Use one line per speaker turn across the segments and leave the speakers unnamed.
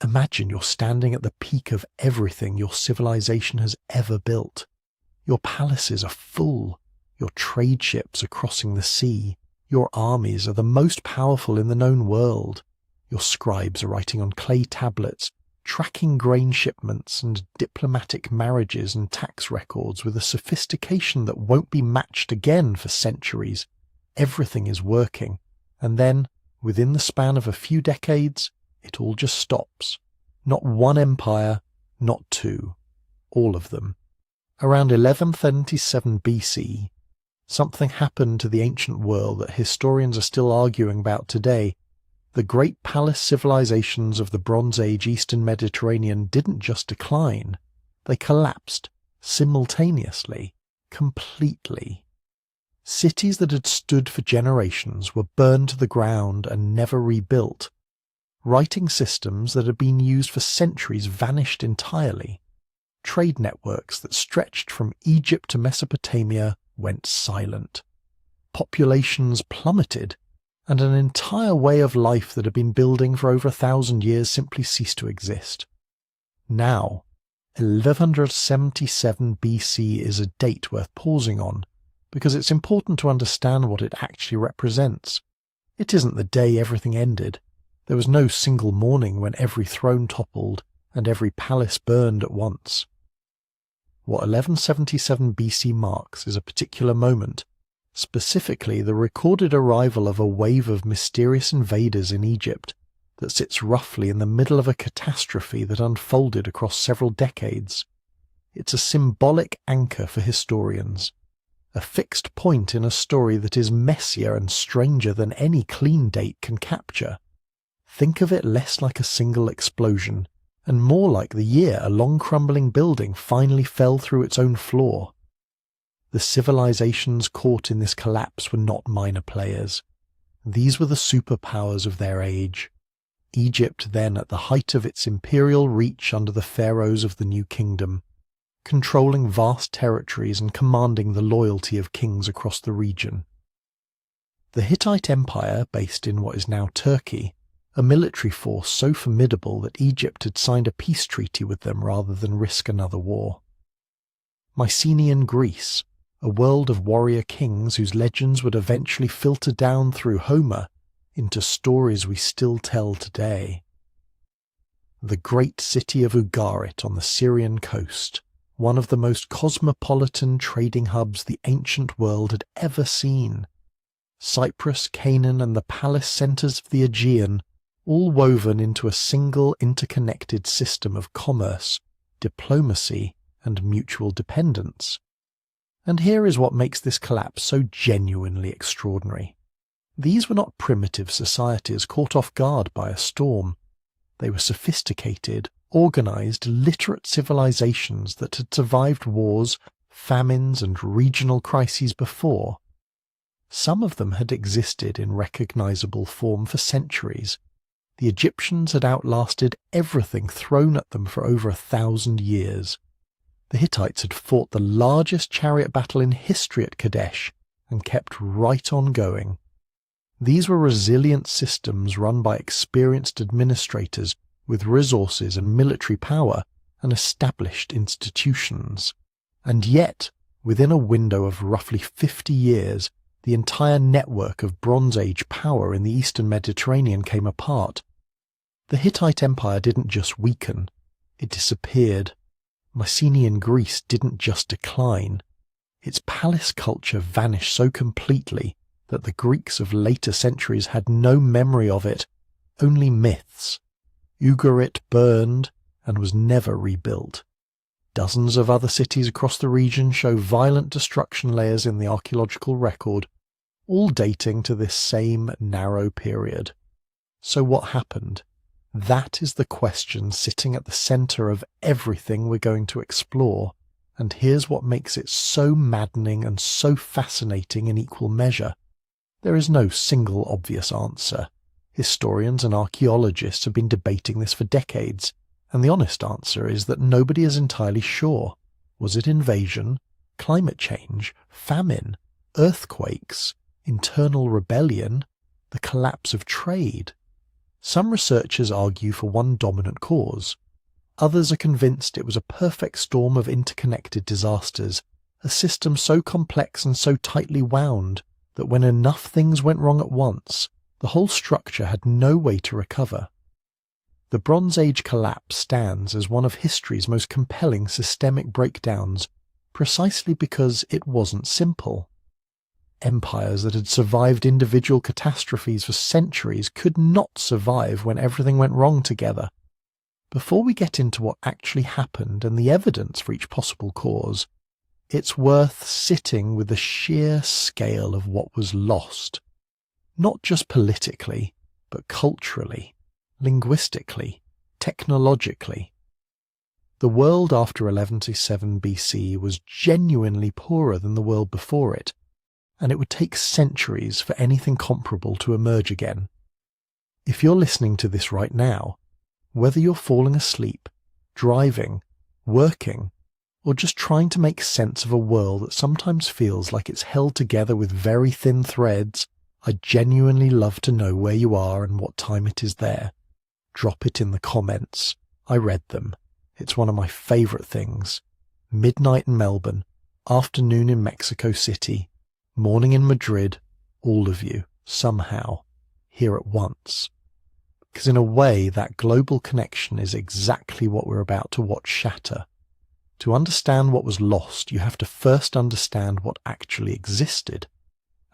Imagine you're standing at the peak of everything your civilization has ever built. Your palaces are full, your trade ships are crossing the sea, your armies are the most powerful in the known world, your scribes are writing on clay tablets, tracking grain shipments and diplomatic marriages and tax records with a sophistication that won't be matched again for centuries. Everything is working, and then, within the span of a few decades, it all just stops. Not one empire, not two. All of them. Around 1177 BC, something happened to the ancient world that historians are still arguing about today. The great palace civilizations of the Bronze Age Eastern Mediterranean didn't just decline, they collapsed, simultaneously, completely. Cities that had stood for generations were burned to the ground and never rebuilt. Writing systems that had been used for centuries vanished entirely. Trade networks that stretched from Egypt to Mesopotamia went silent. Populations plummeted, and an entire way of life that had been building for over 1,000 years simply ceased to exist. Now, 1177 BC is a date worth pausing on, because it's important to understand what it actually represents. It isn't the day everything ended. There was no single morning when every throne toppled and every palace burned at once. What 1177 BC marks is a particular moment, specifically the recorded arrival of a wave of mysterious invaders in Egypt that sits roughly in the middle of a catastrophe that unfolded across several decades. It's a symbolic anchor for historians, a fixed point in a story that is messier and stranger than any clean date can capture. Think of it less like a single explosion, and more like the year a long-crumbling building finally fell through its own floor. The civilizations caught in this collapse were not minor players. These were the superpowers of their age. Egypt then at the height of its imperial reach under the pharaohs of the New Kingdom, controlling vast territories and commanding the loyalty of kings across the region. The Hittite Empire, based in what is now Turkey, a military force so formidable that Egypt had signed a peace treaty with them rather than risk another war. Mycenaean Greece, a world of warrior kings whose legends would eventually filter down through Homer into stories we still tell today. The great city of Ugarit on the Syrian coast, one of the most cosmopolitan trading hubs the ancient world had ever seen. Cyprus, Canaan, and the palace centres of the Aegean, all woven into a single interconnected system of commerce, diplomacy, and mutual dependence. And here is what makes this collapse so genuinely extraordinary. These were not primitive societies caught off guard by a storm. They were sophisticated, organized, literate civilizations that had survived wars, famines, and regional crises before. Some of them had existed in recognizable form for centuries. The Egyptians had outlasted everything thrown at them for over 1,000 years. The Hittites had fought the largest chariot battle in history at Kadesh and kept right on going. These were resilient systems run by experienced administrators with resources and military power and established institutions. And yet, within a window of roughly 50 years, the entire network of Bronze Age power in the Eastern Mediterranean came apart. The Hittite Empire didn't just weaken, it disappeared. Mycenaean Greece didn't just decline. Its palace culture vanished so completely that the Greeks of later centuries had no memory of it, only myths. Ugarit burned and was never rebuilt. Dozens of other cities across the region show violent destruction layers in the archaeological record, all dating to this same narrow period. So what happened? That is the question sitting at the centre of everything we're going to explore, and here's what makes it so maddening and so fascinating in equal measure. There is no single obvious answer. Historians and archaeologists have been debating this for decades, and the honest answer is that nobody is entirely sure. Was it invasion, climate change, famine, earthquakes, internal rebellion, the collapse of trade? Some researchers argue for one dominant cause. Others are convinced it was a perfect storm of interconnected disasters, a system so complex and so tightly wound that when enough things went wrong at once, the whole structure had no way to recover. The Bronze Age collapse stands as one of history's most compelling systemic breakdowns, precisely because it wasn't simple. Empires that had survived individual catastrophes for centuries could not survive when everything went wrong together. Before we get into what actually happened and the evidence for each possible cause, it's worth sitting with the sheer scale of what was lost, not just politically, but culturally, linguistically, technologically. The world after 1127 BC was genuinely poorer than the world before it, and it would take centuries for anything comparable to emerge again. If you're listening to this right now, whether you're falling asleep, driving, working, or just trying to make sense of a world that sometimes feels like it's held together with very thin threads, I'd genuinely love to know where you are and what time it is there. Drop it in the comments. I read them. It's one of my favourite things. Midnight in Melbourne, afternoon in Mexico City, morning in Madrid, all of you, somehow, here at once. Because in a way, that global connection is exactly what we're about to watch shatter. To understand what was lost, you have to first understand what actually existed.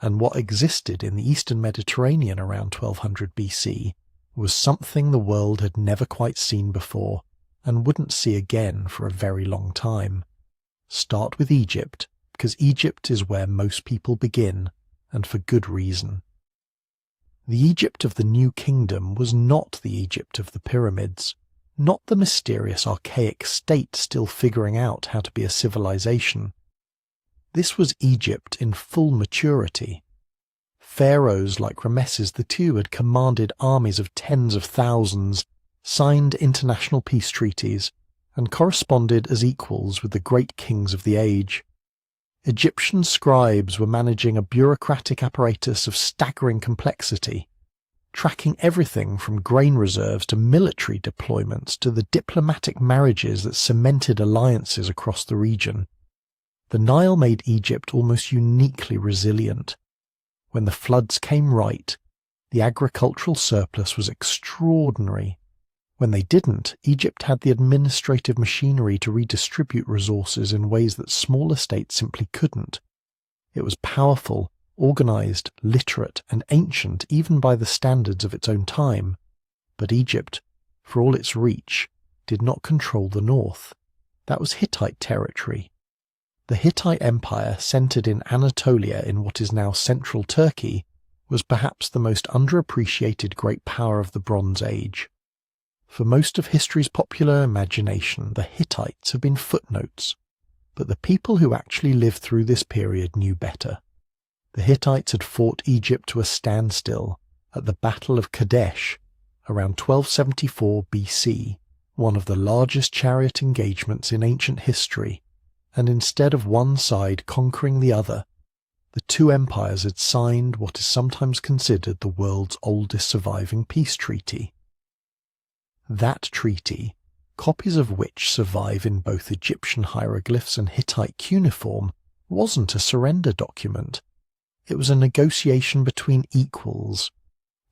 And what existed in the Eastern Mediterranean around 1200 BC was something the world had never quite seen before and wouldn't see again for a very long time. Start with Egypt, because Egypt is where most people begin, and for good reason. The Egypt of the New Kingdom was not the Egypt of the pyramids, not the mysterious archaic state still figuring out how to be a civilization. This was Egypt in full maturity. Pharaohs like Ramesses II had commanded armies of tens of thousands, signed international peace treaties, and corresponded as equals with the great kings of the age. Egyptian scribes were managing a bureaucratic apparatus of staggering complexity, tracking everything from grain reserves to military deployments to the diplomatic marriages that cemented alliances across the region. The Nile made Egypt almost uniquely resilient. When the floods came right, the agricultural surplus was extraordinary. When they didn't, Egypt had the administrative machinery to redistribute resources in ways that smaller states simply couldn't. It was powerful, organized, literate, and ancient even by the standards of its own time. But Egypt, for all its reach, did not control the north. That was Hittite territory. The Hittite Empire, centered in Anatolia in what is now central Turkey, was perhaps the most underappreciated great power of the Bronze Age. For most of history's popular imagination, the Hittites have been footnotes, but the people who actually lived through this period knew better. The Hittites had fought Egypt to a standstill at the Battle of Kadesh around 1274 BC, one of the largest chariot engagements in ancient history, and instead of one side conquering the other, the two empires had signed what is sometimes considered the world's oldest surviving peace treaty. That treaty, copies of which survive in both Egyptian hieroglyphs and Hittite cuneiform, wasn't a surrender document. It was a negotiation between equals.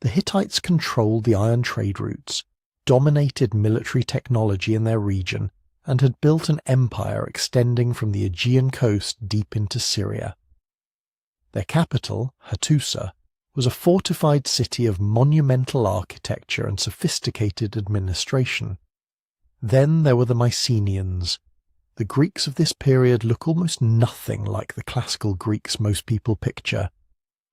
The Hittites controlled the iron trade routes, dominated military technology in their region, and had built an empire extending from the Aegean coast deep into Syria. Their capital, Hattusa, was a fortified city of monumental architecture and sophisticated administration. Then there were the Mycenaeans. The Greeks of this period look almost nothing like the classical Greeks most people picture.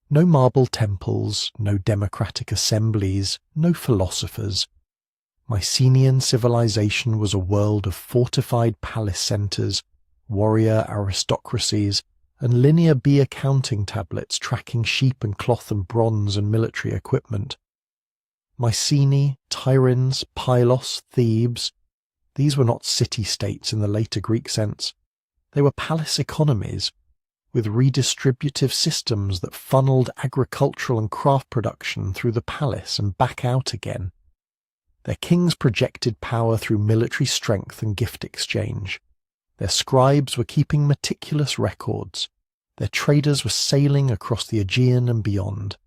No marble temples, no democratic assemblies, no philosophers. Mycenaean civilization was a world of fortified palace centres, warrior aristocracies, and linear beer counting tablets tracking sheep and cloth and bronze and military equipment. Mycenae, Tiryns, Pylos, Thebes, these were not city-states in the later Greek sense. They were palace economies, with redistributive systems that funneled agricultural and craft production through the palace and back out again. Their kings projected power through military strength and gift exchange. Their scribes were keeping meticulous records. Their traders were sailing across the Aegean and beyond.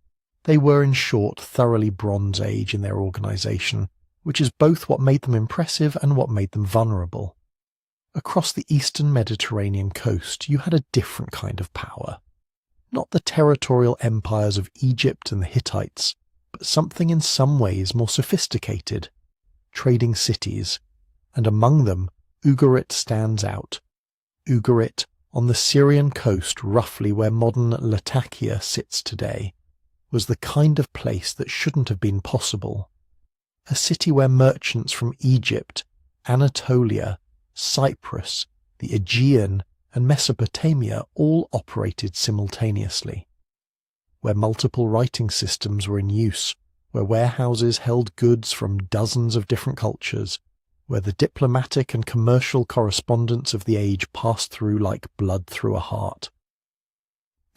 They were, in short, thoroughly Bronze Age in their organisation, which is both what made them impressive and what made them vulnerable. Across the eastern Mediterranean coast, you had a different kind of power. Not the territorial empires of Egypt and the Hittites, but something in some ways more sophisticated. Trading cities, and among them, Ugarit stands out. Ugarit, on the Syrian coast roughly where modern Latakia sits today, was the kind of place that shouldn't have been possible. A city where merchants from Egypt, Anatolia, Cyprus, the Aegean, and Mesopotamia all operated simultaneously. Where multiple writing systems were in use, where warehouses held goods from dozens of different cultures, where the diplomatic and commercial correspondence of the age passed through like blood through a heart.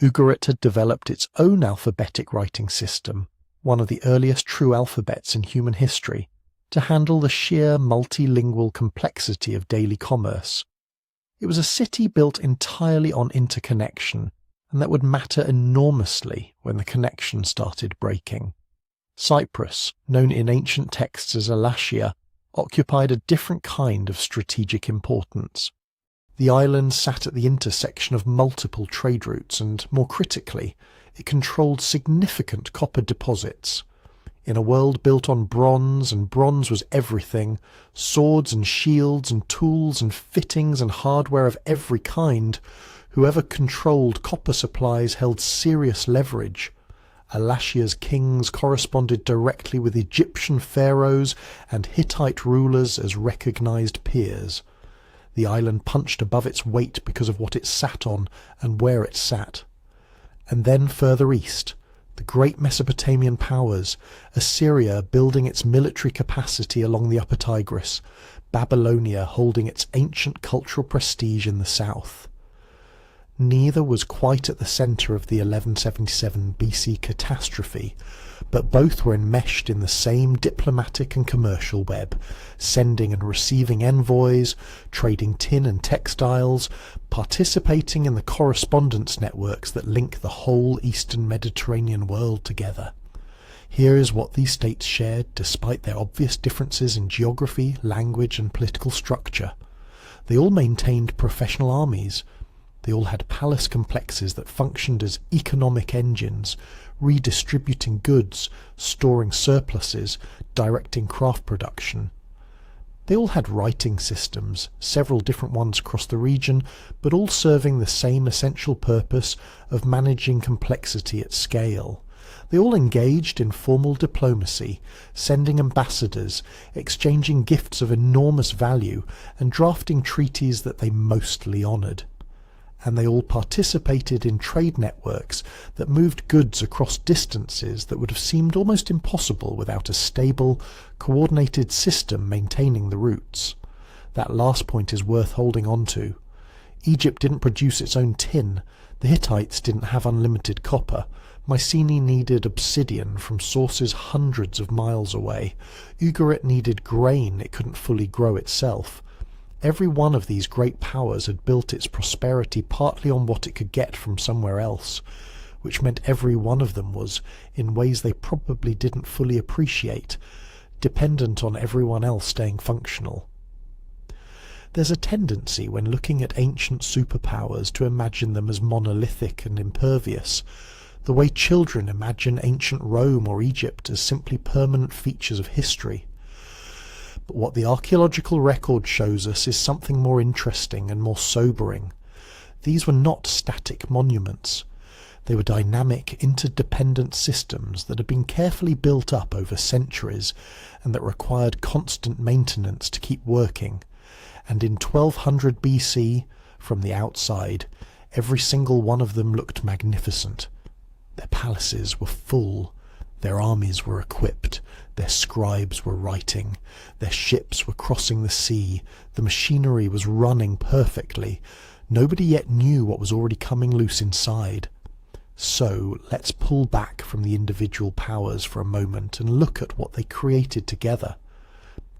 Ugarit had developed its own alphabetic writing system, one of the earliest true alphabets in human history, to handle the sheer multilingual complexity of daily commerce. It was a city built entirely on interconnection, and that would matter enormously when the connection started breaking. Cyprus, known in ancient texts as Alatia, occupied a different kind of strategic importance. The island sat at the intersection of multiple trade routes and, more critically, it controlled significant copper deposits. In a world built on bronze, and bronze was everything, swords and shields and tools and fittings and hardware of every kind, whoever controlled copper supplies held serious leverage. Alasia's kings corresponded directly with Egyptian pharaohs and Hittite rulers as recognised peers. The island punched above its weight because of what it sat on and where it sat. And then further east, the great Mesopotamian powers, Assyria building its military capacity along the upper Tigris, Babylonia holding its ancient cultural prestige in the south. Neither was quite at the centre of the 1177 BC catastrophe, but both were enmeshed in the same diplomatic and commercial web, sending and receiving envoys, trading tin and textiles, participating in the correspondence networks that link the whole eastern Mediterranean world together. Here is what these states shared despite their obvious differences in geography, language and political structure. They all maintained professional armies. They all had palace complexes that functioned as economic engines, redistributing goods, storing surpluses, directing craft production. They all had writing systems, several different ones across the region, but all serving the same essential purpose of managing complexity at scale. They all engaged in formal diplomacy, sending ambassadors, exchanging gifts of enormous value, and drafting treaties that they mostly honoured. And they all participated in trade networks that moved goods across distances that would have seemed almost impossible without a stable, coordinated system maintaining the routes. That last point is worth holding on to. Egypt didn't produce its own tin. The Hittites didn't have unlimited copper. Mycenae needed obsidian from sources hundreds of miles away. Ugarit needed grain it couldn't fully grow itself. Every one of these great powers had built its prosperity partly on what it could get from somewhere else, which meant every one of them was, in ways they probably didn't fully appreciate, dependent on everyone else staying functional. There's a tendency when looking at ancient superpowers to imagine them as monolithic and impervious, the way children imagine ancient Rome or Egypt as simply permanent features of history. But what the archaeological record shows us is something more interesting and more sobering. These were not static monuments. They were dynamic, interdependent systems that had been carefully built up over centuries and that required constant maintenance to keep working. And in 1200 BC, from the outside, every single one of them looked magnificent. Their palaces were full. Their armies were equipped, their scribes were writing, their ships were crossing the sea, the machinery was running perfectly. Nobody yet knew what was already coming loose inside. So let's pull back from the individual powers for a moment and look at what they created together.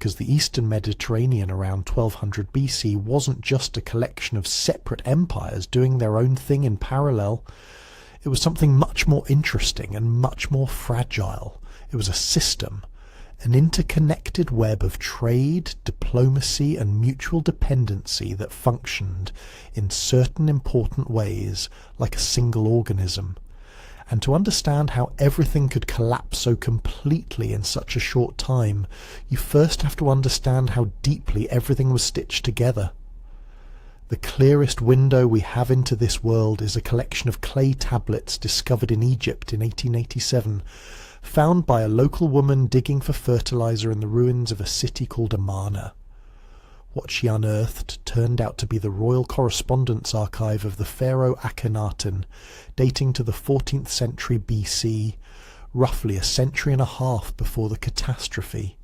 because the Eastern Mediterranean around 1200 BC wasn't just a collection of separate empires doing their own thing in parallel. It was something much more interesting and much more fragile. It was a system, an interconnected web of trade, diplomacy, and mutual dependency that functioned in certain important ways like a single organism. And to understand how everything could collapse so completely in such a short time, you first have to understand how deeply everything was stitched together. The clearest window we have into this world is a collection of clay tablets discovered in Egypt in 1887, found by a local woman digging for fertilizer in the ruins of a city called Amarna. What she unearthed turned out to be the royal correspondence archive of the pharaoh Akhenaten, dating to the 14th century BC, roughly a century and a half before the catastrophe.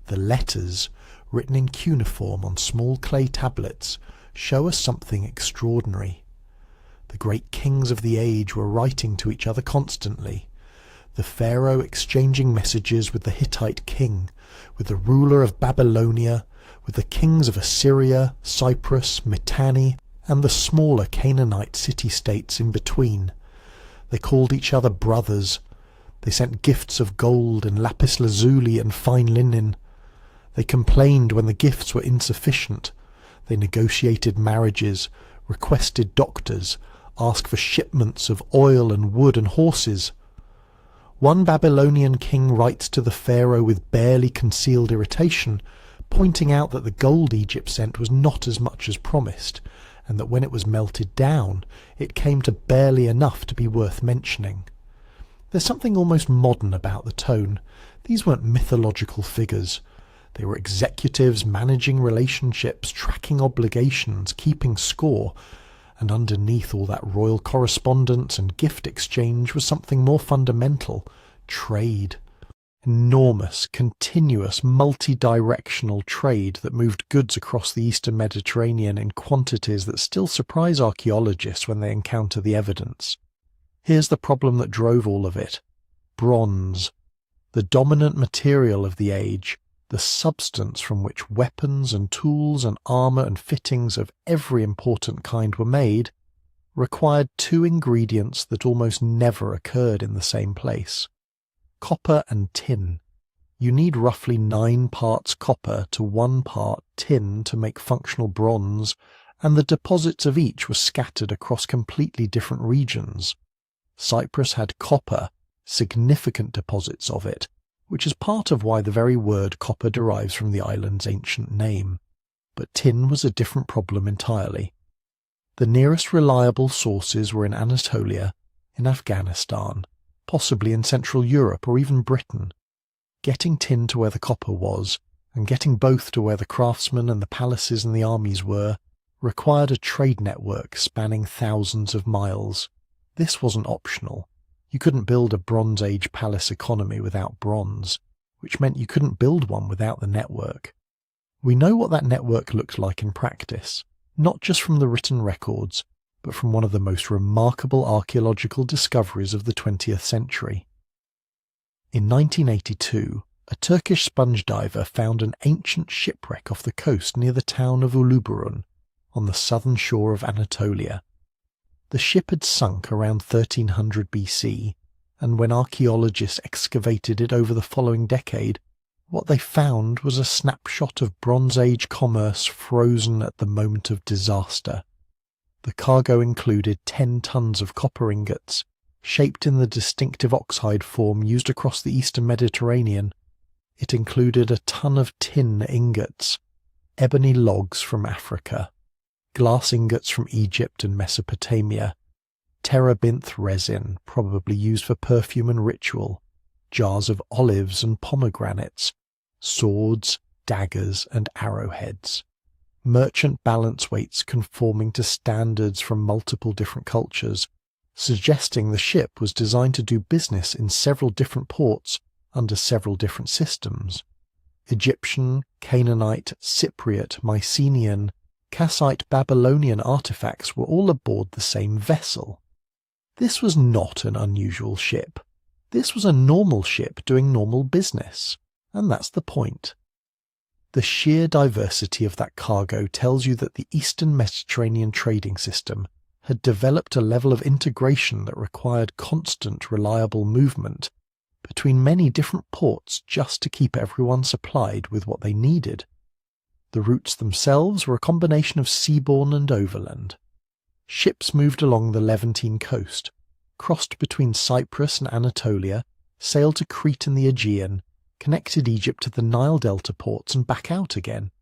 The letters, written in cuneiform on small clay tablets, show us something extraordinary. The great kings of the age were writing to each other constantly, the pharaoh exchanging messages with the Hittite king, with the ruler of Babylonia, with the kings of Assyria, Cyprus, Mitanni, and the smaller Canaanite city-states in between. They called each other brothers. They sent gifts of gold and lapis lazuli and fine linen. They complained when the gifts were insufficient. They negotiated marriages, requested doctors, asked for shipments of oil and wood and horses. One Babylonian king writes to the pharaoh with barely concealed irritation, pointing out that the gold Egypt sent was not as much as promised, and that when it was melted down, it came to barely enough to be worth mentioning. There's something almost modern about the tone. These weren't mythological figures. They were executives managing relationships, tracking obligations, keeping score, and underneath all that royal correspondence and gift exchange was something more fundamental: trade. Enormous, continuous, multi-directional trade that moved goods across the Eastern Mediterranean in quantities that still surprise archaeologists when they encounter the evidence. Here's the problem that drove all of it: bronze, the dominant material of the age, the substance from which weapons and tools and armour and fittings of every important kind were made, required two ingredients that almost never occurred in the same place: copper and tin. You need roughly 9 parts copper to 1 part tin to make functional bronze, and the deposits of each were scattered across completely different regions. Cyprus had copper, significant deposits of it, which is part of why the very word copper derives from the island's ancient name. But tin was a different problem entirely. The nearest reliable sources were in Anatolia, in Afghanistan, possibly in Central Europe or even Britain. Getting tin to where the copper was, and getting both to where the craftsmen and the palaces and the armies were, required a trade network spanning thousands of miles. This wasn't optional. You couldn't build a Bronze Age palace economy without bronze, which meant you couldn't build one without the network. We know what that network looked like in practice, not just from the written records, but from one of the most remarkable archaeological discoveries of the 20th century. In 1982, a Turkish sponge diver found an ancient shipwreck off the coast near the town of Uluburun, on the southern shore of Anatolia. The ship had sunk around 1300 BC, and when archaeologists excavated it over the following decade, what they found was a snapshot of Bronze Age commerce frozen at the moment of disaster. The cargo included 10 tons of copper ingots, shaped in the distinctive oxide form used across the Eastern Mediterranean. It included a ton of tin ingots, ebony logs from Africa, glass ingots from Egypt and Mesopotamia, terebinth resin, probably used for perfume and ritual, jars of olives and pomegranates, swords, daggers, and arrowheads, merchant balance weights conforming to standards from multiple different cultures, suggesting the ship was designed to do business in several different ports under several different systems. Egyptian, Canaanite, Cypriot, Mycenaean, Kassite, Babylonian artifacts were all aboard the same vessel. This was not an unusual ship. This was a normal ship doing normal business, and that's the point. The sheer diversity of that cargo tells you that the Eastern Mediterranean trading system had developed a level of integration that required constant, reliable movement between many different ports just to keep everyone supplied with what they needed. The routes themselves were a combination of seaborne and overland. Ships moved along the Levantine coast, crossed between Cyprus and Anatolia, sailed to Crete and the Aegean, connected Egypt to the Nile Delta ports and back out again.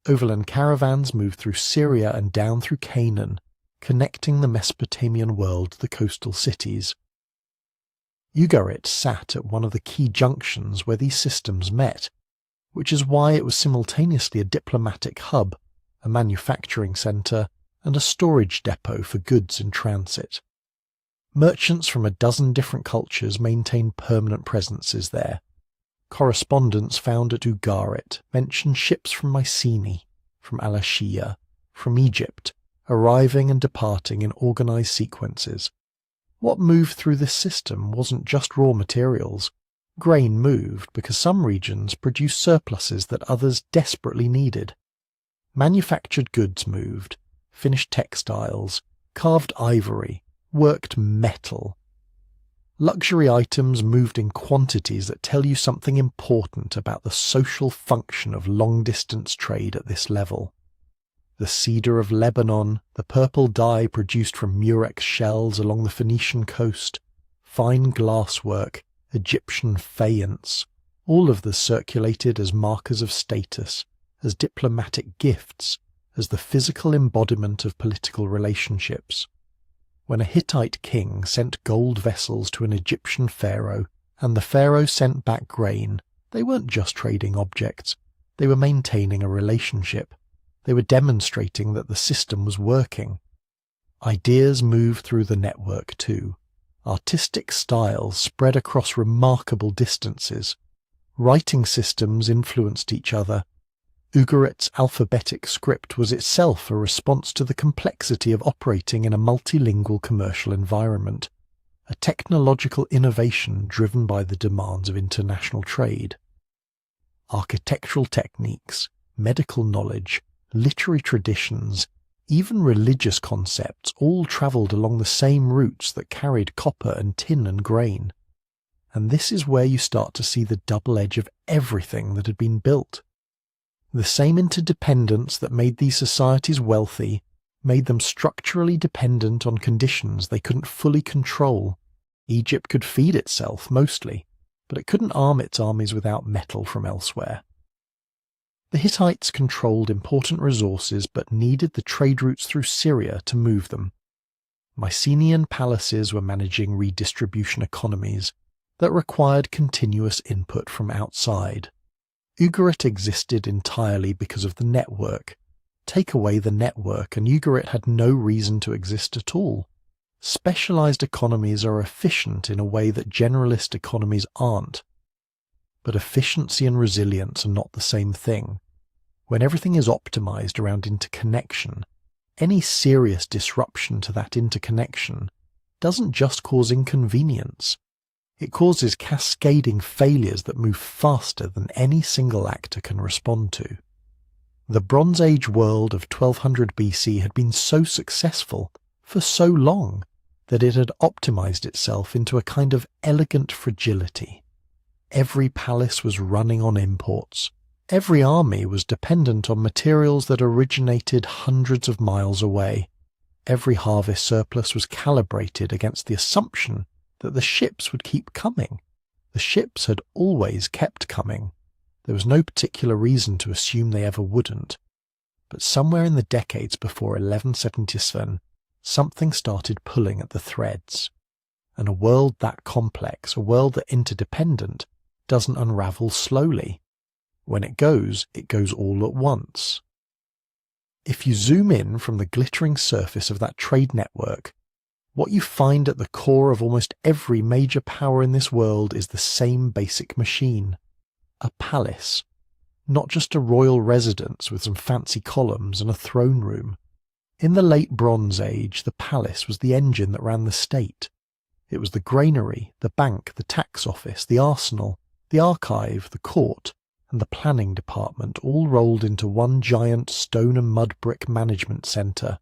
Overland caravans moved through Syria and down through Canaan, connecting the Mesopotamian world to the coastal cities. Ugarit sat at one of the key junctions where these systems met, which is why it was simultaneously a diplomatic hub, a manufacturing centre, and a storage depot for goods in transit. Merchants from a dozen different cultures maintained permanent presences there. Correspondents found at Ugarit mentioned ships from Mycenae, from Alashiya, from Egypt, arriving and departing in organised sequences. What moved through this system wasn't just raw materials. Grain moved because some regions produced surpluses that others desperately needed. Manufactured goods moved, finished textiles, carved ivory, worked metal. Luxury items moved in quantities that tell you something important about the social function of long-distance trade at this level. The cedar of Lebanon, the purple dye produced from murex shells along the Phoenician coast, fine glasswork, Egyptian faience, all of this circulated as markers of status, as diplomatic gifts, as the physical embodiment of political relationships. When a Hittite king sent gold vessels to an Egyptian pharaoh, and the pharaoh sent back grain, they weren't just trading objects, they were maintaining a relationship. They were demonstrating that the system was working. Ideas moved through the network too. Artistic styles spread across remarkable distances. Writing systems influenced each other. Ugarit's alphabetic script was itself a response to the complexity of operating in a multilingual commercial environment, a technological innovation driven by the demands of international trade. Architectural techniques, medical knowledge, literary traditions, even religious concepts all travelled along the same routes that carried copper and tin and grain. And this is where you start to see the double edge of everything that had been built. The same interdependence that made these societies wealthy made them structurally dependent on conditions they couldn't fully control. Egypt could feed itself mostly, but it couldn't arm its armies without metal from elsewhere. The Hittites controlled important resources but needed the trade routes through Syria to move them. Mycenaean palaces were managing redistribution economies that required continuous input from outside. Ugarit existed entirely because of the network. Take away the network and Ugarit had no reason to exist at all. Specialized economies are efficient in a way that generalist economies aren't. But efficiency and resilience are not the same thing. When everything is optimized around interconnection, any serious disruption to that interconnection doesn't just cause inconvenience. It causes cascading failures that move faster than any single actor can respond to. The Bronze Age world of 1200 BC had been so successful for so long that it had optimized itself into a kind of elegant fragility. Every palace was running on imports. Every army was dependent on materials that originated hundreds of miles away. Every harvest surplus was calibrated against the assumption that the ships would keep coming. The ships had always kept coming. There was no particular reason to assume they ever wouldn't. But somewhere in the decades before 1177, something started pulling at the threads. And a world that complex, a world that interdependent, doesn't unravel slowly. When it goes all at once. If you zoom in from the glittering surface of that trade network, what you find at the core of almost every major power in this world is the same basic machine. A palace. Not just a royal residence with some fancy columns and a throne room. In the late Bronze Age, the palace was the engine that ran the state. It was the granary, the bank, the tax office, the arsenal, the archive, the court, and the planning department all rolled into one giant stone and mud brick management centre.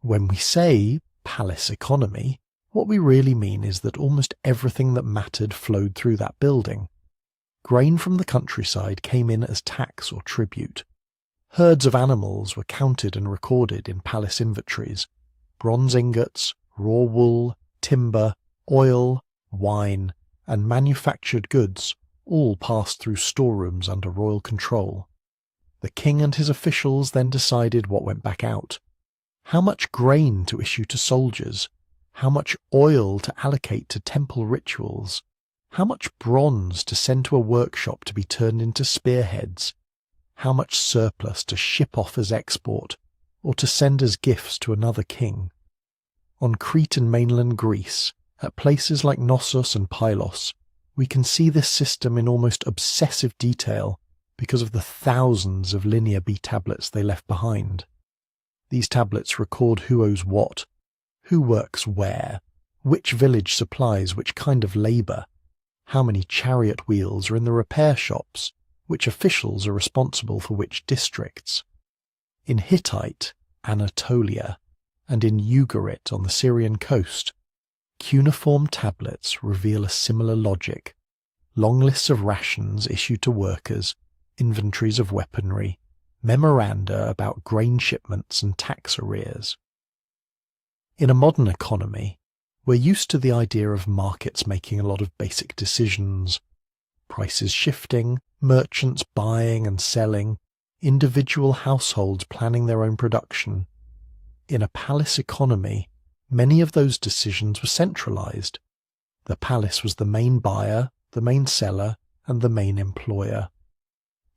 When we say palace economy, what we really mean is that almost everything that mattered flowed through that building. Grain from the countryside came in as tax or tribute. Herds of animals were counted and recorded in palace inventories. Bronze ingots, raw wool, timber, oil, wine, and manufactured goods all passed through storerooms under royal control. The king and his officials then decided what went back out. How much grain to issue to soldiers, how much oil to allocate to temple rituals, how much bronze to send to a workshop to be turned into spearheads, how much surplus to ship off as export or to send as gifts to another king. On Crete and mainland Greece, at places like Knossos and Pylos, we can see this system in almost obsessive detail because of the thousands of linear B tablets they left behind. These tablets record who owes what, who works where, which village supplies which kind of labour, how many chariot wheels are in the repair shops, which officials are responsible for which districts. In Hittite, Anatolia, and in Ugarit on the Syrian coast, cuneiform tablets reveal a similar logic. Long lists of rations issued to workers, inventories of weaponry, memoranda about grain shipments and tax arrears. In a modern economy, we're used to the idea of markets making a lot of basic decisions, prices shifting, merchants buying and selling, individual households planning their own production. In a palace economy, many of those decisions were centralized. The palace was the main buyer, the main seller, and the main employer.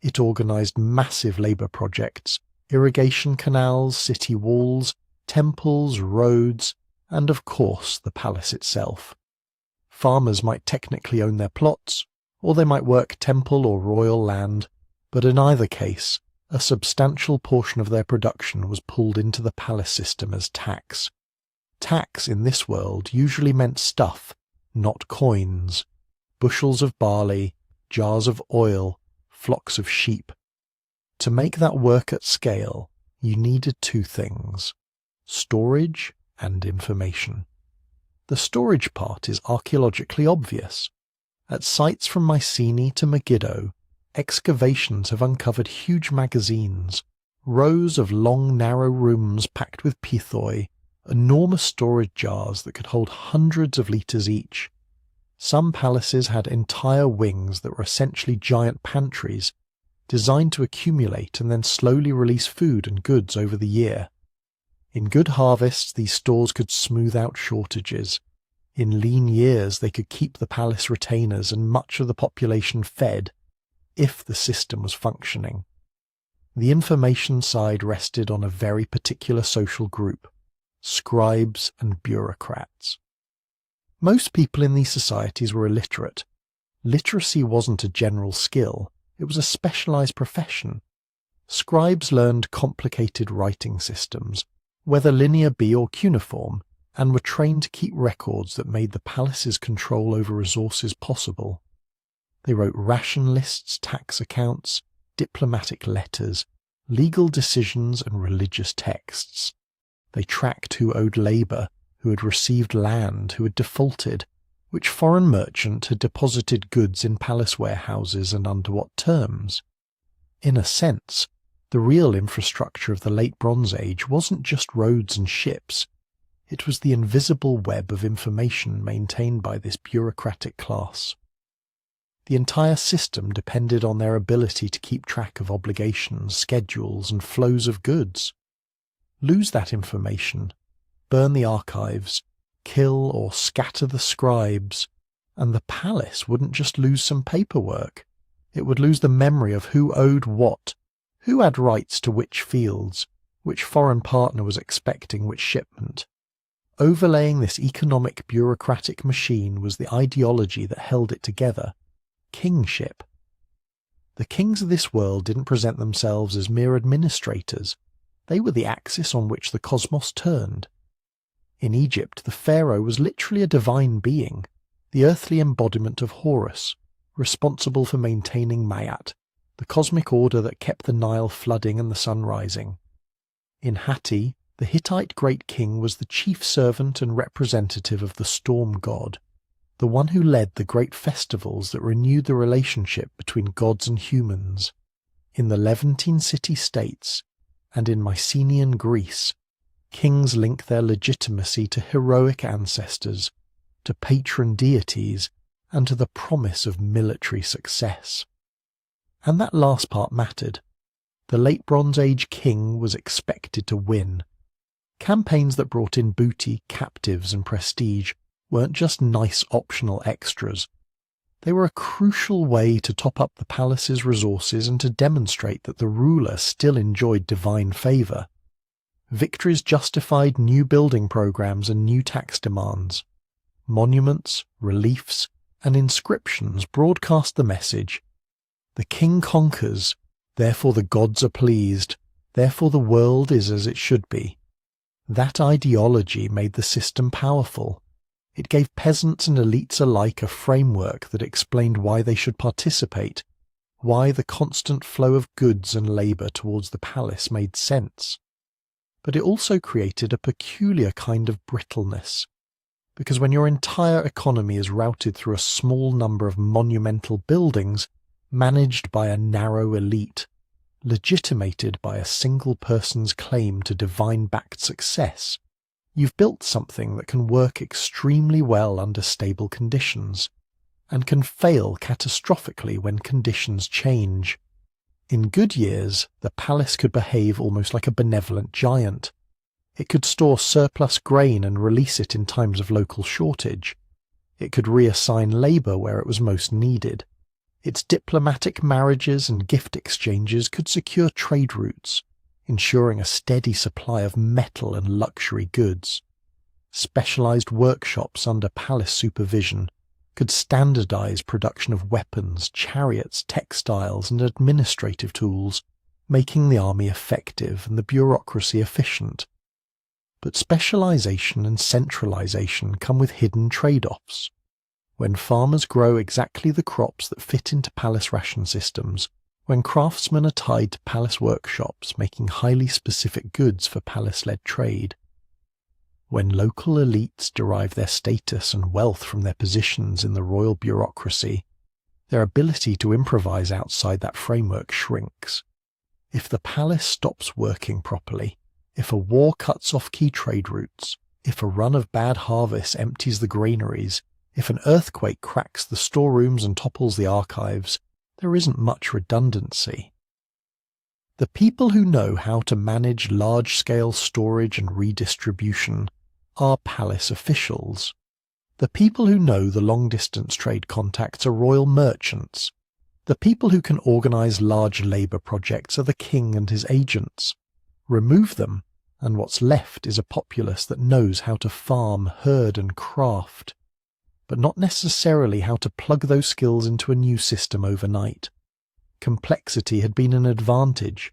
It organized massive labor projects, irrigation canals, city walls, temples, roads, and of course the palace itself. Farmers might technically own their plots, or they might work temple or royal land, but in either case, a substantial portion of their production was pulled into the palace system as tax. Tax in this world usually meant stuff, not coins, bushels of barley, jars of oil, flocks of sheep. To make that work at scale, you needed two things: storage and information. The storage part is archaeologically obvious. At sites from Mycenae to Megiddo, excavations have uncovered huge magazines, rows of long narrow rooms packed with pithoi, enormous storage jars that could hold hundreds of litres each. Some palaces had entire wings that were essentially giant pantries, designed to accumulate and then slowly release food and goods over the year. In good harvests, these stores could smooth out shortages. In lean years, they could keep the palace retainers and much of the population fed, if the system was functioning. The information side rested on a very particular social group: scribes and bureaucrats. Most people in these societies were illiterate. Literacy wasn't a general skill, it was a specialized profession. Scribes learned complicated writing systems, whether linear B or cuneiform, and were trained to keep records that made the palace's control over resources possible. They wrote ration lists, tax accounts, diplomatic letters, legal decisions and religious texts. They tracked who owed labour, who had received land, who had defaulted, which foreign merchant had deposited goods in palace warehouses and under what terms. In a sense, the real infrastructure of the Late Bronze Age wasn't just roads and ships. It was the invisible web of information maintained by this bureaucratic class. The entire system depended on their ability to keep track of obligations, schedules, and flows of goods. Lose that information, burn the archives, kill or scatter the scribes, and the palace wouldn't just lose some paperwork. It would lose the memory of who owed what, who had rights to which fields, which foreign partner was expecting which shipment. Overlaying this economic bureaucratic machine was the ideology that held it together: kingship. The kings of this world didn't present themselves as mere administrators. They were the axis on which the cosmos turned. In Egypt, the pharaoh was literally a divine being, the earthly embodiment of Horus, responsible for maintaining Mayat, the cosmic order that kept the Nile flooding and the sun rising. In Hatti, the Hittite great king was the chief servant and representative of the storm god, the one who led the great festivals that renewed the relationship between gods and humans. In the Levantine city-states, and in Mycenaean Greece, kings link their legitimacy to heroic ancestors, to patron deities, and to the promise of military success. And that last part mattered. The late Bronze Age king was expected to win. Campaigns that brought in booty, captives, and prestige weren't just nice optional extras. They were a crucial way to top up the palace's resources and to demonstrate that the ruler still enjoyed divine favour. Victories justified new building programs and new tax demands. Monuments, reliefs, and inscriptions broadcast the message: the king conquers, therefore the gods are pleased, therefore the world is as it should be. That ideology made the system powerful. It gave peasants and elites alike a framework that explained why they should participate, why the constant flow of goods and labour towards the palace made sense. But it also created a peculiar kind of brittleness, because when your entire economy is routed through a small number of monumental buildings managed by a narrow elite, legitimated by a single person's claim to divine-backed success, you've built something that can work extremely well under stable conditions, and can fail catastrophically when conditions change. In good years, the palace could behave almost like a benevolent giant. It could store surplus grain and release it in times of local shortage. It could reassign labour where it was most needed. Its diplomatic marriages and gift exchanges could secure trade routes, ensuring a steady supply of metal and luxury goods. Specialized workshops under palace supervision could standardize production of weapons, chariots, textiles, and administrative tools, making the army effective and the bureaucracy efficient. But specialization and centralization come with hidden trade-offs. When farmers grow exactly the crops that fit into palace ration systems, when craftsmen are tied to palace workshops making highly specific goods for palace-led trade, when local elites derive their status and wealth from their positions in the royal bureaucracy, their ability to improvise outside that framework shrinks. If the palace stops working properly, if a war cuts off key trade routes, if a run of bad harvests empties the granaries, if an earthquake cracks the storerooms and topples the archives, there isn't much redundancy. The people who know how to manage large-scale storage and redistribution are palace officials. The people who know the long-distance trade contacts are royal merchants. The people who can organize large labour projects are the king and his agents. Remove them, and what's left is a populace that knows how to farm, herd, and craft, but not necessarily how to plug those skills into a new system overnight. Complexity had been an advantage.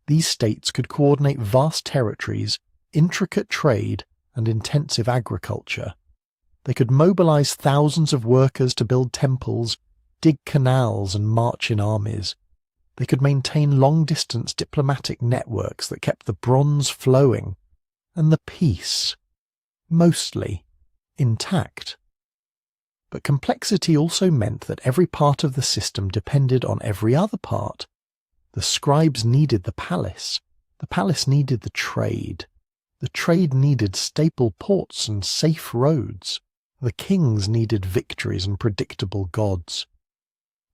These states could coordinate vast territories, intricate trade, and intensive agriculture. They could mobilize thousands of workers to build temples, dig canals, and march in armies. They could maintain long-distance diplomatic networks that kept the bronze flowing, and the peace, mostly, intact. But complexity also meant that every part of the system depended on every other part. The scribes needed the palace needed the trade needed staple ports and safe roads, the kings needed victories and predictable gods.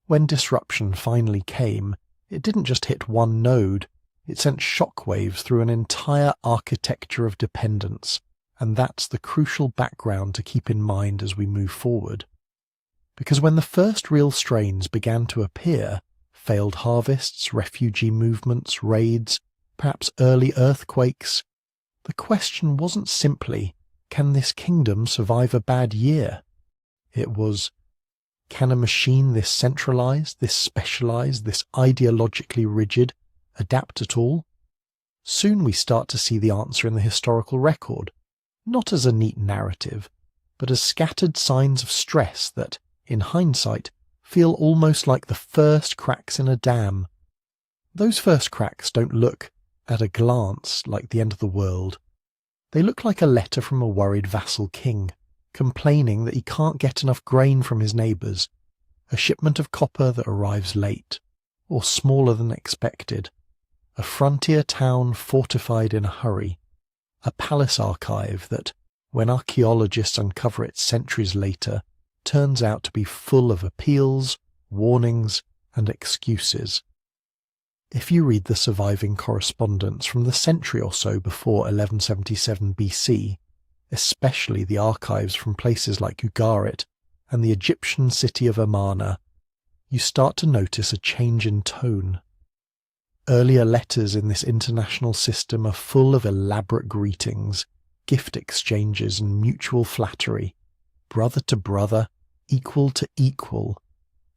When disruption finally came, it didn't just hit one node, it sent shockwaves through an entire architecture of dependence, and that's the crucial background to keep in mind as we move forward. Because when the first real strains began to appear, failed harvests, refugee movements, raids, perhaps early earthquakes, the question wasn't simply, can this kingdom survive a bad year? It was, can a machine this centralized, this specialized, this ideologically rigid, adapt at all? Soon we start to see the answer in the historical record, not as a neat narrative, but as scattered signs of stress that, in hindsight, feel almost like the first cracks in a dam. Those first cracks don't look, at a glance, like the end of the world. They look like a letter from a worried vassal king, complaining that he can't get enough grain from his neighbours, a shipment of copper that arrives late, or smaller than expected, a frontier town fortified in a hurry, a palace archive that, when archaeologists uncover it centuries later, turns out to be full of appeals, warnings, and excuses. If you read the surviving correspondence from the century or so before 1177 BC, especially the archives from places like Ugarit and the Egyptian city of Amarna, you start to notice a change in tone. Earlier letters in this international system are full of elaborate greetings, gift exchanges and mutual flattery, brother to brother, equal to equal,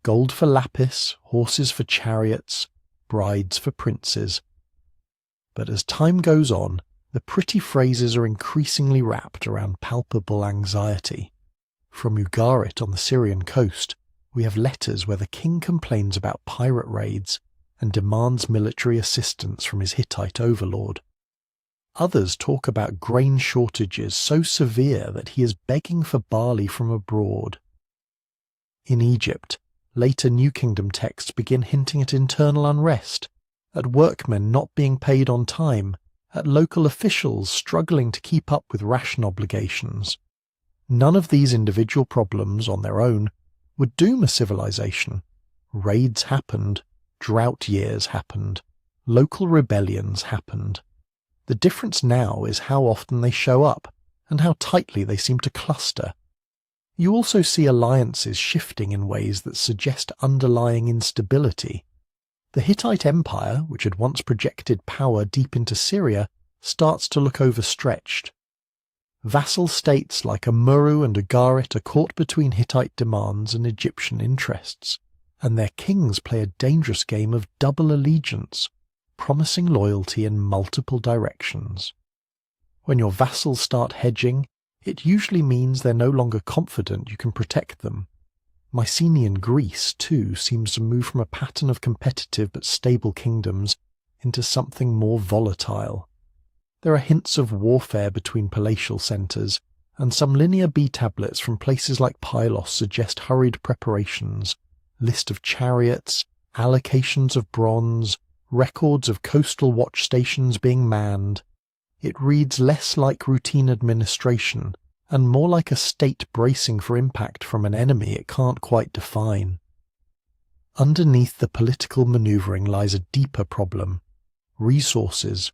gold for lapis, horses for chariots, brides for princes. But as time goes on, the pretty phrases are increasingly wrapped around palpable anxiety. From Ugarit on the Syrian coast, we have letters where the king complains about pirate raids and demands military assistance from his Hittite overlord. Others talk about grain shortages so severe that he is begging for barley from abroad. In Egypt, later New Kingdom texts begin hinting at internal unrest, at workmen not being paid on time, at local officials struggling to keep up with ration obligations. None of these individual problems on their own would doom a civilization. Raids happened, drought years happened, local rebellions happened. The difference now is how often they show up and how tightly they seem to cluster. You also see alliances shifting in ways that suggest underlying instability. The Hittite Empire, which had once projected power deep into Syria, starts to look overstretched. Vassal states like Amurru and Ugarit are caught between Hittite demands and Egyptian interests, and their kings play a dangerous game of double allegiance, promising loyalty in multiple directions. When your vassals start hedging, it usually means they're no longer confident you can protect them. Mycenaean Greece, too, seems to move from a pattern of competitive but stable kingdoms into something more volatile. There are hints of warfare between palatial centres, and some linear B-tablets from places like Pylos suggest hurried preparations, list of chariots, allocations of bronze, records of coastal watch stations being manned. It reads less like routine administration and more like a state bracing for impact from an enemy it can't quite define. Underneath the political manoeuvring lies a deeper problem. Resources.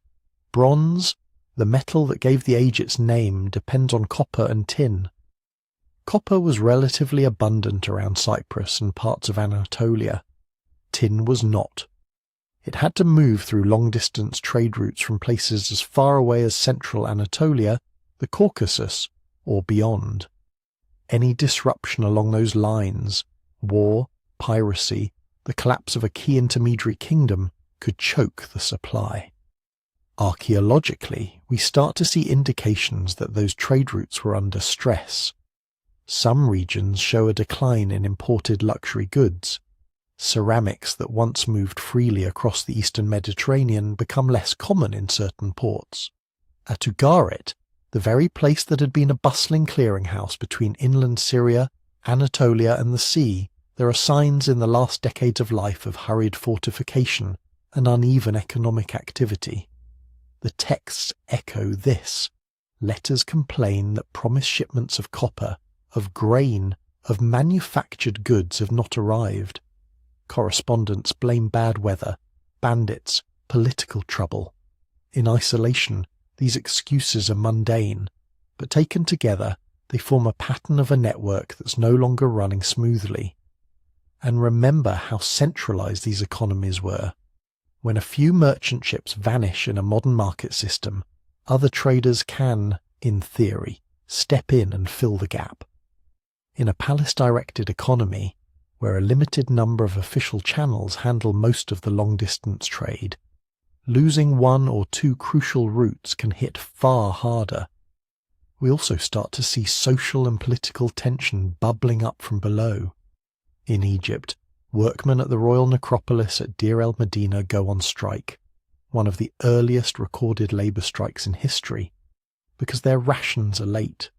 Bronze, the metal that gave the age its name, depends on copper and tin. Copper was relatively abundant around Cyprus and parts of Anatolia. Tin was not. It had to move through long-distance trade routes from places as far away as central Anatolia, the Caucasus, or beyond. Any disruption along those lines, war, piracy, the collapse of a key intermediary kingdom, could choke the supply. Archaeologically, we start to see indications that those trade routes were under stress. Some regions show a decline in imported luxury goods. Ceramics that once moved freely across the eastern Mediterranean become less common in certain ports. At Ugarit, the very place that had been a bustling clearinghouse between inland Syria, Anatolia and the sea, there are signs in the last decades of life of hurried fortification and uneven economic activity. The texts echo this. Letters complain that promised shipments of copper, of grain, of manufactured goods have not arrived. Correspondents blame bad weather, bandits, political trouble. In isolation, these excuses are mundane, but taken together, they form a pattern of a network that's no longer running smoothly. And remember how centralized these economies were. When a few merchant ships vanish in a modern market system, other traders can, in theory, step in and fill the gap. In a palace-directed economy, where a limited number of official channels handle most of the long-distance trade, losing one or two crucial routes can hit far harder. We also start to see social and political tension bubbling up from below. In Egypt, workmen at the royal necropolis at Deir el-Medina go on strike, one of the earliest recorded labour strikes in history, because their rations are late.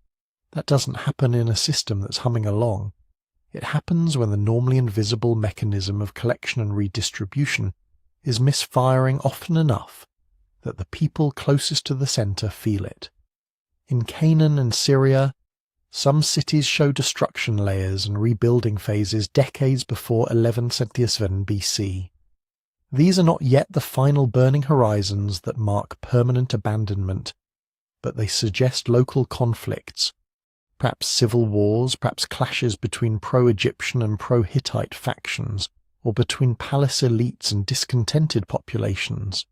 That doesn't happen in a system that's humming along. It happens when the normally invisible mechanism of collection and redistribution is misfiring often enough that the people closest to the centre feel it. In Canaan and Syria, some cities show destruction layers and rebuilding phases decades before 1177 BC. These are not yet the final burning horizons that mark permanent abandonment, but they suggest local conflicts, perhaps civil wars, perhaps clashes between pro-Egyptian and pro-Hittite factions, or between palace elites and discontented populations.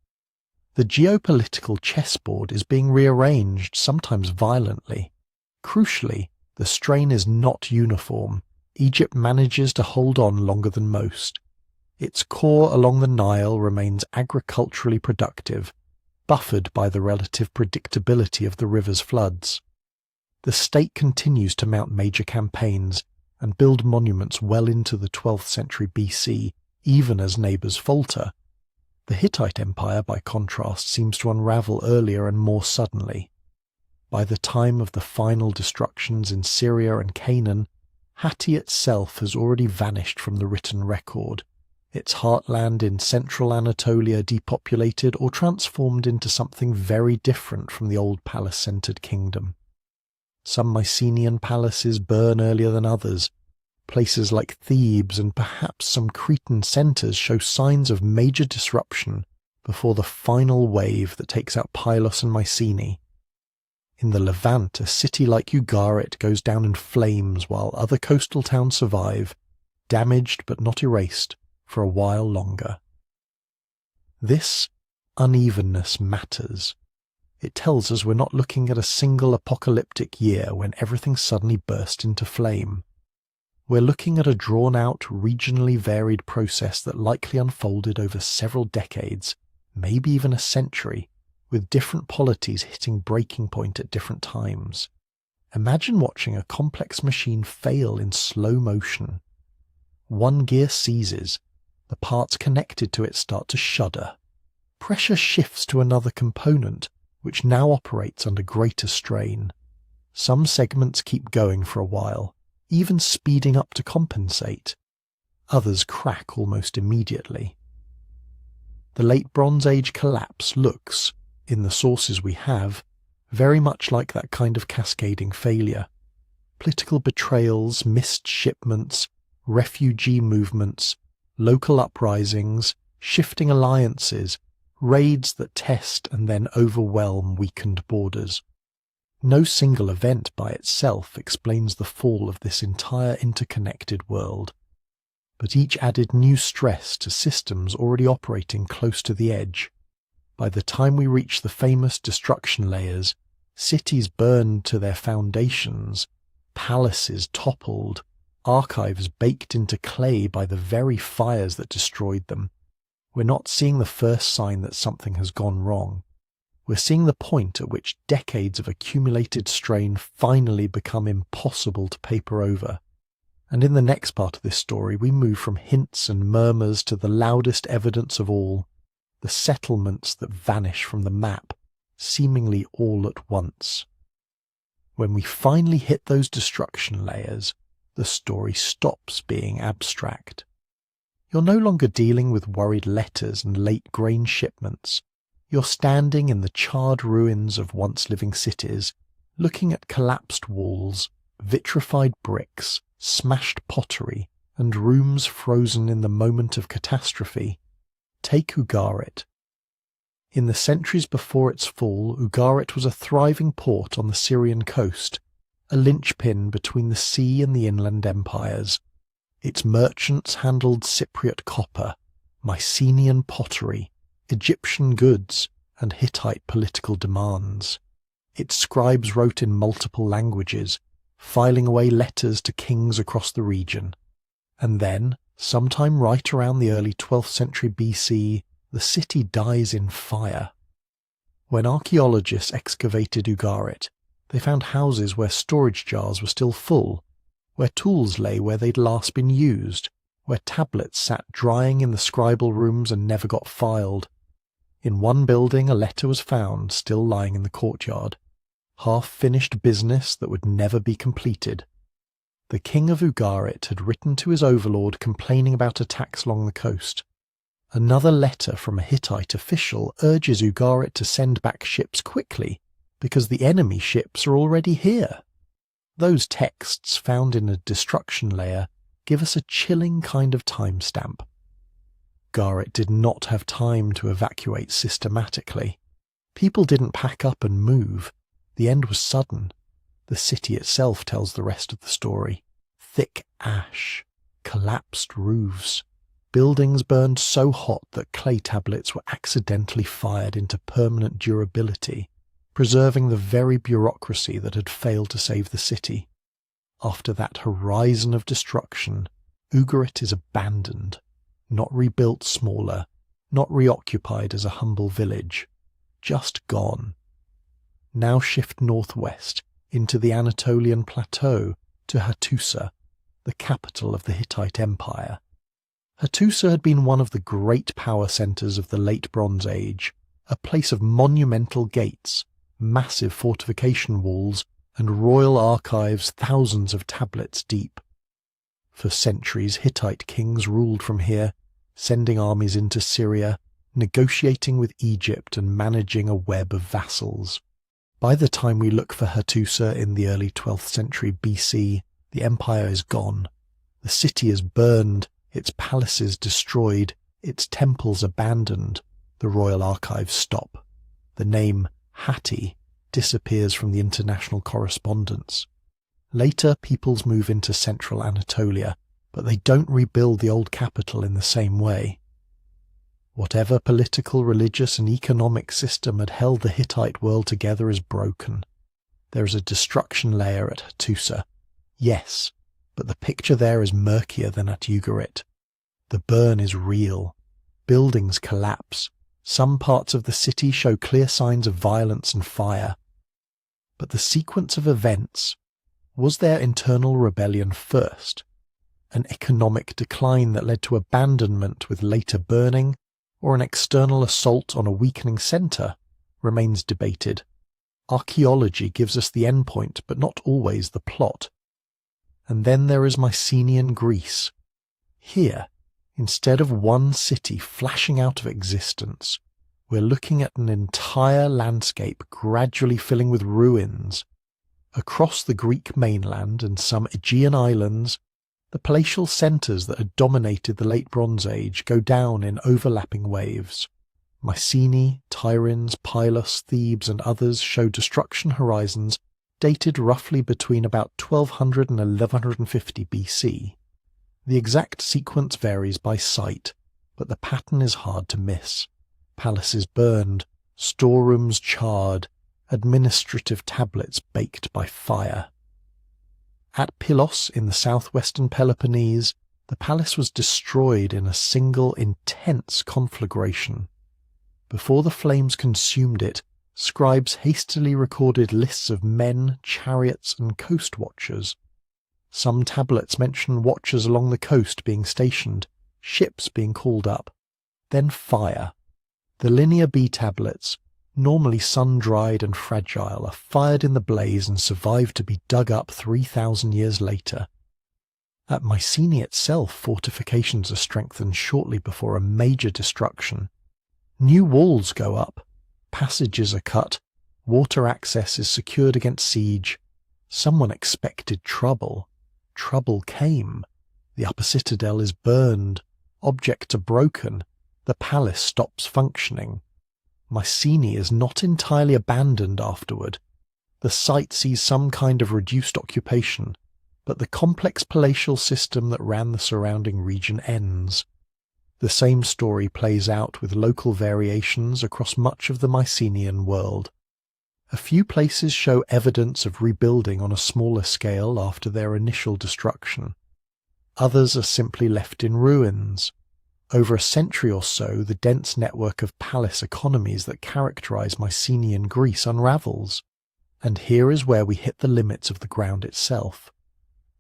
The geopolitical chessboard is being rearranged, sometimes violently. Crucially, the strain is not uniform. Egypt manages to hold on longer than most. Its core along the Nile remains agriculturally productive, buffered by the relative predictability of the river's floods. The state continues to mount major campaigns and build monuments well into the 12th century BC, even as neighbours falter. The Hittite Empire, by contrast, seems to unravel earlier and more suddenly. By the time of the final destructions in Syria and Canaan, Hatti itself has already vanished from the written record, its heartland in central Anatolia depopulated or transformed into something very different from the old palace-centred kingdom. Some Mycenaean palaces burn earlier than others. Places like Thebes and perhaps some Cretan centres show signs of major disruption before the final wave that takes out Pylos and Mycenae. In the Levant, a city like Ugarit goes down in flames while other coastal towns survive, damaged but not erased, for a while longer. This unevenness matters. It tells us we're not looking at a single apocalyptic year when everything suddenly burst into flame. We're looking at a drawn-out, regionally varied process that likely unfolded over several decades, maybe even a century, with different polities hitting breaking point at different times. Imagine watching a complex machine fail in slow motion. One gear seizes, the parts connected to it start to shudder. Pressure shifts to another component, which now operates under greater strain. Some segments keep going for a while, even speeding up to compensate. Others crack almost immediately. The Late Bronze Age collapse looks, in the sources we have, very much like that kind of cascading failure. Political betrayals, missed shipments, refugee movements, local uprisings, shifting alliances, raids that test and then overwhelm weakened borders. No single event by itself explains the fall of this entire interconnected world, but each added new stress to systems already operating close to the edge. By the time we reach the famous destruction layers, cities burned to their foundations, palaces toppled, archives baked into clay by the very fires that destroyed them. We're not seeing the first sign that something has gone wrong. We're seeing the point at which decades of accumulated strain finally become impossible to paper over. And in the next part of this story, we move from hints and murmurs to the loudest evidence of all, the settlements that vanish from the map, seemingly all at once. When we finally hit those destruction layers, the story stops being abstract. You're no longer dealing with worried letters and late grain shipments. You're standing in the charred ruins of once living cities, looking at collapsed walls, vitrified bricks, smashed pottery, and rooms frozen in the moment of catastrophe. Take Ugarit. In the centuries before its fall, Ugarit was a thriving port on the Syrian coast, a linchpin between the sea and the inland empires. Its merchants handled Cypriot copper, Mycenaean pottery, Egyptian goods, and Hittite political demands. Its scribes wrote in multiple languages, filing away letters to kings across the region. And then, sometime right around the early 12th century BC, the city dies in fire. When archaeologists excavated Ugarit, they found houses where storage jars were still full, where tools lay where they'd last been used, where tablets sat drying in the scribal rooms and never got filed. In one building a letter was found still lying in the courtyard, half-finished business that would never be completed. The king of Ugarit had written to his overlord complaining about attacks along the coast. Another letter from a Hittite official urges Ugarit to send back ships quickly, because the enemy ships are already here. Those texts found in a destruction layer give us a chilling kind of timestamp. Ugarit did not have time to evacuate systematically. People didn't pack up and move. The end was sudden. The city itself tells the rest of the story. Thick ash, collapsed roofs, buildings burned so hot that clay tablets were accidentally fired into permanent durability, preserving the very bureaucracy that had failed to save the city. After that horizon of destruction, Ugarit is abandoned, not rebuilt smaller, not reoccupied as a humble village, just gone. Now shift northwest into the Anatolian plateau to Hattusa, the capital of the Hittite Empire. Hattusa had been one of the great power centres of the Late Bronze Age, a place of monumental gates, massive fortification walls, and royal archives thousands of tablets deep. For centuries Hittite kings ruled from here, sending armies into Syria, negotiating with Egypt and managing a web of vassals. By the time we look for Hattusa in the early 12th century BC, the empire is gone. The city is burned, its palaces destroyed, its temples abandoned. The royal archives stop. The name Hatti disappears from the international correspondence. Later, peoples move into central Anatolia, but they don't rebuild the old capital in the same way. Whatever political, religious and economic system had held the Hittite world together is broken. There is a destruction layer at Hattusa. Yes, but the picture there is murkier than at Ugarit. The burn is real. Buildings collapse. Some parts of the city show clear signs of violence and fire. But the sequence of events, was there internal rebellion first? An economic decline that led to abandonment with later burning, or an external assault on a weakening centre, remains debated. Archaeology gives us the endpoint, but not always the plot. And then there is Mycenaean Greece. Here, instead of one city flashing out of existence, we're looking at an entire landscape gradually filling with ruins. Across the Greek mainland and some Aegean islands, the palatial centres that had dominated the Late Bronze Age go down in overlapping waves. Mycenae, Tiryns, Pylos, Thebes and others show destruction horizons dated roughly between about 1200 and 1150 BC. The exact sequence varies by site, but the pattern is hard to miss. Palaces burned, storerooms charred, administrative tablets baked by fire. At Pylos in the southwestern Peloponnese, the palace was destroyed in a single intense conflagration. Before the flames consumed it, scribes hastily recorded lists of men, chariots, and coast watchers. Some tablets mention watchers along the coast being stationed, ships being called up. Then fire. The Linear B tablets, normally sun-dried and fragile, are fired in the blaze and survive to be dug up 3,000 years later. At Mycenae itself, fortifications are strengthened shortly before a major destruction. New walls go up, passages are cut, water access is secured against siege. Someone expected trouble. Trouble came. The upper citadel is burned. Objects are broken. The palace stops functioning. Mycenae is not entirely abandoned afterward. The site sees some kind of reduced occupation, but the complex palatial system that ran the surrounding region ends. The same story plays out with local variations across much of the Mycenaean world. A few places show evidence of rebuilding on a smaller scale after their initial destruction. Others are simply left in ruins. Over a century or so, the dense network of palace economies that characterize Mycenaean Greece unravels. And here is where we hit the limits of the ground itself.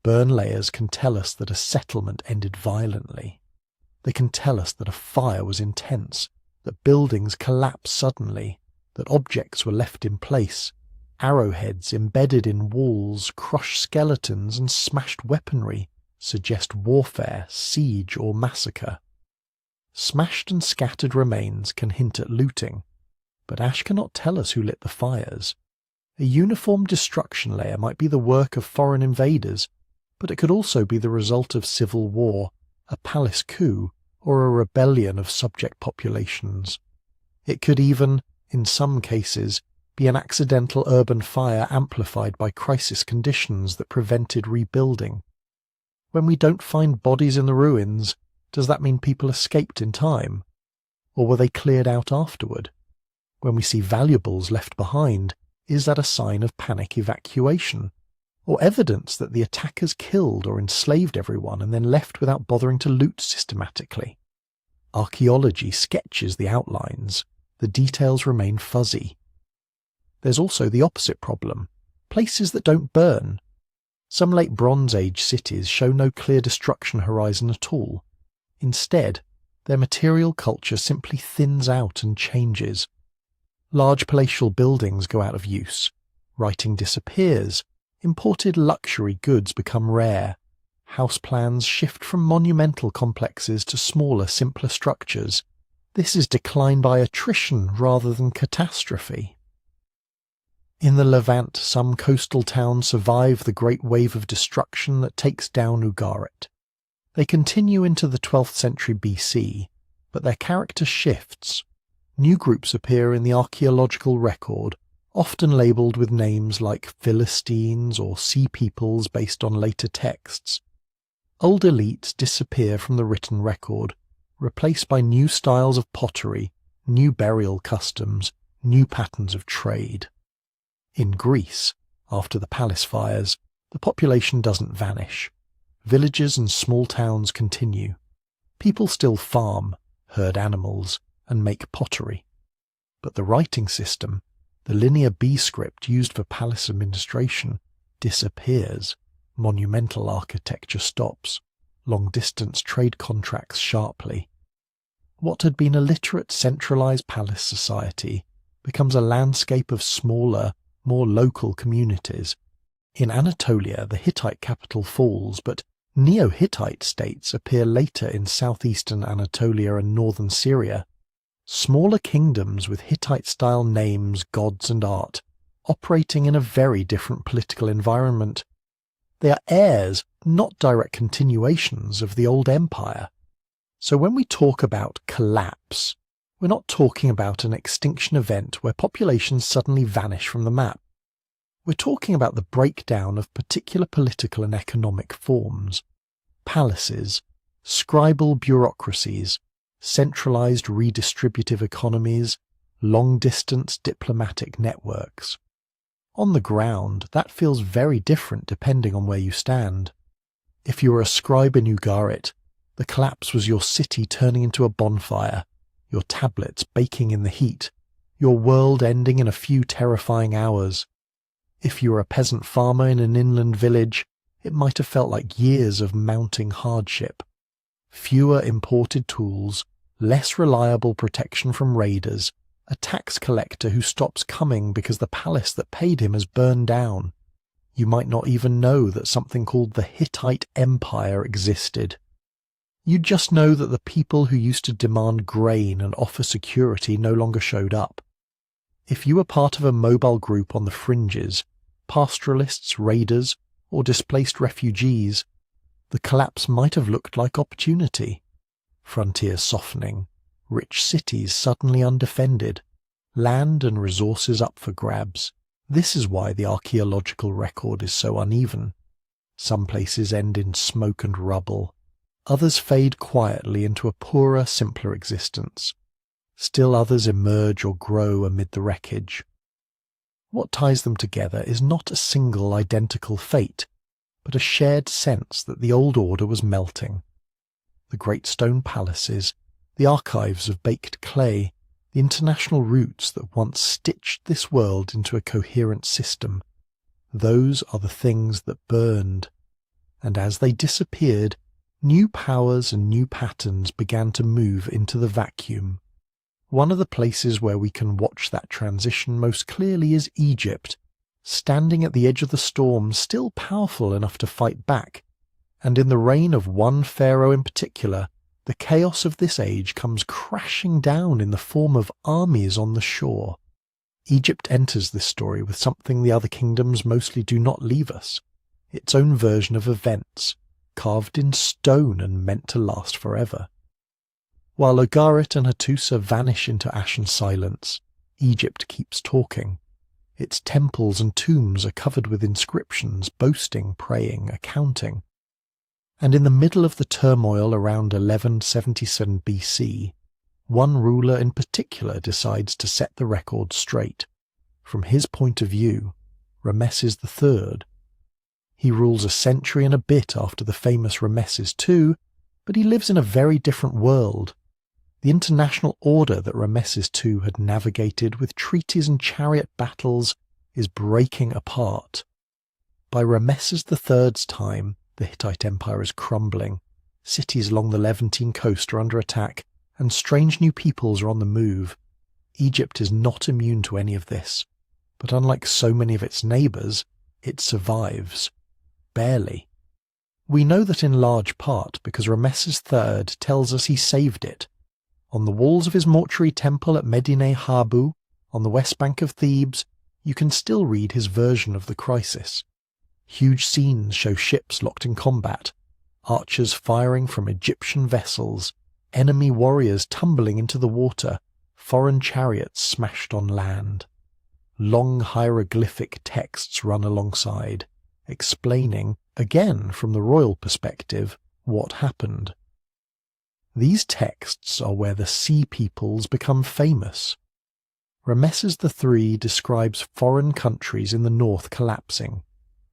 Burn layers can tell us that a settlement ended violently. They can tell us that a fire was intense, that buildings collapsed suddenly, that objects were left in place, arrowheads embedded in walls, crushed skeletons and smashed weaponry suggest warfare, siege or massacre. Smashed and scattered remains can hint at looting, but ash cannot tell us who lit the fires. A uniform destruction layer might be the work of foreign invaders, but it could also be the result of civil war, a palace coup, or a rebellion of subject populations. It could even, in some cases, be an accidental urban fire amplified by crisis conditions that prevented rebuilding. When we don't find bodies in the ruins, does that mean people escaped in time? Or were they cleared out afterward? When we see valuables left behind, is that a sign of panic evacuation? Or evidence that the attackers killed or enslaved everyone and then left without bothering to loot systematically? Archaeology sketches the outlines. The details remain fuzzy. There's also the opposite problem, places that don't burn. Some late Bronze Age cities show no clear destruction horizon at all. Instead, their material culture simply thins out and changes. Large palatial buildings go out of use, writing disappears, imported luxury goods become rare, house plans shift from monumental complexes to smaller, simpler structures. This is decline by attrition rather than catastrophe. In the Levant, some coastal towns survive the great wave of destruction that takes down Ugarit. They continue into the 12th century BC, but their character shifts. New groups appear in the archaeological record, often labelled with names like Philistines or Sea Peoples based on later texts. Old elites disappear from the written record, replaced by new styles of pottery, new burial customs, new patterns of trade. In Greece, after the palace fires, the population doesn't vanish. Villages and small towns continue. People still farm, herd animals, and make pottery. But the writing system, the linear B script used for palace administration, disappears. Monumental architecture stops. Long-distance trade contracts sharply. What had been a literate centralized palace society becomes a landscape of smaller, more local communities. In Anatolia, the Hittite capital falls, but Neo-Hittite states appear later in southeastern Anatolia and northern Syria. Smaller kingdoms with Hittite-style names, gods and art, operating in a very different political environment. They are heirs, not direct continuations of the old empire. So when we talk about collapse, we're not talking about an extinction event where populations suddenly vanish from the map. We're talking about the breakdown of particular political and economic forms. Palaces, scribal bureaucracies, centralized redistributive economies, long-distance diplomatic networks. On the ground, that feels very different depending on where you stand. If you were a scribe in Ugarit, the collapse was your city turning into a bonfire, your tablets baking in the heat, your world ending in a few terrifying hours. If you were a peasant farmer in an inland village, it might have felt like years of mounting hardship. Fewer imported tools, less reliable protection from raiders, a tax collector who stops coming because the palace that paid him has burned down. You might not even know that something called the Hittite Empire existed. You'd just know that the people who used to demand grain and offer security no longer showed up. If you were part of a mobile group on the fringes, pastoralists, raiders, or displaced refugees, the collapse might have looked like opportunity. Frontiers softening, rich cities suddenly undefended, land and resources up for grabs. This is why the archaeological record is so uneven. Some places end in smoke and rubble. Others fade quietly into a poorer, simpler existence. Still others emerge or grow amid the wreckage. What ties them together is not a single identical fate, but a shared sense that the old order was melting. The great stone palaces, the archives of baked clay, the international routes that once stitched this world into a coherent system, those are the things that burned. and as they disappeared, new powers and new patterns began to move into the vacuum. One of the places where we can watch that transition most clearly is Egypt, standing at the edge of the storm, still powerful enough to fight back. And in the reign of one pharaoh in particular, the chaos of this age comes crashing down in the form of armies on the shore. Egypt enters this story with something the other kingdoms mostly do not leave us, its own version of events, carved in stone and meant to last forever. While Ogarit and Hattusa vanish into ashen silence, Egypt keeps talking. Its temples and tombs are covered with inscriptions, boasting, praying, accounting. And in the middle of the turmoil around 1177 BC, one ruler in particular decides to set the record straight. From his point of view, Ramesses III. He rules a century and a bit after the famous Ramesses II, but he lives in a very different world. The international order that Ramesses II had navigated with treaties and chariot battles is breaking apart. By Ramesses III's time, the Hittite Empire is crumbling. Cities along the Levantine coast are under attack, and strange new peoples are on the move. Egypt is not immune to any of this, but unlike so many of its neighbours, it survives. Barely. We know that in large part because Ramesses III tells us he saved it. On the walls of his mortuary temple at Medinet Habu, on the west bank of Thebes, you can still read his version of the crisis. Huge scenes show ships locked in combat, archers firing from Egyptian vessels, enemy warriors tumbling into the water, foreign chariots smashed on land. Long hieroglyphic texts run alongside, explaining, again from the royal perspective, what happened. These texts are where the sea peoples become famous. Ramesses III describes foreign countries in the north collapsing.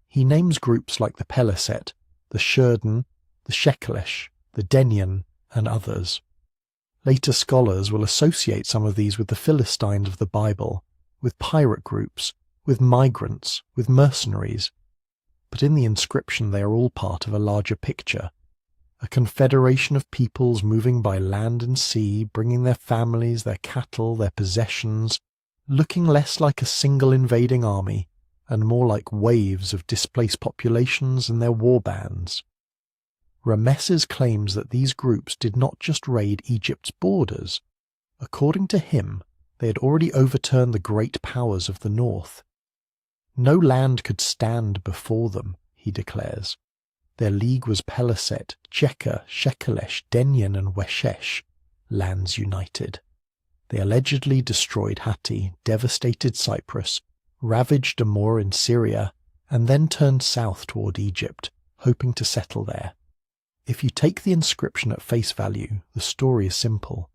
He names groups like the Peliset, the Shurden, the Shekelesh, the Denyen, and others. Later scholars will associate some of these with the Philistines of the Bible, with pirate groups, with migrants, with mercenaries. But in the inscription they are all part of a larger picture. A confederation of peoples moving by land and sea, bringing their families, their cattle, their possessions, looking less like a single invading army, and more like waves of displaced populations and their war bands. Ramesses claims that these groups did not just raid Egypt's borders. According to him, they had already overturned the great powers of the north. No land could stand before them, he declares. Their league was Peliset, Jekka, Shekelesh, Denyen and Weshesh, lands united. They allegedly destroyed Hatti, devastated Cyprus, ravaged Amur in Syria, and then turned south toward Egypt, hoping to settle there. If you take the inscription at face value, the story is simple.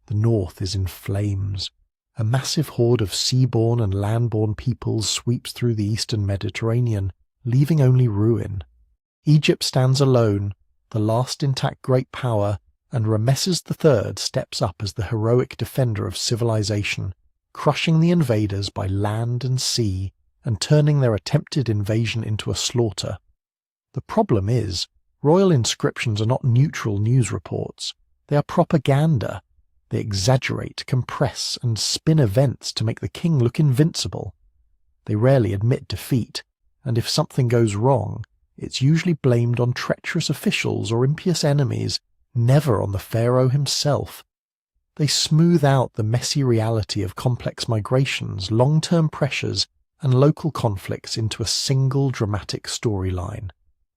The north is in flames. A massive horde of seaborne and landborne peoples sweeps through the eastern Mediterranean, leaving only ruin. Egypt stands alone, the last intact great power, and Ramesses III steps up as the heroic defender of civilization, crushing the invaders by land and sea and turning their attempted invasion into a slaughter. The problem is, royal inscriptions are not neutral news reports. They are propaganda. They exaggerate, compress, and spin events to make the king look invincible. They rarely admit defeat, and if something goes wrong, it's usually blamed on treacherous officials or impious enemies, never on the pharaoh himself. They smooth out the messy reality of complex migrations, long-term pressures, and local conflicts into a single dramatic storyline.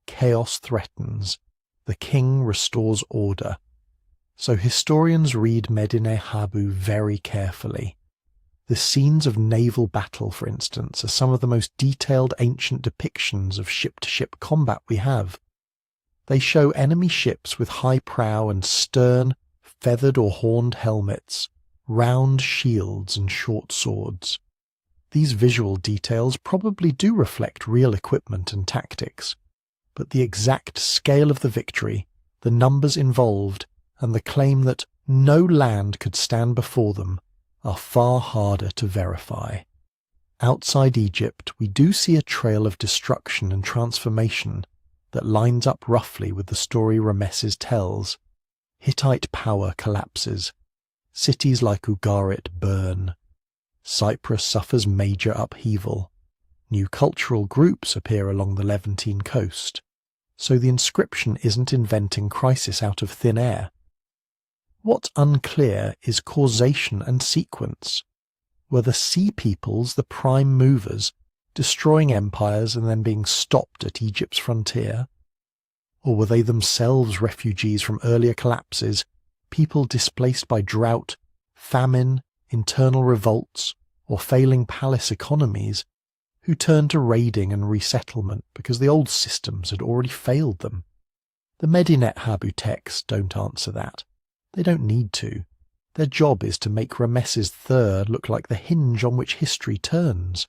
Chaos threatens. The king restores order. So historians read Medinet Habu very carefully. The scenes of naval battle, for instance, are some of the most detailed ancient depictions of ship-to-ship combat we have. They show enemy ships with high prow and stern, feathered or horned helmets, round shields and short swords. These visual details probably do reflect real equipment and tactics, but the exact scale of the victory, the numbers involved, and the claim that no land could stand before them are far harder to verify. Outside Egypt, we do see a trail of destruction and transformation, that lines up roughly with the story Ramesses tells. Hittite power collapses. Cities like Ugarit burn. Cyprus suffers major upheaval. New cultural groups appear along the Levantine coast. So the inscription isn't inventing crisis out of thin air. What's unclear is causation and sequence. Were the sea peoples the prime movers, destroying empires and then being stopped at Egypt's frontier? Or were they themselves refugees from earlier collapses, people displaced by drought, famine, internal revolts, or failing palace economies, who turned to raiding and resettlement because the old systems had already failed them? The Medinet Habu texts don't answer that. They don't need to. Their job is to make Ramesses III look like the hinge on which history turns.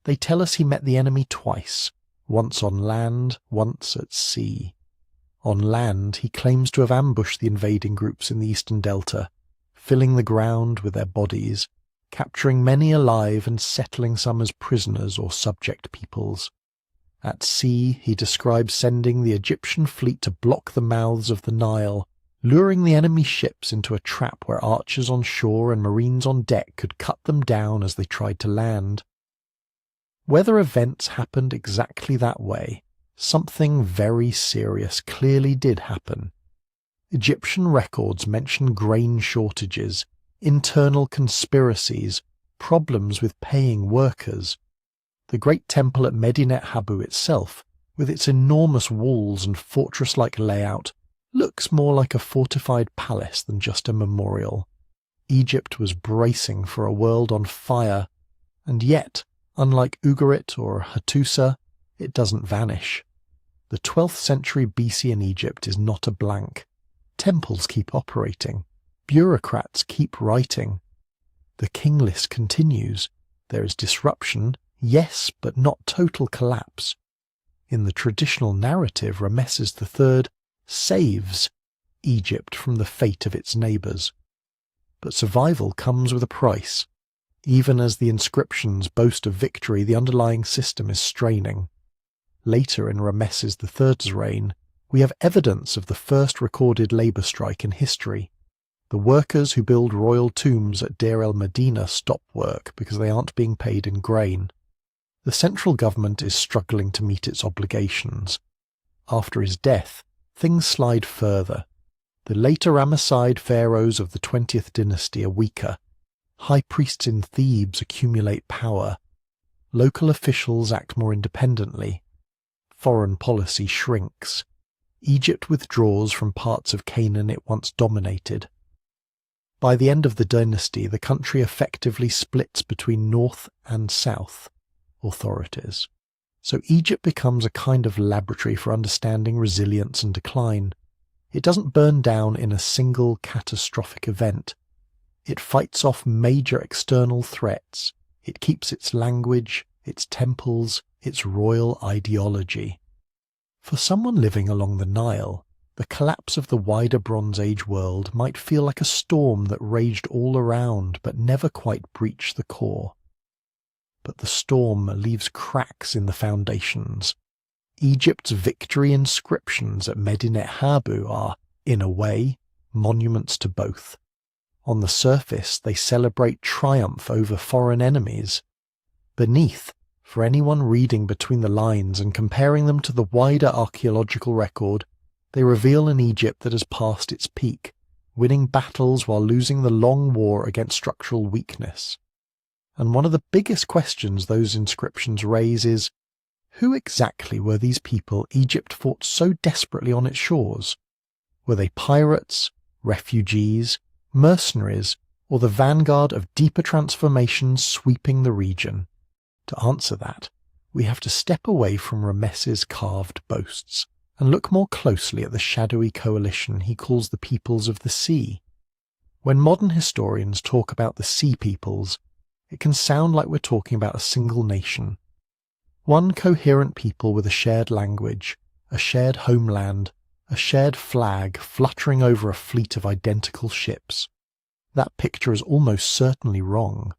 They tell us he met the enemy twice, once on land, once at sea. On land, he claims to have ambushed the invading groups in the eastern delta, filling the ground with their bodies, capturing many alive and settling some as prisoners or subject peoples. At sea, he describes sending the Egyptian fleet to block the mouths of the Nile, luring the enemy ships into a trap where archers on shore and marines on deck could cut them down as they tried to land. Whether events happened exactly that way, something very serious clearly did happen. Egyptian records mention grain shortages, internal conspiracies, problems with paying workers. The great temple at Medinet Habu itself, with its enormous walls and fortress-like layout, looks more like a fortified palace than just a memorial. Egypt was bracing for a world on fire, and yet, unlike Ugarit or Hattusa, it doesn't vanish. The 12th century BC in Egypt is not a blank. Temples keep operating. Bureaucrats keep writing. The king list continues. There is disruption, yes, but not total collapse. In the traditional narrative, Ramesses III saves Egypt from the fate of its neighbours. But survival comes with a price. Even as the inscriptions boast of victory, the underlying system is straining. Later in Ramesses III's reign, we have evidence of the first recorded labour strike in history. The workers who build royal tombs at Deir el-Medina stop work because they aren't being paid in grain. The central government is struggling to meet its obligations. After his death, things slide further. The later Ramesside pharaohs of the 20th dynasty are weaker. High priests in Thebes accumulate power. Local officials act more independently. Foreign policy shrinks. Egypt withdraws from parts of Canaan it once dominated. By the end of the dynasty, the country effectively splits between north and south authorities. So Egypt becomes a kind of laboratory for understanding resilience and decline. It doesn't burn down in a single catastrophic event. It fights off major external threats. It keeps its language, its temples, its royal ideology. For someone living along the Nile, the collapse of the wider Bronze Age world might feel like a storm that raged all around but never quite breached the core. But the storm leaves cracks in the foundations. Egypt's victory inscriptions at Medinet Habu are, in a way, monuments to both. On the surface, they celebrate triumph over foreign enemies. Beneath, for anyone reading between the lines and comparing them to the wider archaeological record, they reveal an Egypt that has passed its peak, winning battles while losing the long war against structural weakness. And one of the biggest questions those inscriptions raise is, who exactly were these people Egypt fought so desperately on its shores? Were they pirates, refugees, mercenaries, or the vanguard of deeper transformations sweeping the region? To answer that, we have to step away from Ramesses' carved boasts and look more closely at the shadowy coalition he calls the peoples of the sea. When modern historians talk about the sea peoples, it can sound like we're talking about a single nation. One coherent people with a shared language, a shared homeland, a shared flag fluttering over a fleet of identical ships. That picture is almost certainly wrong.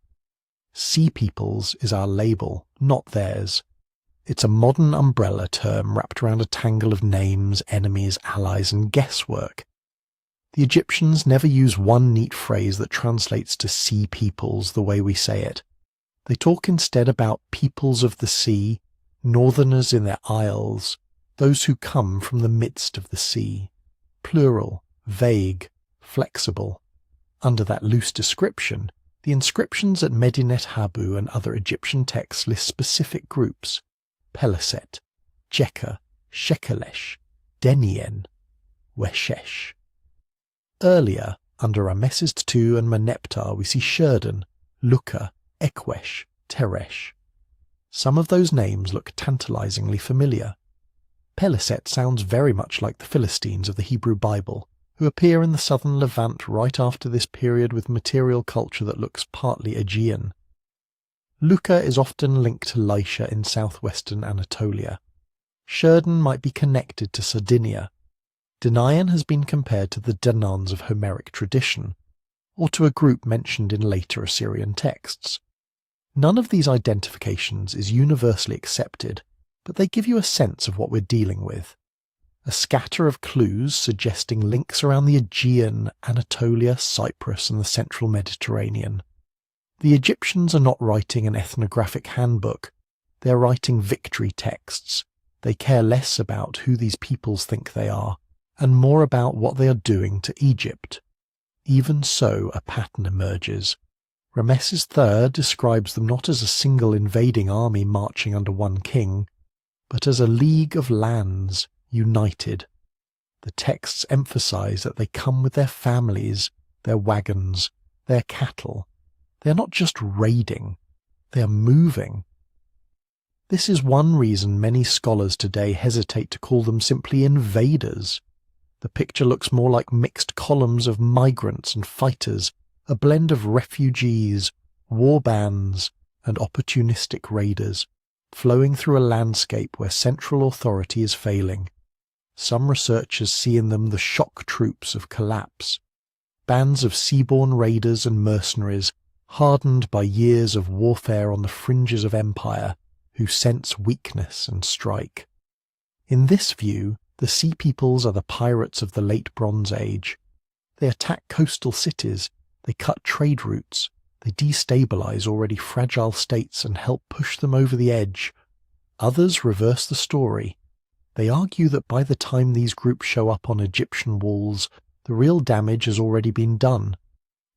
Sea peoples is our label, not theirs. It's a modern umbrella term wrapped around a tangle of names, enemies, allies, and guesswork. The Egyptians never use one neat phrase that translates to sea peoples the way we say it. They talk instead about peoples of the sea, northerners in their isles, those who come from the midst of the sea. Plural, vague, flexible. Under that loose description, the inscriptions at Medinet Habu and other Egyptian texts list specific groups: Peleset, Jekka, Shekelesh, Denien, Weshesh. Earlier, under Ramesses II and Meneptah, we see Sherden, Luka, Ekwesh, Teresh. Some of those names look tantalizingly familiar. Peleset sounds very much like the Philistines of the Hebrew Bible, who appear in the southern Levant right after this period with material culture that looks partly Aegean. Luka is often linked to Lycia in southwestern Anatolia. Sherden might be connected to Sardinia. Denien has been compared to the Danans of Homeric tradition, or to a group mentioned in later Assyrian texts. None of these identifications is universally accepted, but they give you a sense of what we're dealing with. A scatter of clues suggesting links around the Aegean, Anatolia, Cyprus, and the central Mediterranean. The Egyptians are not writing an ethnographic handbook. They're writing victory texts. They care less about who these peoples think they are, and more about what they are doing to Egypt. Even so, a pattern emerges. Ramesses III describes them not as a single invading army marching under one king, but as a league of lands united. The texts emphasize that they come with their families, their wagons, their cattle. They are not just raiding, they are moving. This is one reason many scholars today hesitate to call them simply invaders. The picture looks more like mixed columns of migrants and fighters, a blend of refugees, war bands, and opportunistic raiders, flowing through a landscape where central authority is failing. Some researchers see in them the shock troops of collapse, bands of seaborne raiders and mercenaries, hardened by years of warfare on the fringes of empire, who sense weakness and strike. In this view, the sea peoples are the pirates of the late Bronze Age. They attack coastal cities, they cut trade routes, they destabilize already fragile states and help push them over the edge. Others reverse the story. They argue that by the time these groups show up on Egyptian walls, the real damage has already been done.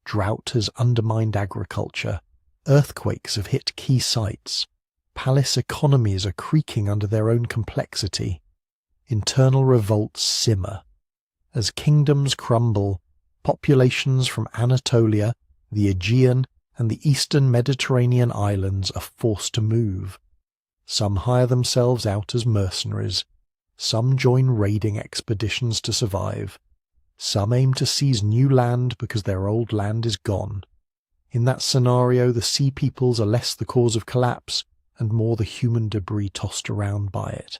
Drought has undermined agriculture, earthquakes have hit key sites, palace economies are creaking under their own complexity. Internal revolts simmer. As kingdoms crumble, populations from Anatolia, the Aegean, and the eastern Mediterranean islands are forced to move. Some hire themselves out as mercenaries. Some join raiding expeditions to survive. Some aim to seize new land because their old land is gone. In that scenario, the sea peoples are less the cause of collapse and more the human debris tossed around by it.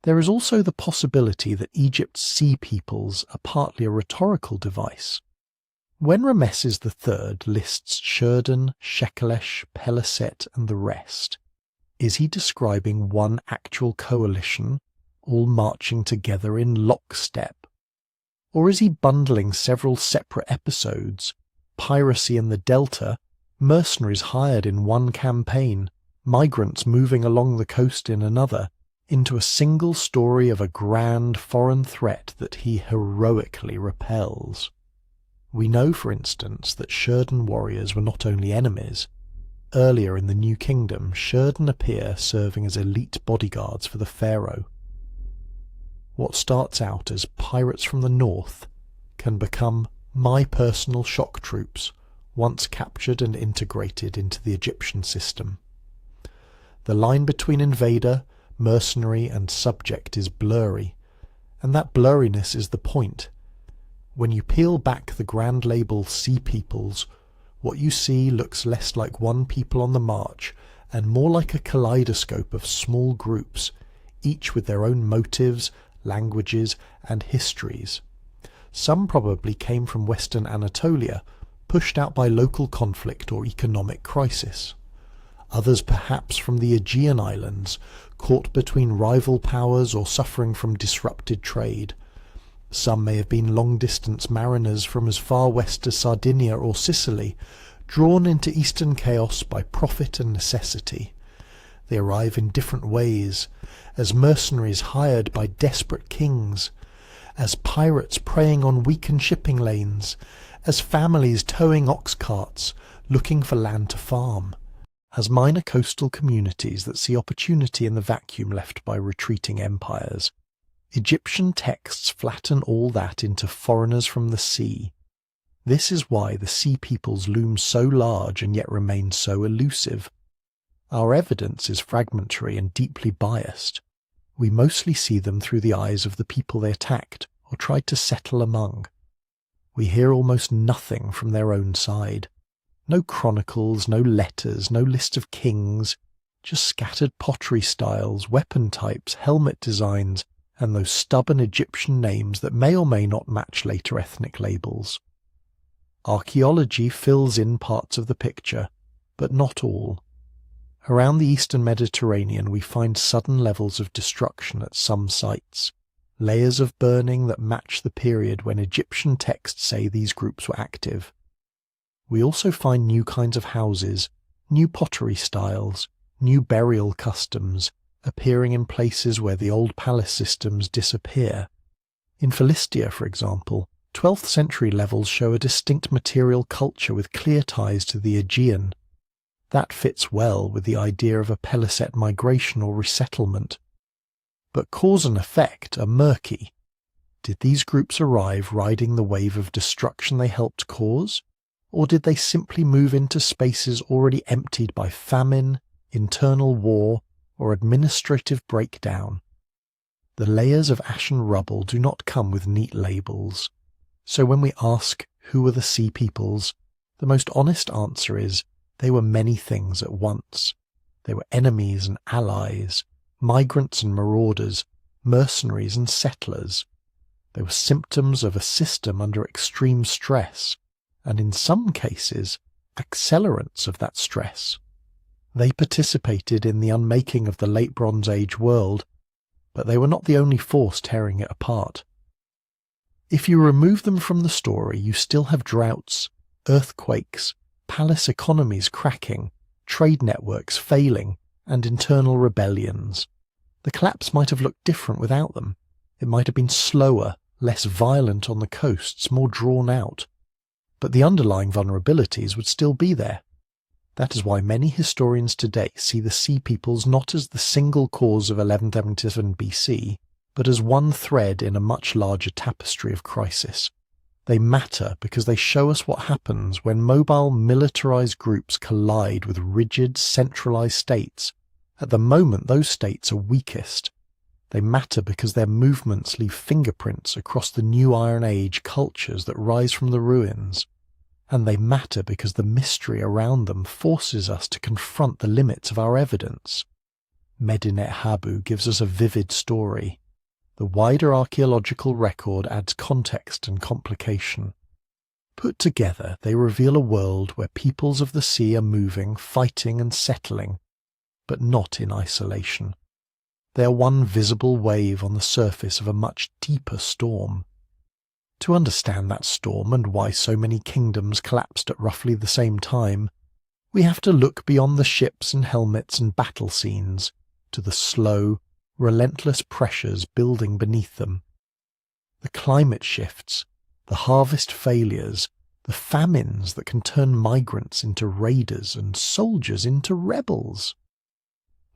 There is also the possibility that Egypt's sea peoples are partly a rhetorical device. When Ramesses III lists Sherden, Shekelesh, Peleset, and the rest, is he describing one actual coalition, all marching together in lockstep? Or is he bundling several separate episodes, piracy in the Delta, mercenaries hired in one campaign, migrants moving along the coast in another, into a single story of a grand foreign threat that he heroically repels? We know, for instance, that Sherden warriors were not only enemies. Earlier in the New Kingdom, Sherden appear serving as elite bodyguards for the pharaoh. What starts out as pirates from the north can become my personal shock troops once captured and integrated into the Egyptian system. The line between invader, mercenary, and subject is blurry, and that blurriness is the point. When you peel back the grand label Sea Peoples, what you see looks less like one people on the march and more like a kaleidoscope of small groups, each with their own motives, languages, and histories. Some probably came from Western Anatolia, pushed out by local conflict or economic crisis. others perhaps from the Aegean islands, caught between rival powers or suffering from disrupted trade. Some may have been long-distance mariners from as far west as Sardinia or Sicily, drawn into eastern chaos by profit and necessity. They arrive in different ways, as mercenaries hired by desperate kings, as pirates preying on weakened shipping lanes, as families towing ox carts, looking for land to farm, as minor coastal communities that see opportunity in the vacuum left by retreating empires. Egyptian texts flatten all that into foreigners from the sea. This is why the sea peoples loom so large and yet remain so elusive. Our evidence is fragmentary and deeply biased. We mostly see them through the eyes of the people they attacked or tried to settle among. We hear almost nothing from their own side. No chronicles, no letters, no list of kings, just scattered pottery styles, weapon types, helmet designs, and those stubborn Egyptian names that may or may not match later ethnic labels. Archaeology fills in parts of the picture, but not all. Around the eastern Mediterranean we find sudden levels of destruction at some sites, layers of burning that match the period when Egyptian texts say these groups were active. We also find new kinds of houses, new pottery styles, new burial customs, appearing in places where the old palace systems disappear. In Philistia, for example, 12th century levels show a distinct material culture with clear ties to the Aegean. That fits well with the idea of a Peliset migration or resettlement. But cause and effect are murky. Did these groups arrive riding the wave of destruction they helped cause? Or did they simply move into spaces already emptied by famine, internal war, or administrative breakdown? The layers of ashen rubble do not come with neat labels. So when we ask, who were the sea peoples, the most honest answer is, they were many things at once. They were enemies and allies, migrants and marauders, mercenaries and settlers. They were symptoms of a system under extreme stress, and in some cases, accelerants of that stress. They participated in the unmaking of the late Bronze Age world, but they were not the only force tearing it apart. If you remove them from the story, you still have droughts, earthquakes, palace economies cracking, trade networks failing, and internal rebellions. The collapse might have looked different without them. It might have been slower, less violent on the coasts, more drawn out. But the underlying vulnerabilities would still be there. That is why many historians today see the Sea Peoples not as the single cause of 1177 BC, but as one thread in a much larger tapestry of crisis. They matter because they show us what happens when mobile, militarized groups collide with rigid, centralized states. At the moment those states are weakest. They matter because their movements leave fingerprints across the new Iron Age cultures that rise from the ruins. And they matter because the mystery around them forces us to confront the limits of our evidence. Medinet Habu gives us a vivid story. The wider archaeological record adds context and complication. Put together, they reveal a world where peoples of the sea are moving, fighting and settling, but not in isolation. They are one visible wave on the surface of a much deeper storm. To understand that storm and why so many kingdoms collapsed at roughly the same time, we have to look beyond the ships and helmets and battle scenes to the slow, relentless pressures building beneath them. The climate shifts, the harvest failures, the famines that can turn migrants into raiders and soldiers into rebels.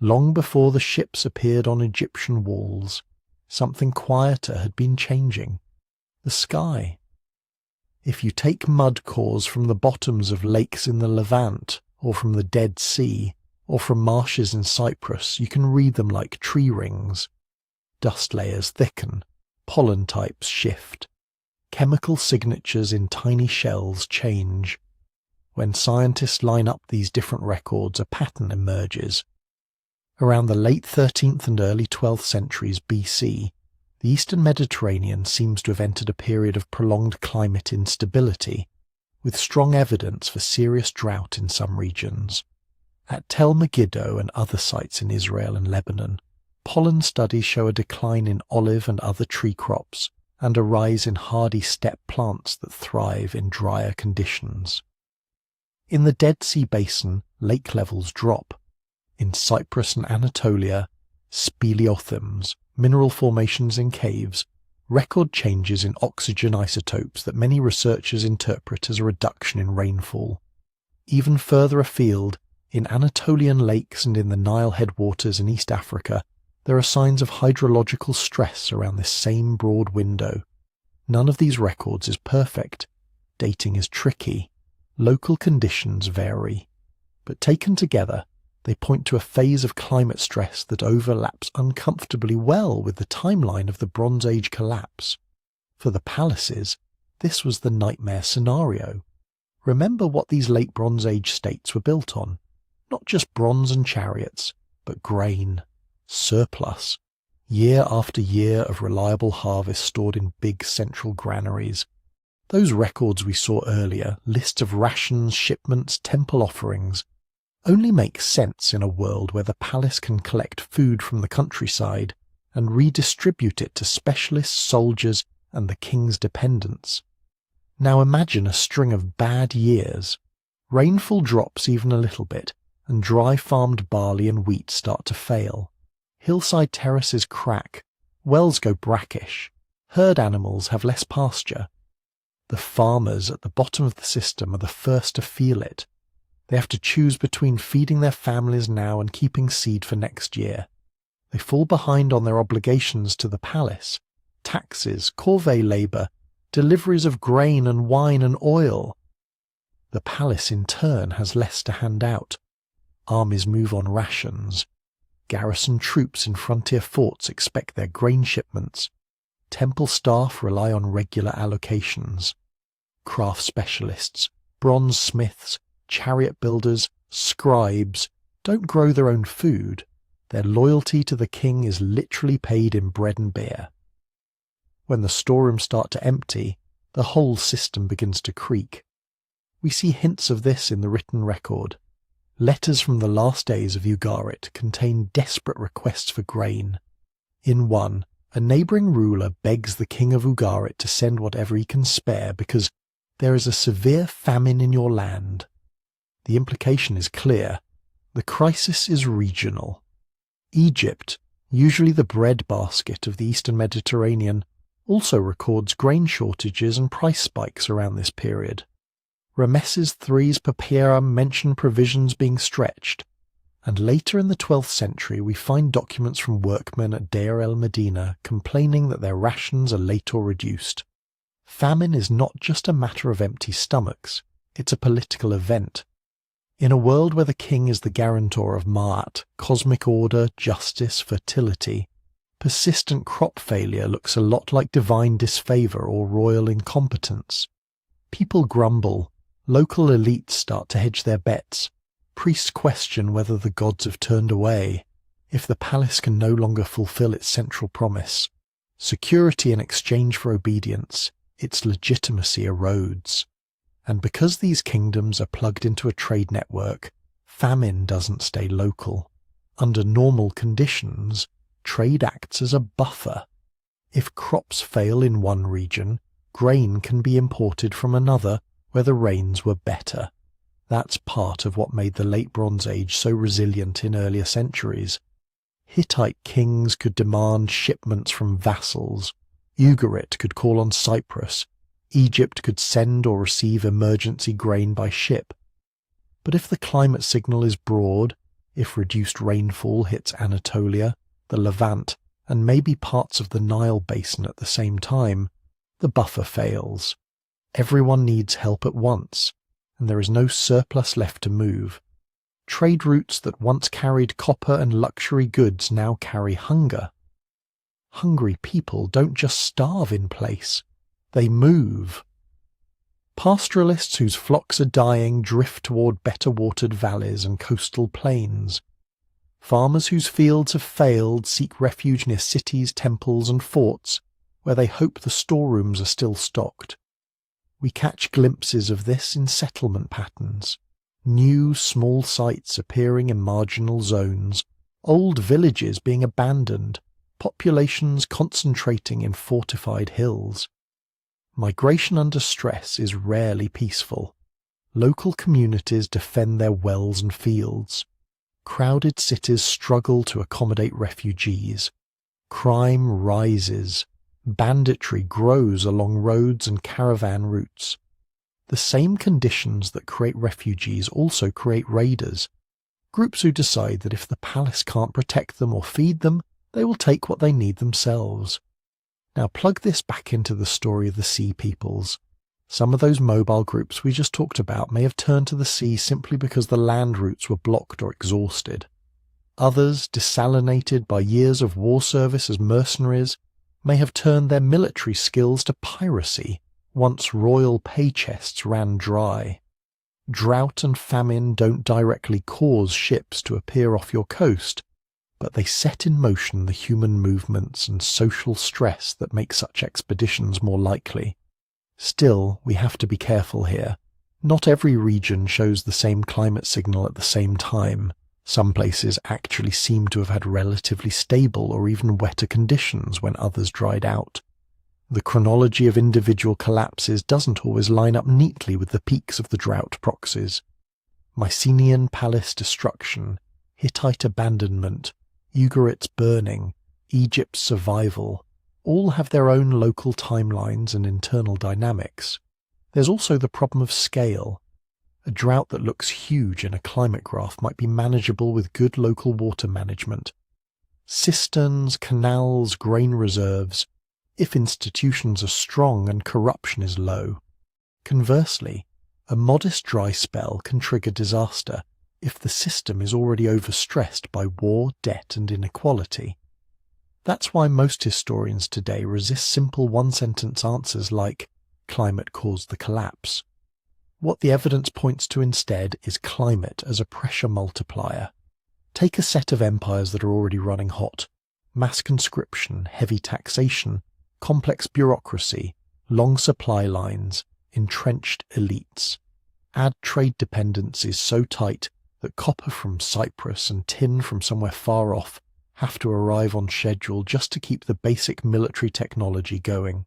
Long before the ships appeared on Egyptian walls, something quieter had been changing. The sky. If you take mud cores from the bottoms of lakes in the Levant, or from the Dead Sea, or from marshes in Cyprus, you can read them like tree rings. Dust layers thicken, pollen types shift, chemical signatures in tiny shells change. When scientists line up these different records, a pattern emerges. Around the late 13th and early 12th centuries BC, the eastern Mediterranean seems to have entered a period of prolonged climate instability, with strong evidence for serious drought in some regions. At Tel Megiddo and other sites in Israel and Lebanon, pollen studies show a decline in olive and other tree crops and a rise in hardy steppe plants that thrive in drier conditions. In the Dead Sea Basin, lake levels drop. In Cyprus and Anatolia, speleothems, mineral formations in caves, record changes in oxygen isotopes that many researchers interpret as a reduction in rainfall. Even further afield, in Anatolian lakes and in the Nile headwaters in East Africa, there are signs of hydrological stress around this same broad window. None of these records is perfect. Dating is tricky. Local conditions vary. But taken together, they point to a phase of climate stress that overlaps uncomfortably well with the timeline of the Bronze Age collapse. For the palaces, this was the nightmare scenario. Remember what these late Bronze Age states were built on. Not just bronze and chariots, but grain, surplus, year after year of reliable harvest stored in big central granaries. Those records we saw earlier, lists of rations, shipments, temple offerings, only make sense in a world where the palace can collect food from the countryside and redistribute it to specialists, soldiers, and the king's dependents. Now imagine a string of bad years. Rainfall drops even a little bit, and dry farmed barley and wheat start to fail. Hillside terraces crack, wells go brackish, herd animals have less pasture. The farmers at the bottom of the system are the first to feel it. They have to choose between feeding their families now and keeping seed for next year. They fall behind on their obligations to the palace, taxes, corvée labour, deliveries of grain and wine and oil. The palace in turn has less to hand out. Armies move on rations. Garrison troops in frontier forts expect their grain shipments. Temple staff rely on regular allocations. Craft specialists, bronze smiths, chariot builders, scribes don't grow their own food. Their loyalty to the king is literally paid in bread and beer. When the storerooms start to empty, the whole system begins to creak. We see hints of this in the written record. Letters from the last days of Ugarit contain desperate requests for grain. In one, a neighbouring ruler begs the king of Ugarit to send whatever he can spare because there is a severe famine in your land. The implication is clear. The crisis is regional. Egypt, usually the breadbasket of the Eastern Mediterranean, also records grain shortages and price spikes around this period. Ramesses III's papier mention provisions being stretched, and later in the 12th century we find documents from workmen at Deir el-Medina complaining that their rations are late or reduced. Famine is not just a matter of empty stomachs, it's a political event. In a world where the king is the guarantor of Ma'at, cosmic order, justice, fertility, persistent crop failure looks a lot like divine disfavour or royal incompetence. People grumble. Local elites start to hedge their bets. Priests question whether the gods have turned away. If the palace can no longer fulfill its central promise, security in exchange for obedience, its legitimacy erodes. And because these kingdoms are plugged into a trade network, famine doesn't stay local. Under normal conditions, trade acts as a buffer. If crops fail in one region, grain can be imported from another where the rains were better. That's part of what made the Late Bronze Age so resilient in earlier centuries. Hittite kings could demand shipments from vassals. Ugarit could call on Cyprus. Egypt could send or receive emergency grain by ship. But if the climate signal is broad, if reduced rainfall hits Anatolia, the Levant, and maybe parts of the Nile basin at the same time, the buffer fails. Everyone needs help at once, and there is no surplus left to move. Trade routes that once carried copper and luxury goods now carry hunger. Hungry people don't just starve in place, they move. Pastoralists whose flocks are dying drift toward better watered valleys and coastal plains. Farmers whose fields have failed seek refuge near cities, temples and forts, where they hope the storerooms are still stocked. We catch glimpses of this in settlement patterns. New small sites appearing in marginal zones, old villages being abandoned, populations concentrating in fortified hills. Migration under stress is rarely peaceful. Local communities defend their wells and fields. Crowded cities struggle to accommodate refugees. Crime rises. Banditry grows along roads and caravan routes. The same conditions that create refugees also create raiders, groups who decide that if the palace can't protect them or feed them, they will take what they need themselves. Now plug this back into the story of the Sea Peoples. Some of those mobile groups we just talked about may have turned to the sea simply because the land routes were blocked or exhausted. Others, desalinated by years of war service as mercenaries, may have turned their military skills to piracy once royal pay chests ran dry. Drought and famine don't directly cause ships to appear off your coast, but they set in motion the human movements and social stress that make such expeditions more likely. Still, we have to be careful here. Not every region shows the same climate signal at the same time. Some places actually seem to have had relatively stable or even wetter conditions when others dried out. The chronology of individual collapses doesn't always line up neatly with the peaks of the drought proxies. Mycenaean palace destruction, Hittite abandonment, Ugarit's burning, Egypt's survival, all have their own local timelines and internal dynamics. There's also the problem of scale. A drought that looks huge in a climate graph might be manageable with good local water management. Cisterns, canals, grain reserves, if institutions are strong and corruption is low. Conversely, a modest dry spell can trigger disaster if the system is already overstressed by war, debt, and inequality. That's why most historians today resist simple one-sentence answers like, climate caused the collapse. What the evidence points to instead is climate as a pressure multiplier. Take a set of empires that are already running hot. Mass conscription, heavy taxation, complex bureaucracy, long supply lines, entrenched elites. Add trade dependencies so tight that copper from Cyprus and tin from somewhere far off have to arrive on schedule just to keep the basic military technology going.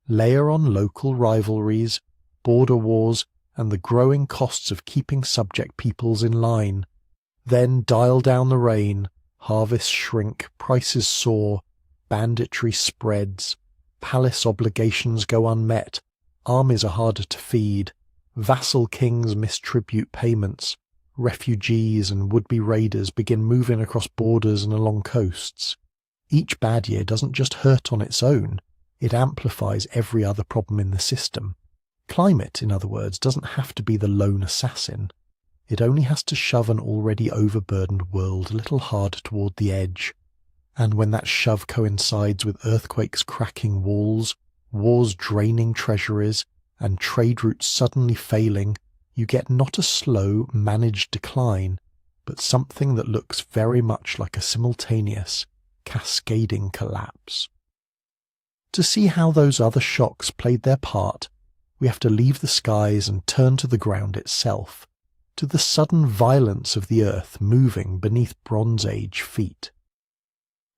Layer on local rivalries, border wars, and the growing costs of keeping subject peoples in line. Then dial down the rain, harvests shrink, prices soar, banditry spreads, palace obligations go unmet, armies are harder to feed, vassal kings miss tribute payments, refugees and would-be raiders begin moving across borders and along coasts. Each bad year doesn't just hurt on its own, it amplifies every other problem in the system. Climate, in other words, doesn't have to be the lone assassin. It only has to shove an already overburdened world a little harder toward the edge. And when that shove coincides with earthquakes cracking walls, wars draining treasuries, and trade routes suddenly failing, you get not a slow, managed decline, but something that looks very much like a simultaneous, cascading collapse. To see how those other shocks played their part, we have to leave the skies and turn to the ground itself, to the sudden violence of the earth moving beneath Bronze Age feet.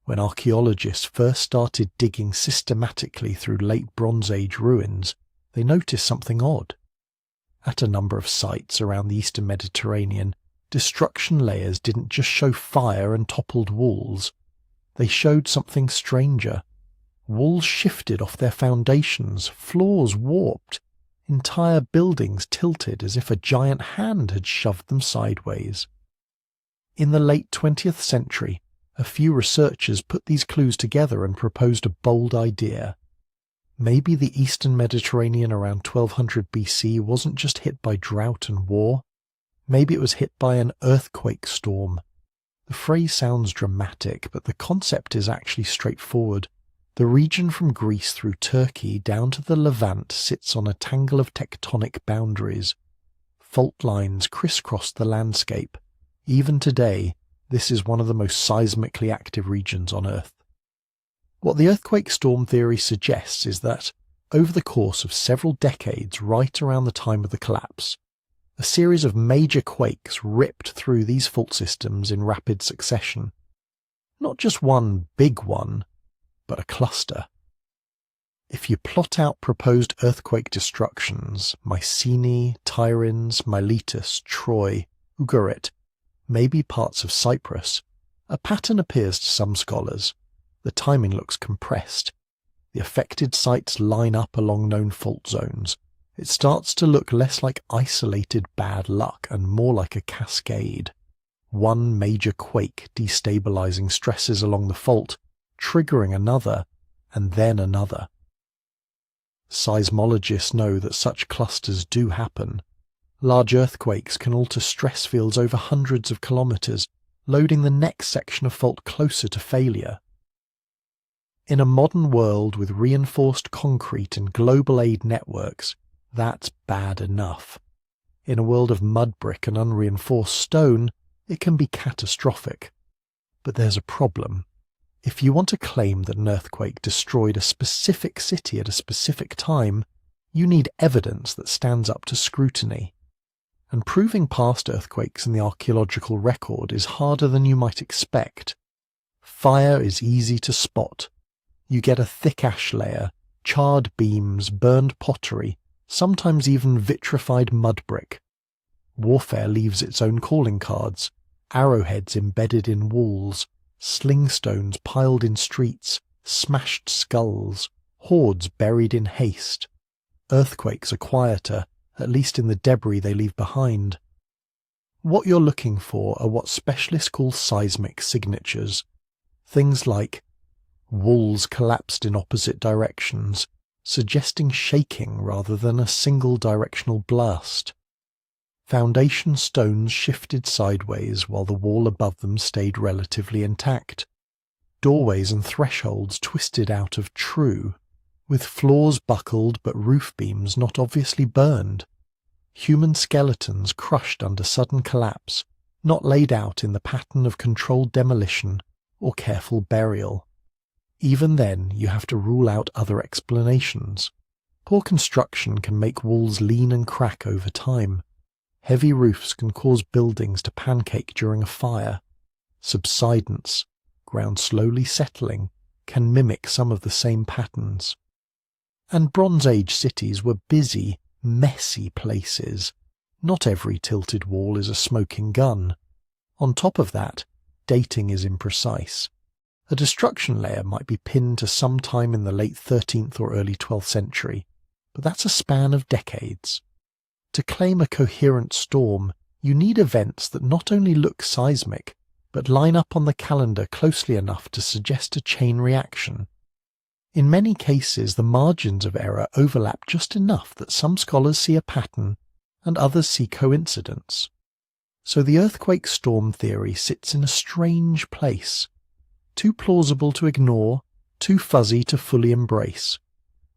When archaeologists first started digging systematically through late Bronze Age ruins, they noticed something odd. At a number of sites around the eastern Mediterranean, destruction layers didn't just show fire and toppled walls. They showed something stranger. Walls shifted off their foundations, floors warped, entire buildings tilted as if a giant hand had shoved them sideways. In the late 20th century, a few researchers put these clues together and proposed a bold idea. Maybe the eastern Mediterranean around 1200 BC wasn't just hit by drought and war. Maybe it was hit by an earthquake storm. The phrase sounds dramatic, but the concept is actually straightforward. The region from Greece through Turkey down to the Levant sits on a tangle of tectonic boundaries. Fault lines crisscross the landscape. Even today, this is one of the most seismically active regions on Earth. What the earthquake storm theory suggests is that, over the course of several decades right around the time of the collapse, A series of major quakes ripped through these fault systems in rapid succession. Not just one big one, but a cluster. If you plot out proposed earthquake destructions, Mycenae, Tiryns, Miletus, Troy, Ugarit, maybe parts of Cyprus, a pattern appears to some scholars. The timing looks compressed. The affected sites line up along known fault zones. It starts to look less like isolated bad luck and more like a cascade. One major quake destabilizing stresses along the fault, triggering another, and then another. Seismologists know that such clusters do happen. Large earthquakes can alter stress fields over hundreds of kilometers, loading the next section of fault closer to failure. In a modern world with reinforced concrete and global aid networks, that's bad enough. In a world of mud brick and unreinforced stone, it can be catastrophic. But there's a problem. If you want to claim that an earthquake destroyed a specific city at a specific time, you need evidence that stands up to scrutiny. And proving past earthquakes in the archaeological record is harder than you might expect. Fire is easy to spot. You get a thick ash layer, charred beams, burned pottery, sometimes even vitrified mud brick. Warfare leaves its own calling cards, arrowheads embedded in walls, sling stones piled in streets, smashed skulls, hordes buried in haste. Earthquakes are quieter, at least in the debris they leave behind. What you're looking for are what specialists call seismic signatures. Things like walls collapsed in opposite directions, suggesting shaking rather than a single directional blast. Foundation stones shifted sideways while the wall above them stayed relatively intact. Doorways and thresholds twisted out of true, with floors buckled but roof beams not obviously burned. Human skeletons crushed under sudden collapse, not laid out in the pattern of controlled demolition or careful burial. Even then, you have to rule out other explanations. Poor construction can make walls lean and crack over time. Heavy roofs can cause buildings to pancake during a fire. Subsidence, ground slowly settling, can mimic some of the same patterns. And Bronze Age cities were busy, messy places. Not every tilted wall is a smoking gun. On top of that, dating is imprecise. A destruction layer might be pinned to some time in the late 13th or early 12th century, but that's a span of decades. To claim a coherent storm, you need events that not only look seismic, but line up on the calendar closely enough to suggest a chain reaction. In many cases, the margins of error overlap just enough that some scholars see a pattern and others see coincidence. So the earthquake storm theory sits in a strange place, too plausible to ignore, too fuzzy to fully embrace.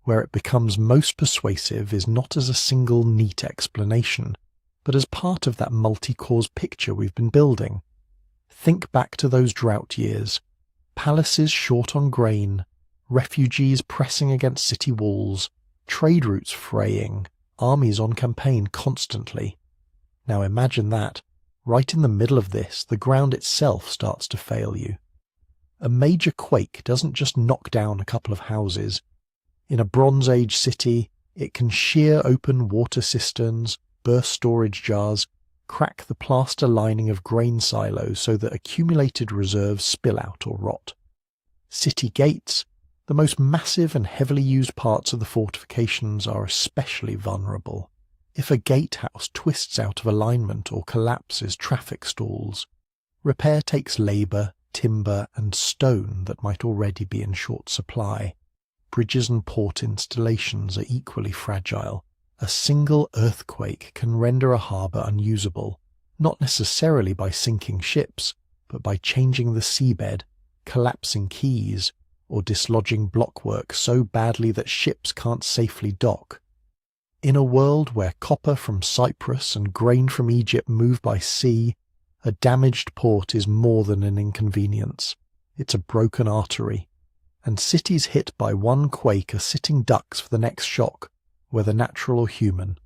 Where it becomes most persuasive is not as a single neat explanation, but as part of that multi-cause picture we've been building. Think back to those drought years, palaces short on grain, refugees pressing against city walls, trade routes fraying, armies on campaign constantly. Now imagine that, right in the middle of this, the ground itself starts to fail you. A major quake doesn't just knock down a couple of houses. In a Bronze Age city, it can shear open water cisterns, burst storage jars, crack the plaster lining of grain silos so that accumulated reserves spill out or rot. City gates, the most massive and heavily used parts of the fortifications, are especially vulnerable. If a gatehouse twists out of alignment or collapses, traffic stalls. Repair takes labour, timber and stone that might already be in short supply. Bridges and port installations are equally fragile. A single earthquake can render a harbour unusable, not necessarily by sinking ships, but by changing the seabed, collapsing quays, or dislodging blockwork so badly that ships can't safely dock. In a world where copper from Cyprus and grain from Egypt move by sea, a damaged port is more than an inconvenience. It's a broken artery. And cities hit by one quake are sitting ducks for the next shock, whether natural or human.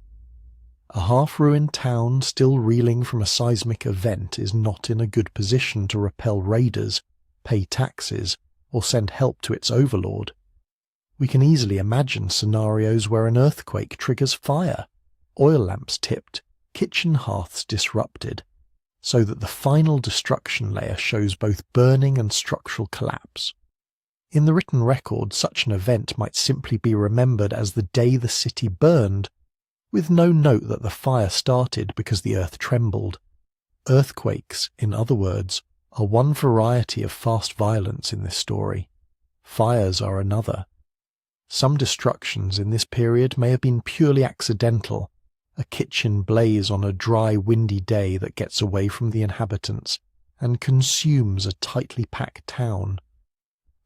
A half-ruined town still reeling from a seismic event is not in a good position to repel raiders, pay taxes, or send help to its overlord. We can easily imagine scenarios where an earthquake triggers fire, oil lamps tipped, kitchen hearths disrupted, so that the final destruction layer shows both burning and structural collapse. In the written record, such an event might simply be remembered as the day the city burned, with no note that the fire started because the earth trembled. Earthquakes, in other words, are one variety of fast violence in this story. Fires are another. Some destructions in this period may have been purely accidental, a kitchen blaze on a dry, windy day that gets away from the inhabitants and consumes a tightly packed town.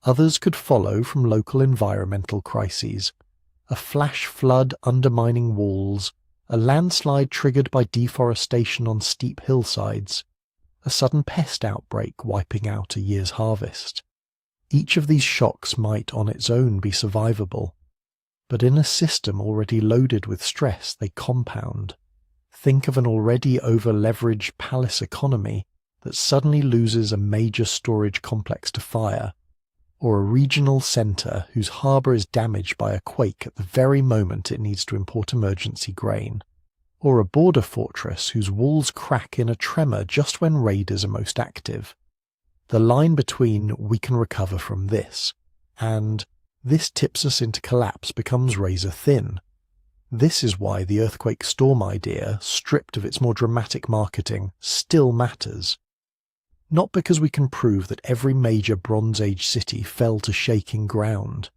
Others could follow from local environmental crises. A flash flood undermining walls, a landslide triggered by deforestation on steep hillsides, a sudden pest outbreak wiping out a year's harvest. Each of these shocks might on its own be survivable, but in a system already loaded with stress they compound. Think of an already over-leveraged palace economy that suddenly loses a major storage complex to fire, or a regional centre whose harbour is damaged by a quake at the very moment it needs to import emergency grain, or a border fortress whose walls crack in a tremor just when raiders are most active. The line between "we can recover from this" and "this tips us into collapse" becomes razor thin. This is why the earthquake storm idea, stripped of its more dramatic marketing, still matters. Not because we can prove that every major Bronze Age city fell to shaking ground.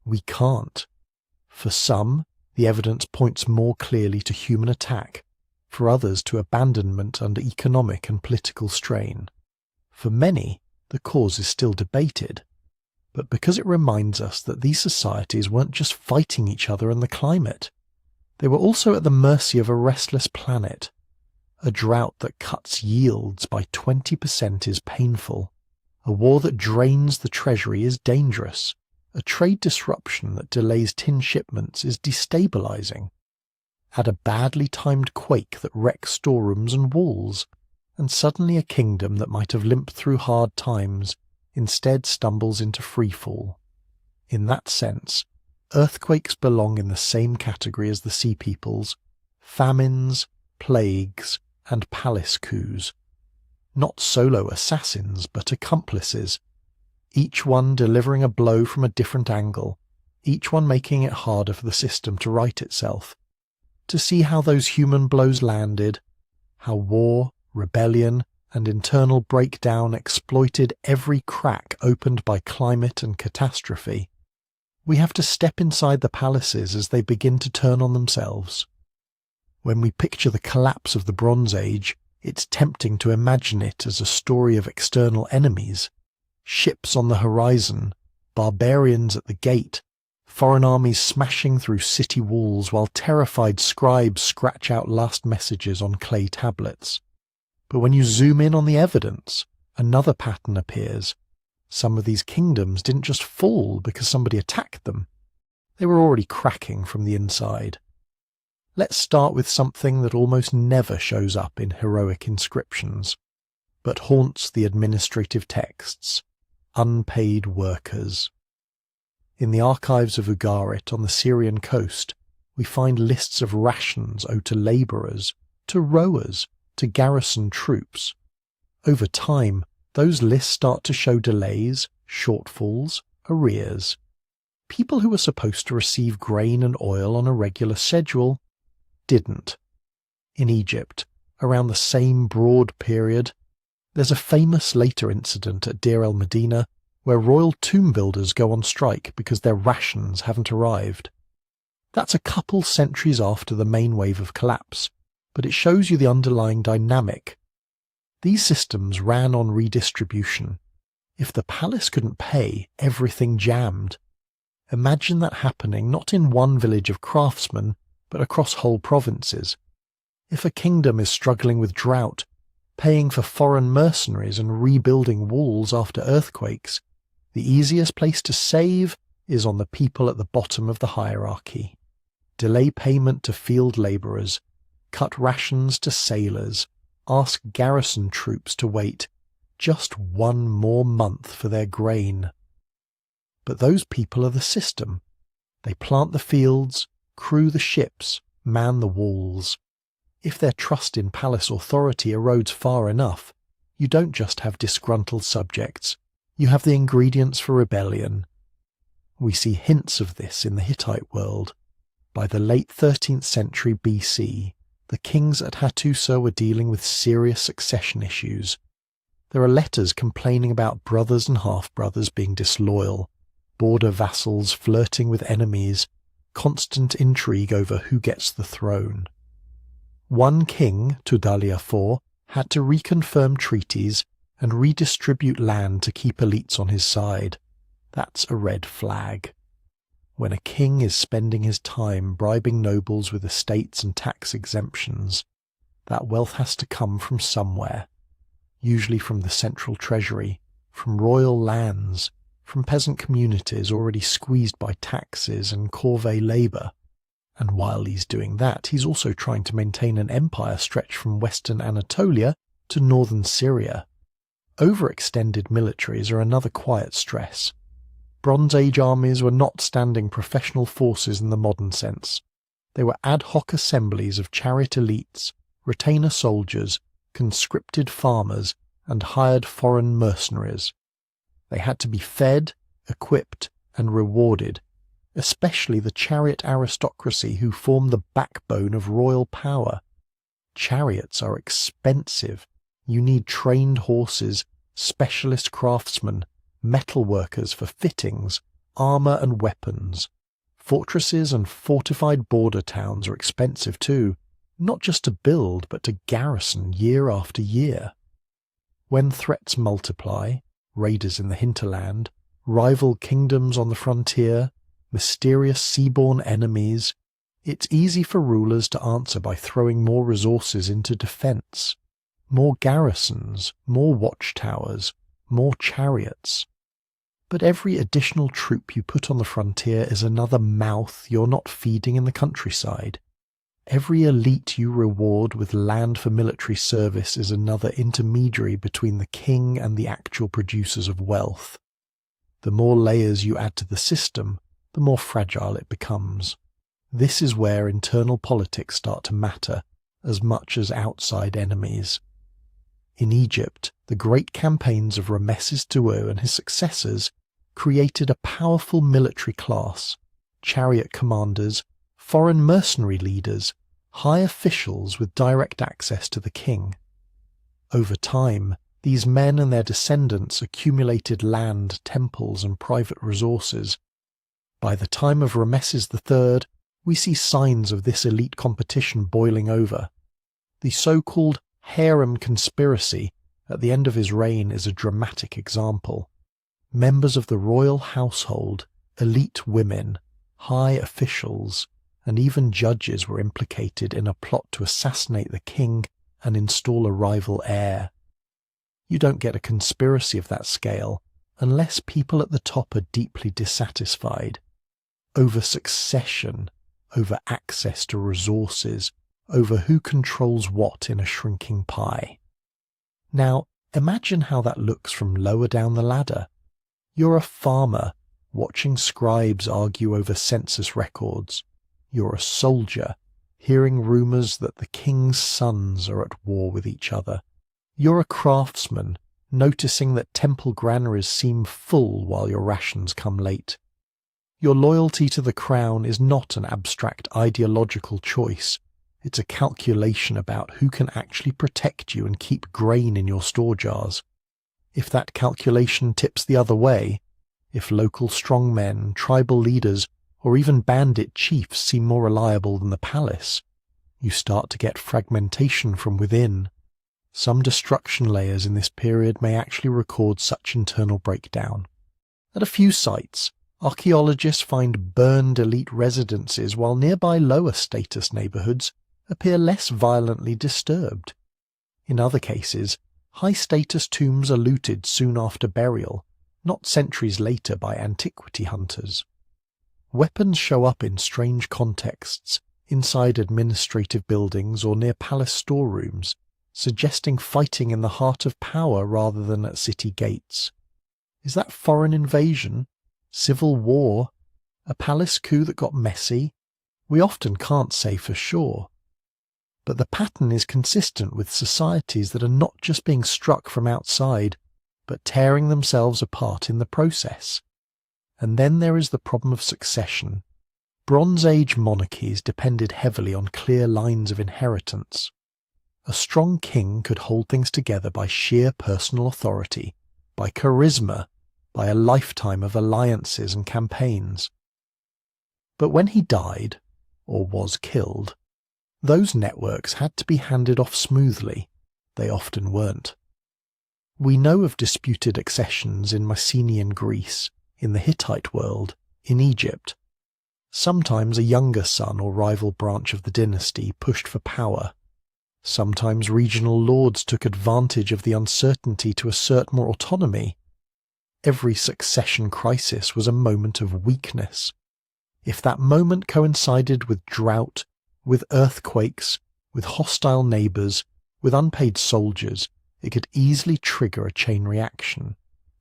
We can't. For some, the evidence points more clearly to human attack, for others to abandonment under economic and political strain. For many, the cause is still debated, but because it reminds us that these societies weren't just fighting each other and the climate. They were also at the mercy of a restless planet. A drought that cuts yields by 20% is painful. A war that drains the treasury is dangerous. A trade disruption that delays tin shipments is destabilizing. Add a badly timed quake that wrecks storerooms and walls, and suddenly a kingdom that might have limped through hard times instead stumbles into freefall. In that sense, earthquakes belong in the same category as the Sea Peoples, famines, plagues, and palace coups. Not solo assassins, but accomplices, each one delivering a blow from a different angle, each one making it harder for the system to right itself. To see how those human blows landed, how war, rebellion, and internal breakdown exploited every crack opened by climate and catastrophe. We have to step inside the palaces as they begin to turn on themselves. When we picture the collapse of the Bronze Age, it's tempting to imagine it as a story of external enemies, ships on the horizon, barbarians at the gate, foreign armies smashing through city walls while terrified scribes scratch out last messages on clay tablets. But when you zoom in on the evidence, another pattern appears. Some of these kingdoms didn't just fall because somebody attacked them. They were already cracking from the inside. Let's start with something that almost never shows up in heroic inscriptions, but haunts the administrative texts: unpaid workers. In the archives of Ugarit on the Syrian coast, we find lists of rations owed to labourers, to rowers, to garrison troops. Over time, those lists start to show delays, shortfalls, arrears. People who were supposed to receive grain and oil on a regular schedule didn't. In Egypt, around the same broad period, there's a famous later incident at Deir el-Medina where royal tomb builders go on strike because their rations haven't arrived. That's a couple centuries after the main wave of collapse, but it shows you the underlying dynamic. These systems ran on redistribution. If the palace couldn't pay, everything jammed. Imagine that happening not in one village of craftsmen, but across whole provinces. If a kingdom is struggling with drought, paying for foreign mercenaries and rebuilding walls after earthquakes, the easiest place to save is on the people at the bottom of the hierarchy. Delay payment to field labourers, cut rations to sailors, ask garrison troops to wait just 1 more month for their grain. But those people are the system. They plant the fields, crew the ships, man the walls. If their trust in palace authority erodes far enough, you don't just have disgruntled subjects, you have the ingredients for rebellion. We see hints of this in the Hittite world. By the late 13th century BC, the kings at Hattusa were dealing with serious succession issues. There are letters complaining about brothers and half-brothers being disloyal, border vassals flirting with enemies, constant intrigue over who gets the throne. One king, Tudalia IV, had to reconfirm treaties and redistribute land to keep elites on his side. That's a red flag. When a king is spending his time bribing nobles with estates and tax exemptions, that wealth has to come from somewhere, usually from the central treasury, from royal lands, from peasant communities already squeezed by taxes and corvée labour. And while he's doing that, he's also trying to maintain an empire stretched from western Anatolia to northern Syria. Overextended militaries are another quiet stress. Bronze Age armies were not standing professional forces in the modern sense. They were ad hoc assemblies of chariot elites, retainer soldiers, conscripted farmers, and hired foreign mercenaries. They had to be fed, equipped, and rewarded, especially the chariot aristocracy who formed the backbone of royal power. Chariots are expensive. You need trained horses, specialist craftsmen, metal workers for fittings, armour and weapons. Fortresses and fortified border towns are expensive too, not just to build but to garrison year after year. When threats multiply, raiders in the hinterland, rival kingdoms on the frontier, mysterious seaborne enemies, it's easy for rulers to answer by throwing more resources into defence. More garrisons, more watchtowers, more chariots. But every additional troop you put on the frontier is another mouth you're not feeding in the countryside. Every elite you reward with land for military service is another intermediary between the king and the actual producers of wealth. The more layers you add to the system, the more fragile it becomes. This is where internal politics start to matter as much as outside enemies. In Egypt, the great campaigns of Ramesses II and his successors created a powerful military class, chariot commanders, foreign mercenary leaders, high officials with direct access to the king. Over time, these men and their descendants accumulated land, temples, and private resources. By the time of Ramesses III, we see signs of this elite competition boiling over. The so-called harem conspiracy at the end of his reign is a dramatic example. Members of the royal household, elite women, high officials, and even judges were implicated in a plot to assassinate the king and install a rival heir. You don't get a conspiracy of that scale unless people at the top are deeply dissatisfied. Over succession, over access to resources, over who controls what in a shrinking pie. Now, imagine how that looks from lower down the ladder. You're a farmer, watching scribes argue over census records. You're a soldier, hearing rumours that the king's sons are at war with each other. You're a craftsman, noticing that temple granaries seem full while your rations come late. Your loyalty to the crown is not an abstract ideological choice. It's a calculation about who can actually protect you and keep grain in your store jars. If that calculation tips the other way, if local strongmen, tribal leaders, or even bandit chiefs seem more reliable than the palace, you start to get fragmentation from within. Some destruction layers in this period may actually record such internal breakdown. At a few sites, archaeologists find burned elite residences while nearby lower status neighbourhoods appear less violently disturbed. In other cases, high-status tombs are looted soon after burial, not centuries later by antiquity hunters. Weapons show up in strange contexts, inside administrative buildings or near palace storerooms, suggesting fighting in the heart of power rather than at city gates. Is that foreign invasion? Civil war? A palace coup that got messy? We often can't say for sure. But the pattern is consistent with societies that are not just being struck from outside, but tearing themselves apart in the process. And then there is the problem of succession. Bronze Age monarchies depended heavily on clear lines of inheritance. A strong king could hold things together by sheer personal authority, by charisma, by a lifetime of alliances and campaigns. But when he died, or was killed, those networks had to be handed off smoothly. They often weren't. We know of disputed accessions in Mycenaean Greece, in the Hittite world, in Egypt. Sometimes a younger son or rival branch of the dynasty pushed for power. Sometimes regional lords took advantage of the uncertainty to assert more autonomy. Every succession crisis was a moment of weakness. If that moment coincided with drought, with earthquakes, with hostile neighbours, with unpaid soldiers, it could easily trigger a chain reaction.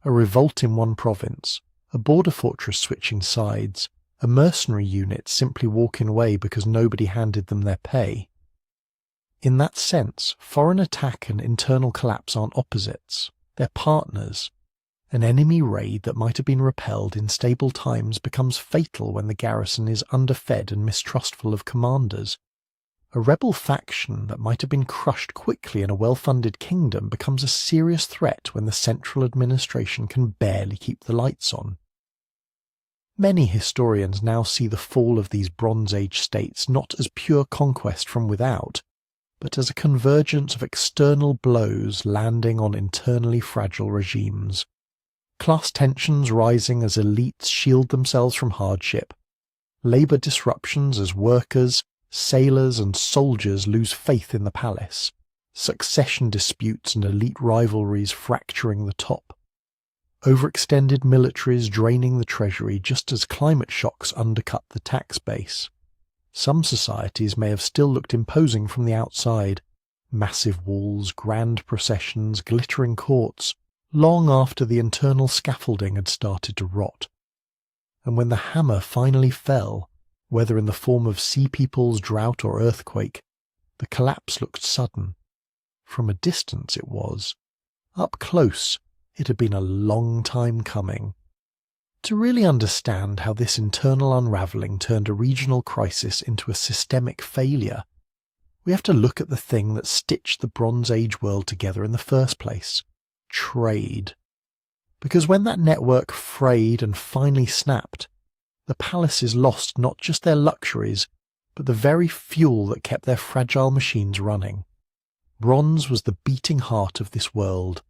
A revolt in one province, a border fortress switching sides, a mercenary unit simply walking away because nobody handed them their pay. In that sense, foreign attack and internal collapse aren't opposites, they're partners. An enemy raid that might have been repelled in stable times becomes fatal when the garrison is underfed and mistrustful of commanders. A rebel faction that might have been crushed quickly in a well-funded kingdom becomes a serious threat when the central administration can barely keep the lights on. Many historians now see the fall of these Bronze Age states not as pure conquest from without, but as a convergence of external blows landing on internally fragile regimes. Class tensions rising as elites shield themselves from hardship, labour disruptions as workers, sailors and soldiers lose faith in the palace, succession disputes and elite rivalries fracturing the top, overextended militaries draining the treasury just as climate shocks undercut the tax base. Some societies may have still looked imposing from the outside, massive walls, grand processions, glittering courts, long after the internal scaffolding had started to rot. And when the hammer finally fell, whether in the form of sea peoples, drought or earthquake, the collapse looked sudden. From a distance it was. Up close, it had been a long time coming. To really understand how this internal unravelling turned a regional crisis into a systemic failure, we have to look at the thing that stitched the Bronze Age world together in the first place: trade. Because when that network frayed and finally snapped, the palaces lost not just their luxuries, but the very fuel that kept their fragile machines running. Bronze was the beating heart of this world,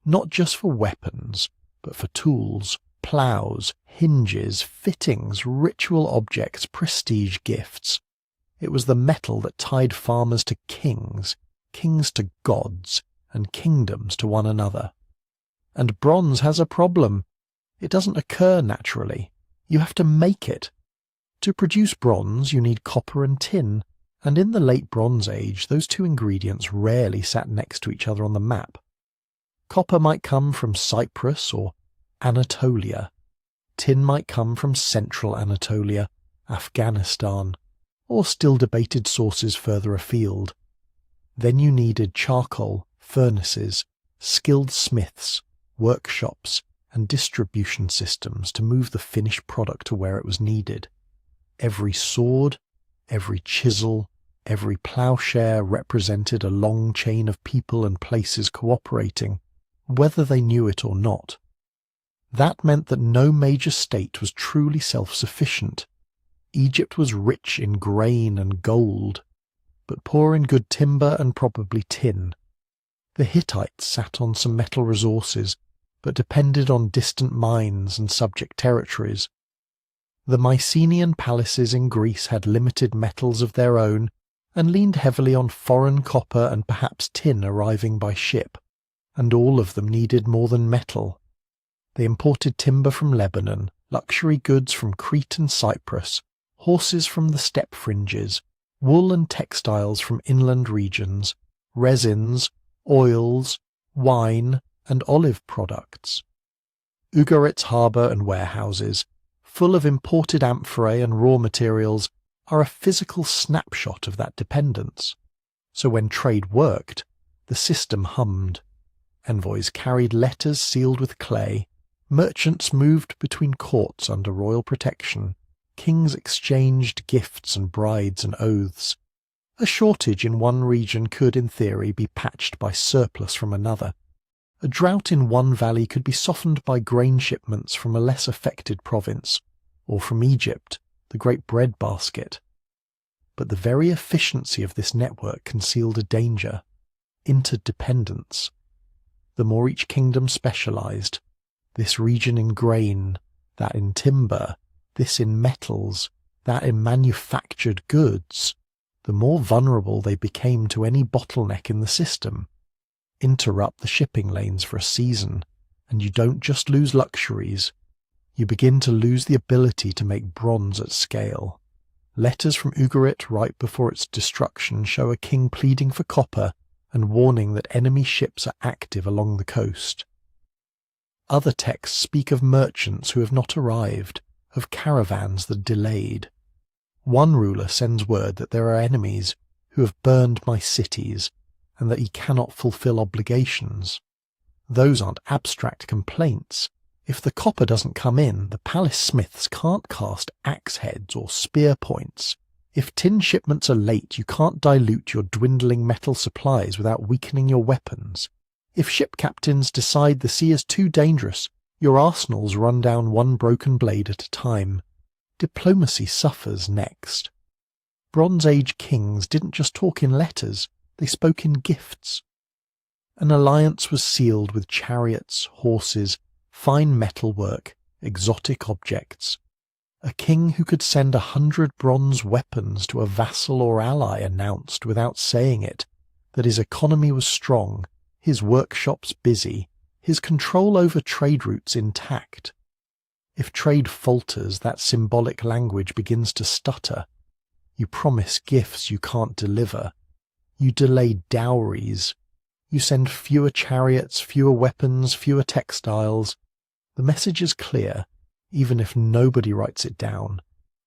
not just for weapons, but for tools, ploughs, hinges, fittings, ritual objects, prestige gifts. It was the metal that tied farmers to kings, kings to gods, and kingdoms to one another. And bronze has a problem. It doesn't occur naturally. You have to make it. To produce bronze, you need copper and tin, and in the late Bronze Age, those two ingredients rarely sat next to each other on the map. Copper might come from Cyprus or Anatolia. Tin might come from central Anatolia, Afghanistan, or still debated sources further afield. Then you needed charcoal, furnaces, skilled smiths, workshops, and distribution systems to move the finished product to where it was needed. Every sword, every chisel, every ploughshare represented a long chain of people and places cooperating, whether they knew it or not. That meant that no major state was truly self-sufficient. Egypt was rich in grain and gold, but poor in good timber and probably tin. The Hittites sat on some metal resources, but depended on distant mines and subject territories. The Mycenaean palaces in Greece had limited metals of their own and leaned heavily on foreign copper and perhaps tin arriving by ship, and all of them needed more than metal. They imported timber from Lebanon, luxury goods from Crete and Cyprus, horses from the steppe fringes, wool and textiles from inland regions, resins, oils, wine, and olive products. Ugarit's harbour and warehouses, full of imported amphorae and raw materials, are a physical snapshot of that dependence. So when trade worked, the system hummed. Envoys carried letters sealed with clay, merchants moved between courts under royal protection, kings exchanged gifts and brides and oaths. A shortage in one region could, in theory, be patched by surplus from another. A drought in one valley could be softened by grain shipments from a less affected province, or from Egypt, the great breadbasket. But the very efficiency of this network concealed a danger: interdependence. The more each kingdom specialized, this region in grain, that in timber, this in metals, that in manufactured goods, the more vulnerable they became to any bottleneck in the system. Interrupt the shipping lanes for a season, and you don't just lose luxuries, you begin to lose the ability to make bronze at scale. Letters from Ugarit right before its destruction show a king pleading for copper and warning that enemy ships are active along the coast. Other texts speak of merchants who have not arrived, of caravans that delayed. One ruler sends word that there are enemies who have burned my cities and that he cannot fulfill obligations. Those aren't abstract complaints. If the copper doesn't come in, the palace smiths can't cast axe heads or spear points. If tin shipments are late, you can't dilute your dwindling metal supplies without weakening your weapons. If ship captains decide the sea is too dangerous, your arsenals run down one broken blade at a time. Diplomacy suffers next. Bronze Age kings didn't just talk in letters, they spoke in gifts. An alliance was sealed with chariots, horses, fine metalwork, exotic objects. A king who could send 100 bronze weapons to a vassal or ally announced, without saying it, that his economy was strong, his workshops busy, his control over trade routes intact. If trade falters, that symbolic language begins to stutter. You promise gifts you can't deliver. You delay dowries. You send fewer chariots, fewer weapons, fewer textiles. The message is clear, even if nobody writes it down.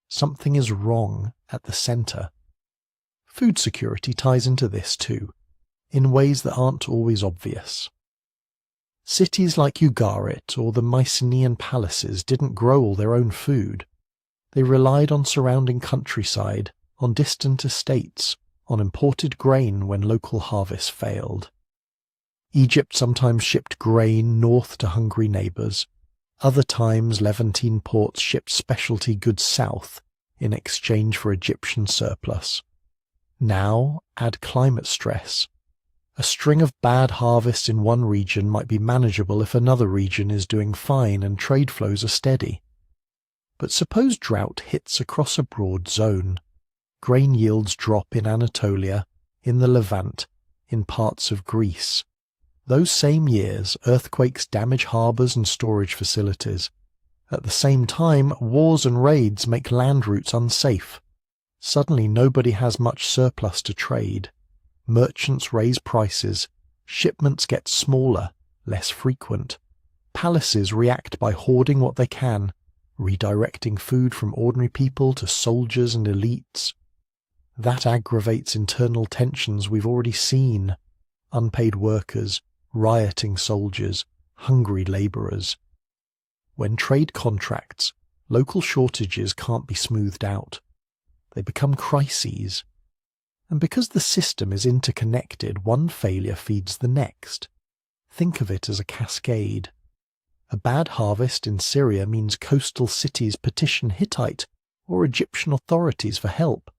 Something is wrong at the centre. Food security ties into this too, in ways that aren't always obvious. Cities like Ugarit or the Mycenaean palaces didn't grow all their own food. They relied on surrounding countryside, on distant estates, on imported grain when local harvests failed. Egypt sometimes shipped grain north to hungry neighbours. Other times Levantine ports shipped specialty goods south in exchange for Egyptian surplus. Now add climate stress. A string of bad harvests in one region might be manageable if another region is doing fine and trade flows are steady. But suppose drought hits across a broad zone. Grain yields drop in Anatolia, in the Levant, in parts of Greece. Those same years, earthquakes damage harbours and storage facilities. At the same time, wars and raids make land routes unsafe. Suddenly nobody has much surplus to trade. Merchants raise prices. Shipments get smaller, less frequent. Palaces react by hoarding what they can, redirecting food from ordinary people to soldiers and elites. That aggravates internal tensions we've already seen. Unpaid workers, rioting soldiers, hungry labourers. When trade contracts, local shortages can't be smoothed out. They become crises. And because the system is interconnected, one failure feeds the next. Think of it as a cascade. A bad harvest in Syria means coastal cities petition Hittite or Egyptian authorities for help.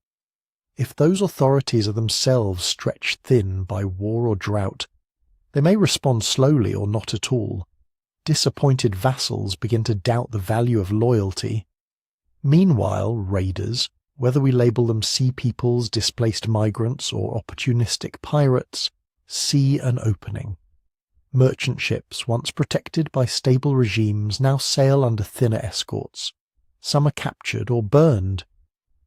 If those authorities are themselves stretched thin by war or drought, they may respond slowly or not at all. Disappointed vassals begin to doubt the value of loyalty. Meanwhile, raiders, whether we label them sea peoples, displaced migrants, or opportunistic pirates, see an opening. Merchant ships, once protected by stable regimes, now sail under thinner escorts. Some are captured or burned.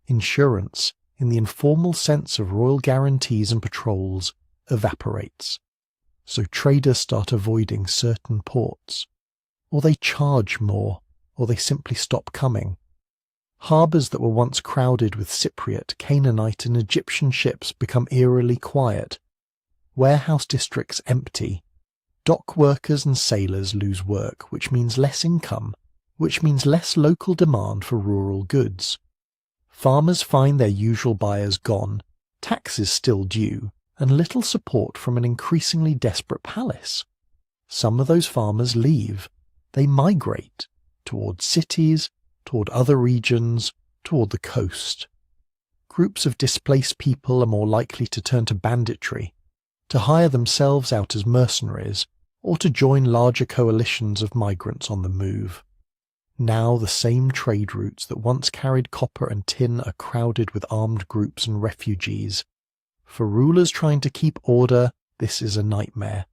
Insurance, in the informal sense of royal guarantees and patrols, evaporates. So traders start avoiding certain ports, or they charge more, or they simply stop coming. Harbours that were once crowded with Cypriot, Canaanite and Egyptian ships become eerily quiet. Warehouse districts empty. Dock workers and sailors lose work, which means less income, which means less local demand for rural goods. Farmers find their usual buyers gone, taxes still due, and little support from an increasingly desperate palace. Some of those farmers leave. They migrate toward cities, toward other regions, toward the coast. Groups of displaced people are more likely to turn to banditry, to hire themselves out as mercenaries, or to join larger coalitions of migrants on the move. Now the same trade routes that once carried copper and tin are crowded with armed groups and refugees. For rulers trying to keep order, this is a nightmare.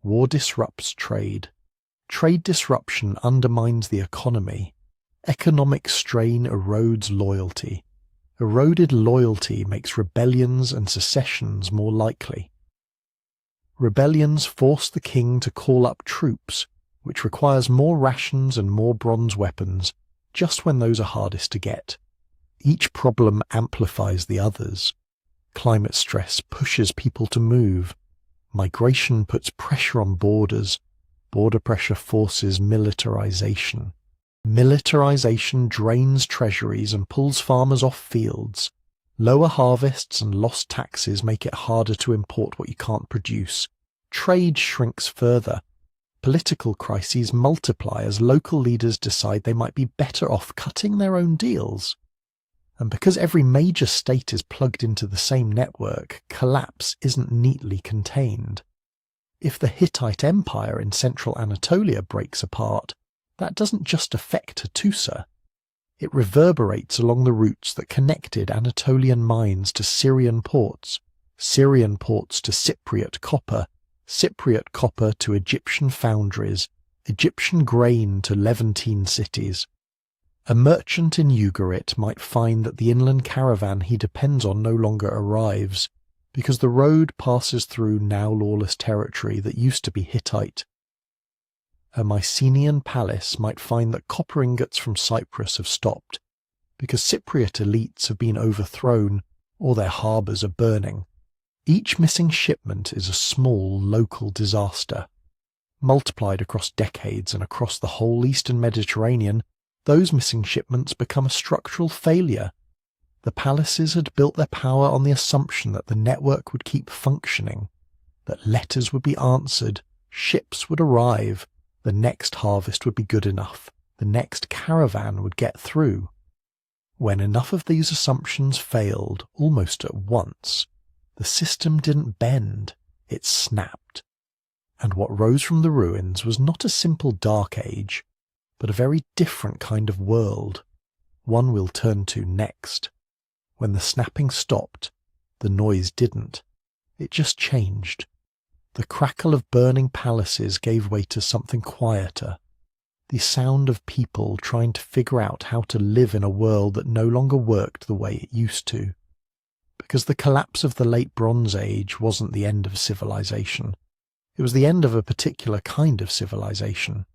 War disrupts trade. Trade disruption undermines the economy. Economic strain erodes loyalty. Eroded loyalty makes rebellions and secessions more likely. Rebellions force the king to call up troops, which requires more rations and more bronze weapons, just when those are hardest to get. Each problem amplifies the others. Climate stress pushes people to move. Migration puts pressure on borders. Border pressure forces militarization. Militarization drains treasuries and pulls farmers off fields. Lower harvests and lost taxes make it harder to import what you can't produce. Trade shrinks further. Political crises multiply as local leaders decide they might be better off cutting their own deals. And because every major state is plugged into the same network, collapse isn't neatly contained. If the Hittite Empire in central Anatolia breaks apart, that doesn't just affect Hattusa. It reverberates along the routes that connected Anatolian mines to Syrian ports to Cypriot copper to Egyptian foundries, Egyptian grain to Levantine cities. A merchant in Ugarit might find that the inland caravan he depends on no longer arrives, because the road passes through now lawless territory that used to be Hittite. A Mycenaean palace might find that copper ingots from Cyprus have stopped, because Cypriot elites have been overthrown or their harbours are burning. Each missing shipment is a small local disaster. Multiplied across decades and across the whole Eastern Mediterranean, those missing shipments become a structural failure. The palaces had built their power on the assumption that the network would keep functioning, that letters would be answered, ships would arrive, the next harvest would be good enough, the next caravan would get through. When enough of these assumptions failed almost at once, the system didn't bend, it snapped. And what rose from the ruins was not a simple dark age, but a very different kind of world, one we'll turn to next. When the snapping stopped, the noise didn't. It just changed. The crackle of burning palaces gave way to something quieter, the sound of people trying to figure out how to live in a world that no longer worked the way it used to. Because the collapse of the Late Bronze Age wasn't the end of civilization. It was the end of a particular kind of civilization.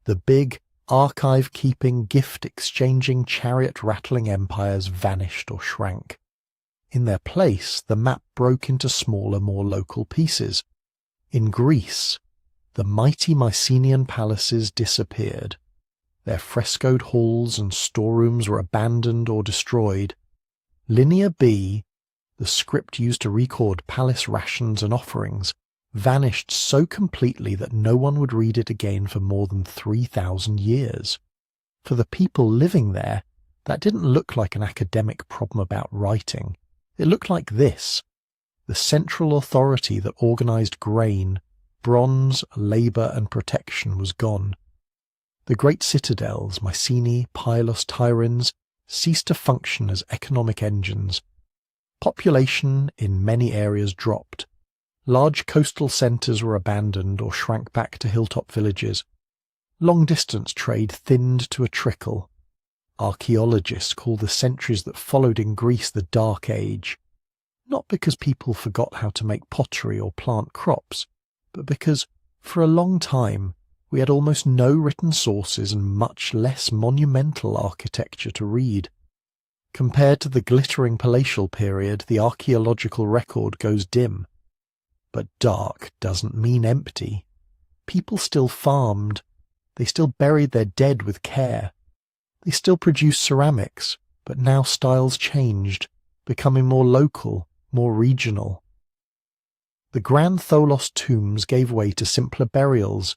The big, archive-keeping, gift-exchanging, chariot-rattling empires vanished or shrank. In their place, the map broke into smaller, more local pieces. In Greece, the mighty Mycenaean palaces disappeared. Their frescoed halls and storerooms were abandoned or destroyed. Linear B, the script used to record palace rations and offerings, vanished so completely that no one would read it again for more than 3,000 years. For the people living there, that didn't look like an academic problem about writing. It looked like this. The central authority that organized grain, bronze, labor, and protection was gone. The great citadels, Mycenae, Pylos, Tiryns, ceased to function as economic engines. Population in many areas dropped. Large coastal centres were abandoned or shrank back to hilltop villages. Long-distance trade thinned to a trickle. Archaeologists call the centuries that followed in Greece the Dark Age, not because people forgot how to make pottery or plant crops, but because, for a long time, we had almost no written sources and much less monumental architecture to read. Compared to the glittering palatial period, the archaeological record goes dim. But dark doesn't mean empty. People still farmed. They still buried their dead with care. They still produced ceramics, but now styles changed, becoming more local, more regional. The Grand Tholos tombs gave way to simpler burials.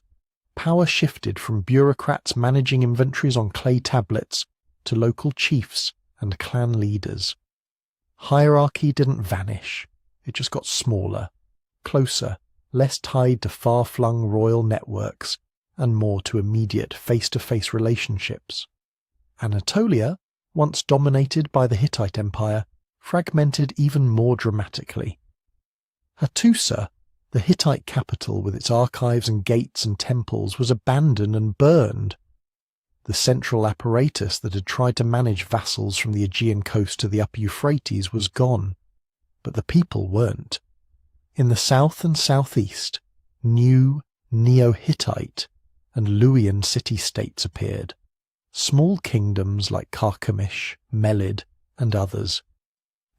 Power shifted from bureaucrats managing inventories on clay tablets to local chiefs and clan leaders. Hierarchy didn't vanish, it just got smaller, closer, less tied to far-flung royal networks, and more to immediate face-to-face relationships. Anatolia, once dominated by the Hittite Empire, fragmented even more dramatically. Hattusa, the Hittite capital with its archives and gates and temples, was abandoned and burned. The central apparatus that had tried to manage vassals from the Aegean coast to the upper Euphrates was gone, but the people weren't. In the south and southeast, new Neo-Hittite and Luwian city-states appeared, small kingdoms like Carchemish, Melid, and others.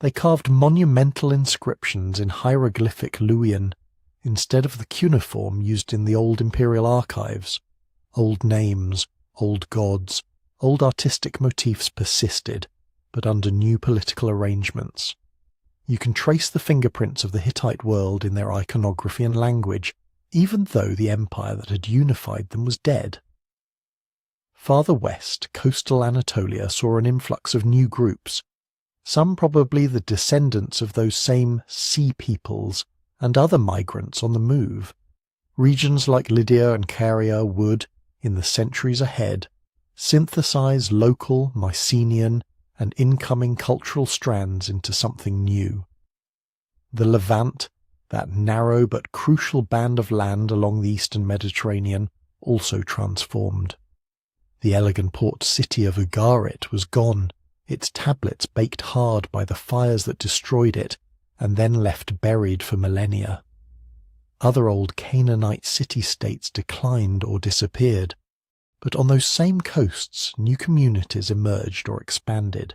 They carved monumental inscriptions in hieroglyphic Luwian instead of the cuneiform used in the old imperial archives. Old names, old gods, old artistic motifs persisted, but under new political arrangements. You can trace the fingerprints of the Hittite world in their iconography and language, even though the empire that had unified them was dead. Farther west, coastal Anatolia saw an influx of new groups, some probably the descendants of those same sea peoples and other migrants on the move. Regions like Lydia and Caria would, in the centuries ahead, synthesize local, Mycenaean, and incoming cultural strands into something new. The Levant, that narrow but crucial band of land along the eastern Mediterranean, also transformed. The elegant port city of Ugarit was gone, its tablets baked hard by the fires that destroyed it and then left buried for millennia. Other old Canaanite city-states declined or disappeared, but on those same coasts new communities emerged or expanded.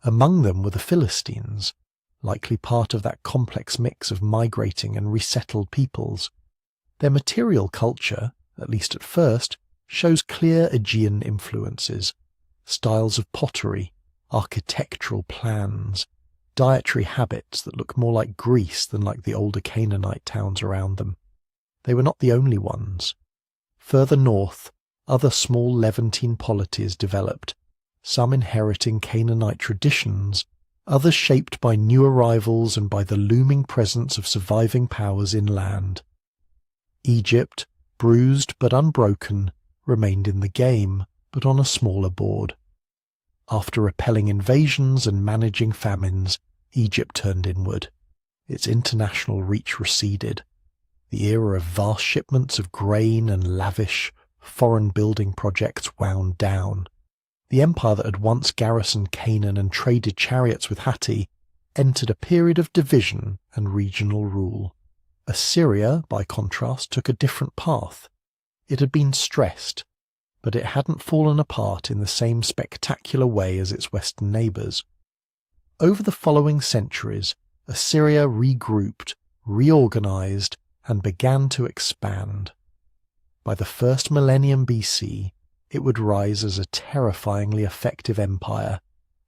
Among them were the Philistines, likely part of that complex mix of migrating and resettled peoples. Their material culture, at least at first, shows clear Aegean influences, styles of pottery, architectural plans, dietary habits that look more like Greece than like the older Canaanite towns around them. They were not the only ones. Further north, other small Levantine polities developed, some inheriting Canaanite traditions, others shaped by new arrivals and by the looming presence of surviving powers inland. Egypt, bruised but unbroken, remained in the game, but on a smaller board. After repelling invasions and managing famines, Egypt turned inward. Its international reach receded. The era of vast shipments of grain and lavish, foreign building projects wound down. The empire that had once garrisoned Canaan and traded chariots with Hatti entered a period of division and regional rule. Assyria, by contrast, took a different path. It had been stressed, but it hadn't fallen apart in the same spectacular way as its western neighbours. Over the following centuries, Assyria regrouped, reorganised, and began to expand. By the first millennium BC, it would rise as a terrifyingly effective empire,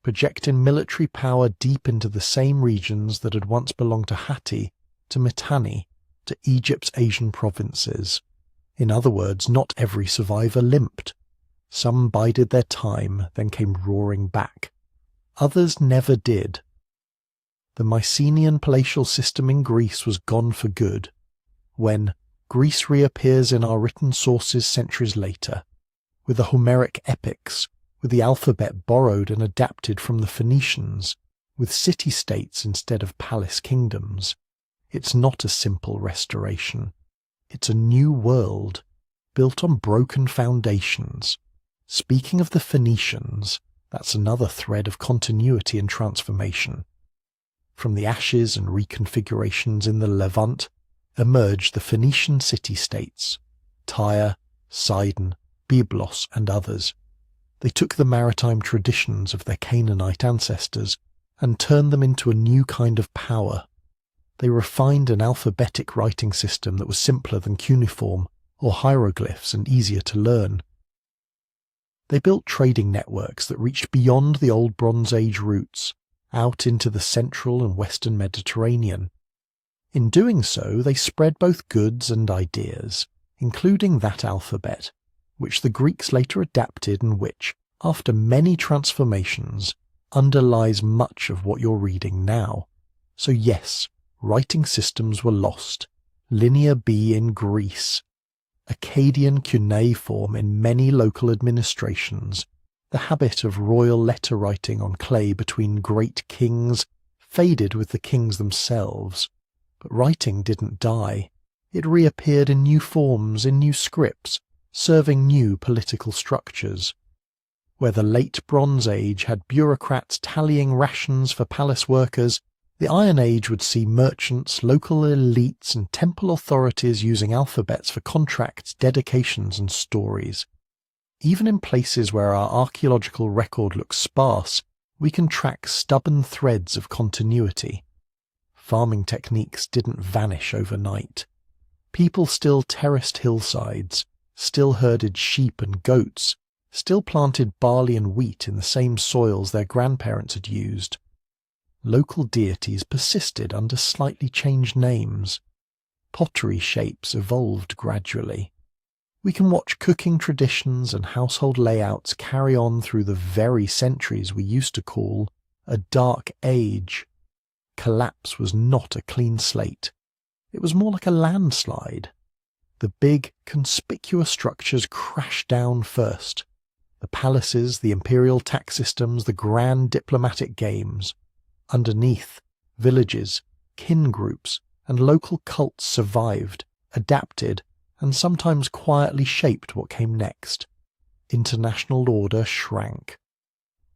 projecting military power deep into the same regions that had once belonged to Hatti, to Mitanni, to Egypt's Asian provinces. In other words, not every survivor limped. Some bided their time, then came roaring back. Others never did. The Mycenaean palatial system in Greece was gone for good. When Greece reappears in our written sources centuries later, with the Homeric epics, with the alphabet borrowed and adapted from the Phoenicians, with city-states instead of palace kingdoms, it's not a simple restoration. It's a new world, built on broken foundations. Speaking of the Phoenicians, That's another thread of continuity and transformation. From the ashes and reconfigurations in the Levant emerged the Phoenician city-states, Tyre, Sidon, Byblos, and others. They took the maritime traditions of their Canaanite ancestors and turned them into a new kind of power. They refined an alphabetic writing system that was simpler than cuneiform or hieroglyphs and easier to learn. They built trading networks that reached beyond the old Bronze Age routes, out into the central and western Mediterranean. In doing so, they spread both goods and ideas, including that alphabet, which the Greeks later adapted and which, after many transformations, underlies much of what you're reading now. So yes, writing systems were lost. Linear B in Greece, Akkadian cuneiform in many local administrations, the habit of royal letter writing on clay between great kings faded with the kings themselves. But writing didn't die. It reappeared in new forms, in new scripts, serving new political structures. Where the late Bronze Age had bureaucrats tallying rations for palace workers, the Iron Age would see merchants, local elites, and temple authorities using alphabets for contracts, dedications, and stories. Even in places where our archaeological record looks sparse, we can track stubborn threads of continuity. Farming techniques didn't vanish overnight. People still terraced hillsides, still herded sheep and goats, still planted barley and wheat in the same soils their grandparents had used. Local deities persisted under slightly changed names. Pottery shapes evolved gradually. We can watch cooking traditions and household layouts carry on through the very centuries we used to call a dark age. Collapse was not a clean slate. It was more like a landslide. The big, conspicuous structures crashed down first. The palaces, the imperial tax systems, the grand diplomatic games. Underneath, villages, kin groups, and local cults survived, adapted, and sometimes quietly shaped what came next. International order shrank.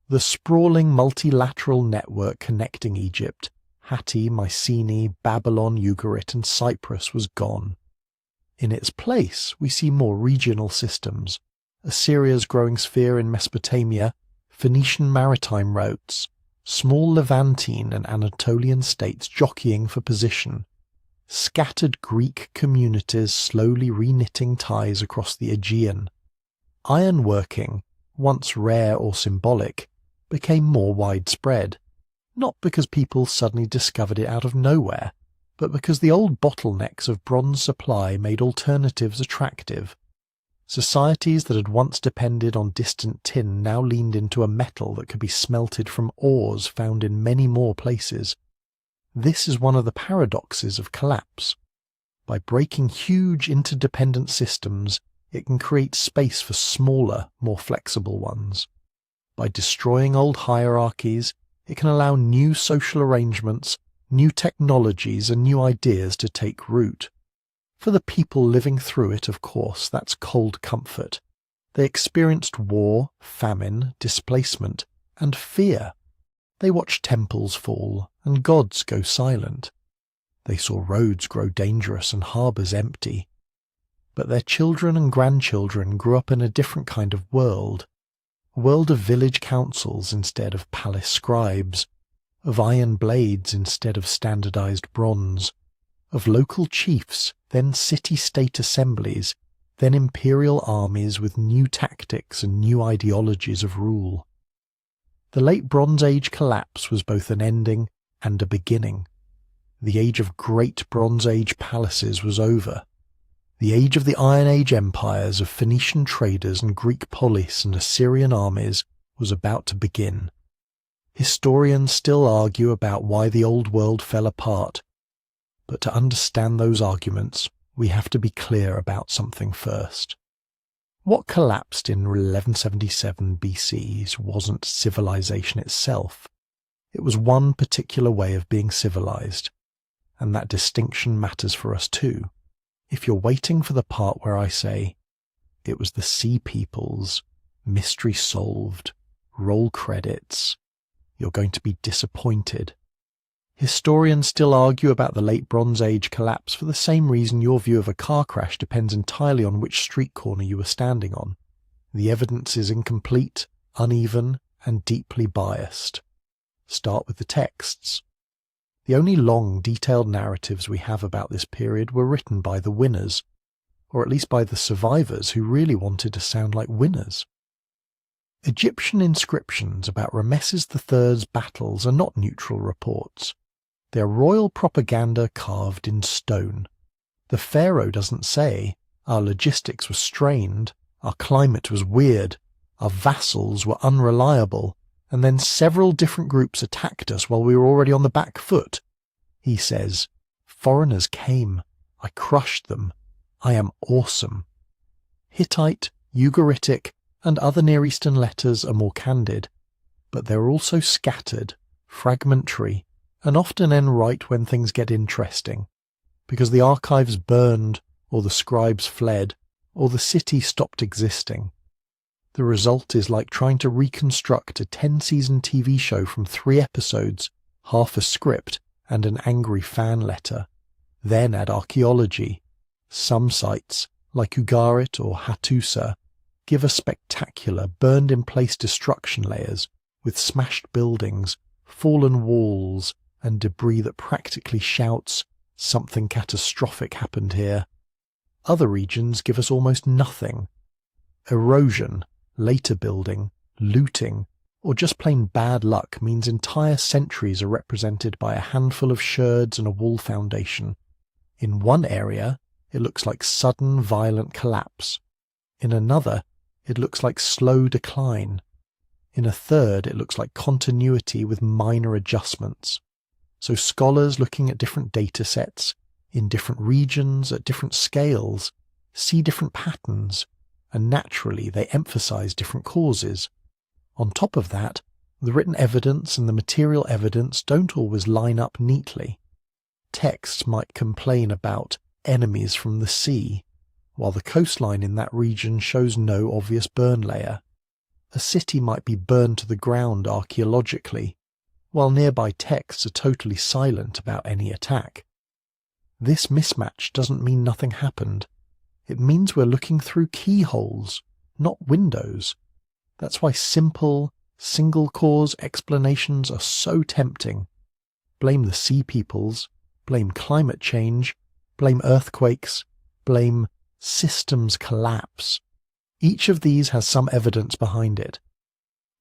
The sprawling multilateral network connecting Egypt, Hatti, Mycenae, Babylon, Ugarit, and Cyprus was gone. In its place, we see more regional systems. Assyria's growing sphere in Mesopotamia, Phoenician maritime routes, small Levantine and Anatolian states jockeying for position, scattered Greek communities slowly reknitting ties across the Aegean. Ironworking, once rare or symbolic, became more widespread, not because people suddenly discovered it out of nowhere, but because the old bottlenecks of bronze supply made alternatives attractive. Societies that had once depended on distant tin now leaned into a metal that could be smelted from ores found in many more places. This is one of the paradoxes of collapse. By breaking huge interdependent systems, it can create space for smaller, more flexible ones. By destroying old hierarchies, it can allow new social arrangements, new technologies, and new ideas to take root. For the people living through it, of course, that's cold comfort. They experienced war, famine, displacement, and fear. They watched temples fall and gods go silent. They saw roads grow dangerous and harbours empty. But their children and grandchildren grew up in a different kind of world. A world of village councils instead of palace scribes, of iron blades instead of standardized bronze, of local chiefs, then city-state assemblies, then imperial armies with new tactics and new ideologies of rule. The late Bronze Age collapse was both an ending and a beginning. The age of great Bronze Age palaces was over. The age of the Iron Age empires of Phoenician traders and Greek polis and Assyrian armies was about to begin. Historians still argue about why the old world fell apart, but to understand those arguments, we have to be clear about something first. What collapsed in 1177 BC wasn't civilization itself. It was one particular way of being civilized, and that distinction matters for us too. If you're waiting for the part where I say, it was the sea peoples, mystery solved, Roll credits. You're going to be disappointed. Historians still argue about the Late Bronze Age collapse for the same reason your view of a car crash depends entirely on which street corner you were standing on. The evidence is incomplete, uneven, and deeply biased. Start with the texts. The only long, detailed narratives we have about this period were written by the winners, or at least by the survivors who really wanted to sound like winners. Egyptian inscriptions about Ramesses III's battles are not neutral reports. They are royal propaganda carved in stone. The pharaoh doesn't say, "Our logistics were strained, our climate was weird, our vassals were unreliable, and then several different groups attacked us while we were already on the back foot." He says, "Foreigners came, I crushed them, I am awesome." Hittite, Ugaritic, and other Near Eastern letters are more candid, but they're also scattered, fragmentary, and often end right when things get interesting, because the archives burned, or the scribes fled, or the city stopped existing. The result is like trying to reconstruct a 10-season TV show from 3 episodes, half a script, and an angry fan letter. Then add archaeology. Some sites, like Ugarit or Hattusa, give us spectacular burned-in-place destruction layers with smashed buildings, fallen walls, and debris that practically shouts, "Something catastrophic happened here." Other regions give us almost nothing. Erosion, later building, looting, or just plain bad luck means entire centuries are represented by a handful of sherds and a wall foundation. In one area, it looks like sudden, violent collapse. In another, it looks like slow decline. In a third, it looks like continuity with minor adjustments. So scholars looking at different data sets, in different regions, at different scales, see different patterns, and naturally they emphasize different causes. On top of that, the written evidence and the material evidence don't always line up neatly. Texts might complain about enemies from the sea, while the coastline in that region shows no obvious burn layer. A city might be burned to the ground archaeologically, while nearby texts are totally silent about any attack. This mismatch doesn't mean nothing happened. It means we're looking through keyholes, not windows. That's why simple, single-cause explanations are so tempting. Blame the sea peoples, blame climate change, blame earthquakes, blame systems collapse. Each of these has some evidence behind it.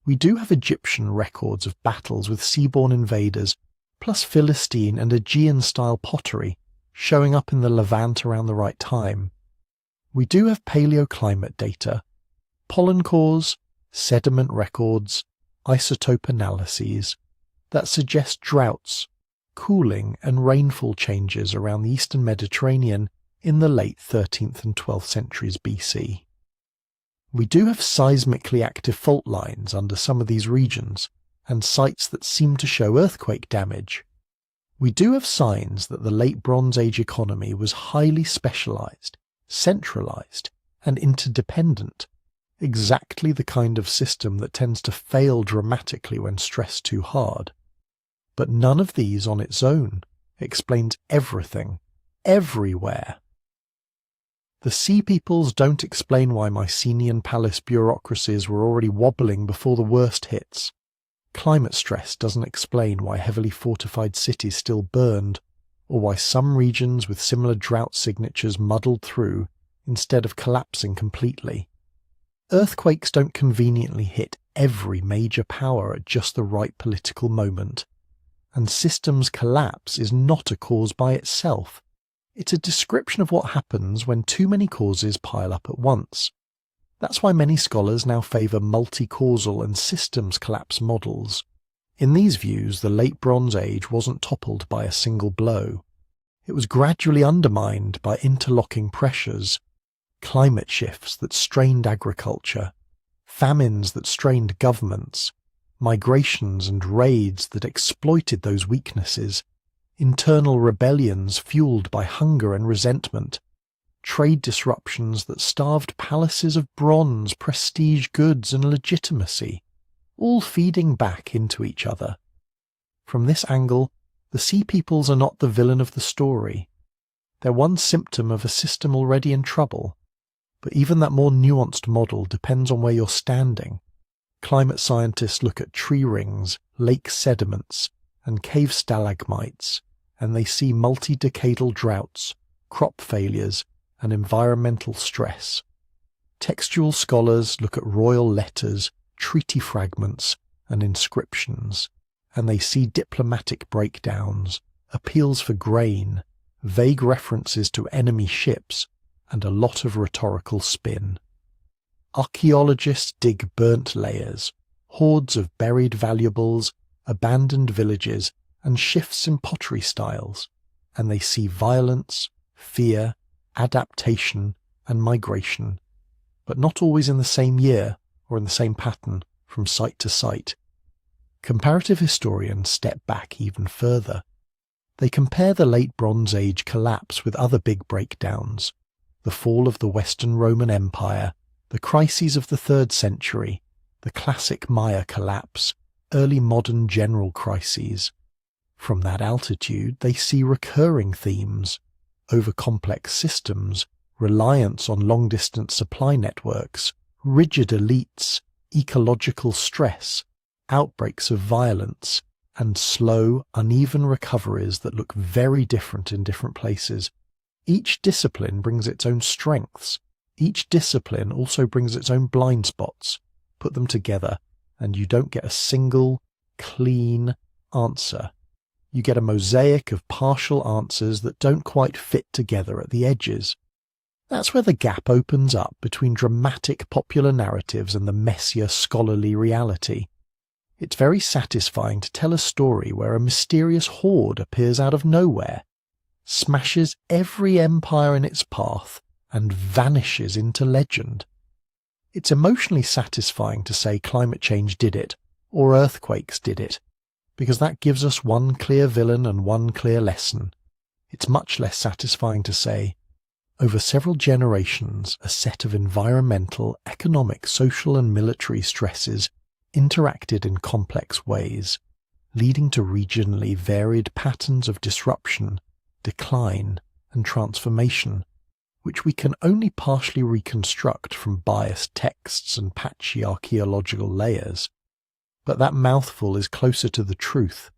We do have Egyptian records of battles with seaborne invaders, plus Philistine and Aegean-style pottery showing up in the Levant around the right time. We do have paleoclimate data, pollen cores, sediment records, isotope analyses that suggest droughts, cooling and rainfall changes around the eastern Mediterranean in the late 13th and 12th centuries BC. We do have seismically active fault lines under some of these regions, and sites that seem to show earthquake damage. We do have signs that the late Bronze Age economy was highly specialized, centralized, and interdependent, exactly the kind of system that tends to fail dramatically when stressed too hard. But none of these on its own explains everything, everywhere. The Sea Peoples don't explain why Mycenaean palace bureaucracies were already wobbling before the worst hits. Climate stress doesn't explain why heavily fortified cities still burned, or why some regions with similar drought signatures muddled through instead of collapsing completely. Earthquakes don't conveniently hit every major power at just the right political moment, and systems collapse is not a cause by itself. It's a description of what happens when too many causes pile up at once. That's why many scholars now favour multi-causal and systems collapse models. In these views, the late Bronze Age wasn't toppled by a single blow. It was gradually undermined by interlocking pressures, climate shifts that strained agriculture, famines that strained governments, migrations and raids that exploited those weaknesses, internal rebellions fueled by hunger and resentment, trade disruptions that starved palaces of bronze, prestige goods and legitimacy, all feeding back into each other. From this angle, the Sea Peoples are not the villain of the story. They're one symptom of a system already in trouble, but even that more nuanced model depends on where you're standing. Climate scientists look at tree rings, lake sediments, and cave stalagmites, and they see multi-decadal droughts, crop failures, and environmental stress. Textual scholars look at royal letters, treaty fragments, and inscriptions, and they see diplomatic breakdowns, appeals for grain, vague references to enemy ships, and a lot of rhetorical spin. Archaeologists dig burnt layers, hordes of buried valuables, abandoned villages, and shifts in pottery styles, and they see violence, fear, adaptation, and migration, but not always in the same year or in the same pattern from site to site. Comparative historians step back even further. They compare the Late Bronze Age collapse with other big breakdowns, the fall of the Western Roman Empire, the crises of the 3rd century, the classic Maya collapse, early modern general crises. From that altitude, they see recurring themes: over-complex systems, reliance on long-distance supply networks, rigid elites, ecological stress, outbreaks of violence, and slow, uneven recoveries that look very different in different places. Each discipline brings its own strengths. Each discipline also brings its own blind spots. Put them together, and you don't get a single, clean answer. You get a mosaic of partial answers that don't quite fit together at the edges. That's where the gap opens up between dramatic popular narratives and the messier scholarly reality. It's very satisfying to tell a story where a mysterious horde appears out of nowhere, smashes every empire in its path, and vanishes into legend. It's emotionally satisfying to say climate change did it, or earthquakes did it, because that gives us one clear villain and one clear lesson. It's much less satisfying to say, over several generations, a set of environmental, economic, social and military stresses interacted in complex ways, leading to regionally varied patterns of disruption, decline, and transformation, which we can only partially reconstruct from biased texts and patchy archaeological layers. But that mouthful is closer to the truth.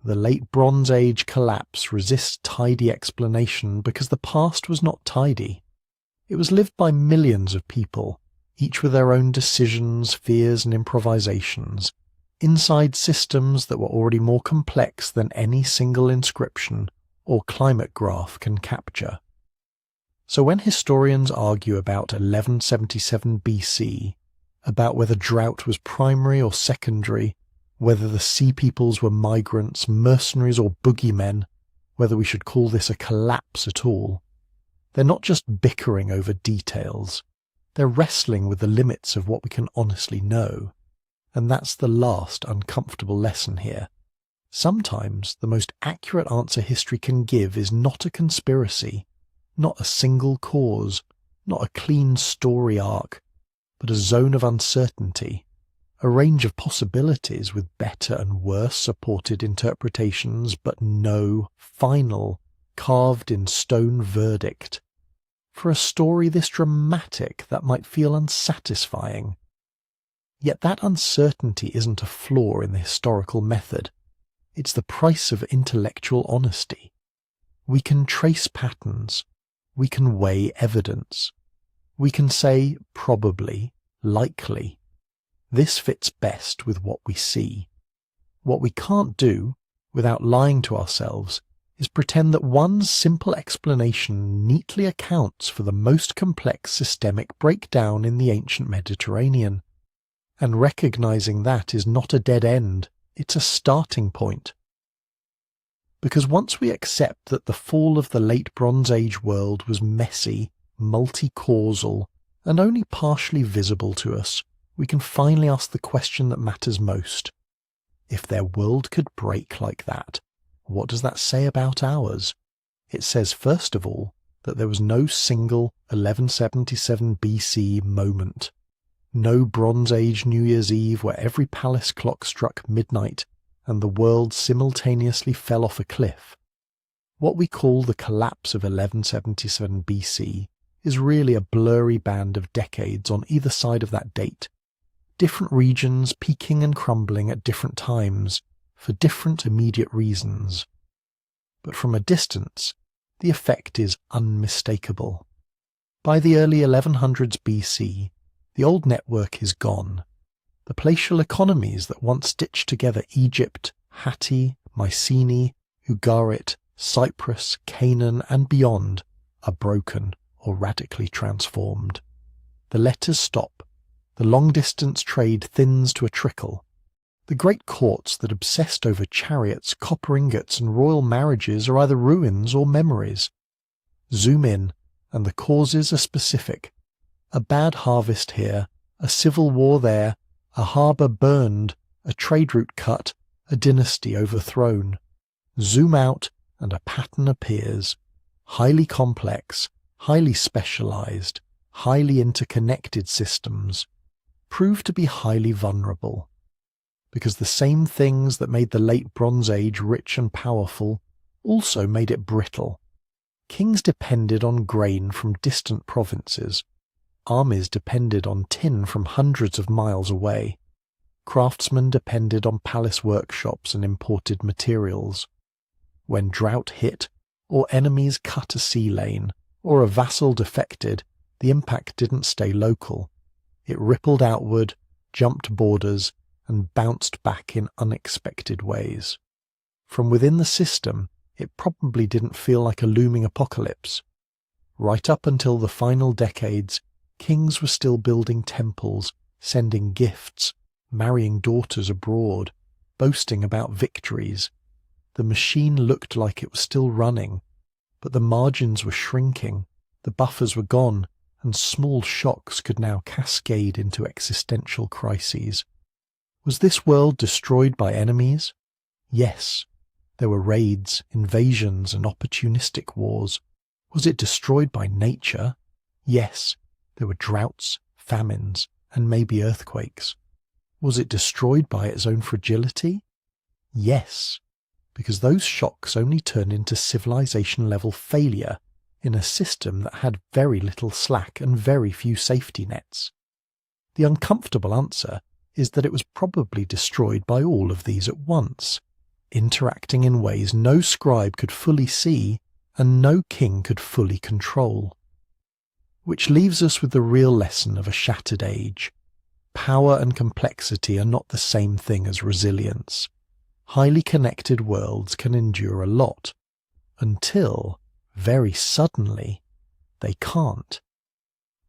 The Late Bronze Age collapse resists tidy explanation because the past was not tidy. It was lived by millions of people, each with their own decisions, fears and improvisations, inside systems that were already more complex than any single inscription or climate graph can capture. So when historians argue about 1177 BC, about whether drought was primary or secondary, whether the Sea Peoples were migrants, mercenaries or boogeymen, whether we should call this a collapse at all, they're not just bickering over details. They're wrestling with the limits of what we can honestly know. And that's the last uncomfortable lesson here. Sometimes the most accurate answer history can give is not a conspiracy, not a single cause, not a clean story arc, but a zone of uncertainty, a range of possibilities with better and worse supported interpretations, but no final, carved-in-stone verdict. For a story this dramatic, that might feel unsatisfying. Yet that uncertainty isn't a flaw in the historical method. It's the price of intellectual honesty. We can trace patterns. We can weigh evidence. We can say, probably, likely. This fits best with what we see. What we can't do, without lying to ourselves, is pretend that one simple explanation neatly accounts for the most complex systemic breakdown in the ancient Mediterranean. And recognizing that is not a dead end, it's a starting point. Because once we accept that the fall of the Late Bronze Age world was messy, multi-causal, and only partially visible to us, we can finally ask the question that matters most. If their world could break like that, what does that say about ours? It says, first of all, that there was no single 1177 BC moment. No Bronze Age New Year's Eve where every palace clock struck midnight and the world simultaneously fell off a cliff. What we call the collapse of 1177 BC is really a blurry band of decades on either side of that date, different regions peaking and crumbling at different times for different immediate reasons. But from a distance, the effect is unmistakable. By the early 1100s BC, the old network is gone. The palatial economies that once stitched together Egypt, Hatti, Mycenae, Ugarit, Cyprus, Canaan and beyond are broken or radically transformed. The letters stop. The long-distance trade thins to a trickle. The great courts that obsessed over chariots, copper ingots and royal marriages are either ruins or memories. Zoom in, and the causes are specific. A bad harvest here, a civil war there, a harbour burned, a trade route cut, a dynasty overthrown. Zoom out, and a pattern appears. Highly complex, highly specialised, highly interconnected systems prove to be highly vulnerable. Because the same things that made the late Bronze Age rich and powerful also made it brittle. Kings depended on grain from distant provinces. Armies depended on tin from hundreds of miles away. Craftsmen depended on palace workshops and imported materials. When drought hit, or enemies cut a sea lane, or a vassal defected, the impact didn't stay local. It rippled outward, jumped borders, and bounced back in unexpected ways. From within the system, it probably didn't feel like a looming apocalypse. Right up until the final decades, kings were still building temples, sending gifts, marrying daughters abroad, boasting about victories. The machine looked like it was still running, but the margins were shrinking, the buffers were gone, and small shocks could now cascade into existential crises. Was this world destroyed by enemies? Yes. There were raids, invasions, and opportunistic wars. Was it destroyed by nature? Yes. There were droughts, famines, and maybe earthquakes. Was it destroyed by its own fragility? Yes. Because those shocks only turned into civilization-level failure in a system that had very little slack and very few safety nets. The uncomfortable answer is that it was probably destroyed by all of these at once, interacting in ways no scribe could fully see and no king could fully control. Which leaves us with the real lesson of a shattered age. Power and complexity are not the same thing as resilience. Highly connected worlds can endure a lot, until, very suddenly, they can't.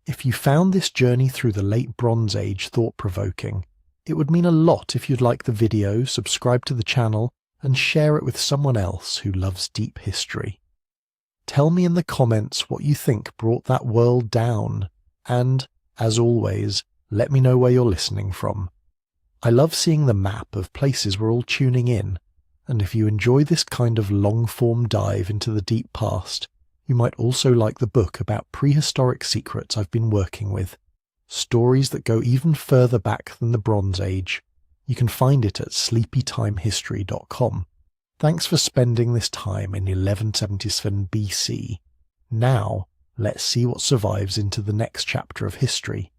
If you found this journey through the late Bronze Age thought-provoking, it would mean a lot if you'd like the video, subscribe to the channel, and share it with someone else who loves deep history. Tell me in the comments what you think brought that world down, and, as always, let me know where you're listening from. I love seeing the map of places we're all tuning in, and if you enjoy this kind of long-form dive into the deep past, you might also like the book about prehistoric secrets I've been working with, stories that go even further back than the Bronze Age. You can find it at sleepytimehistory.com. Thanks for spending this time in 1177 BC. Now, let's see what survives into the next chapter of history.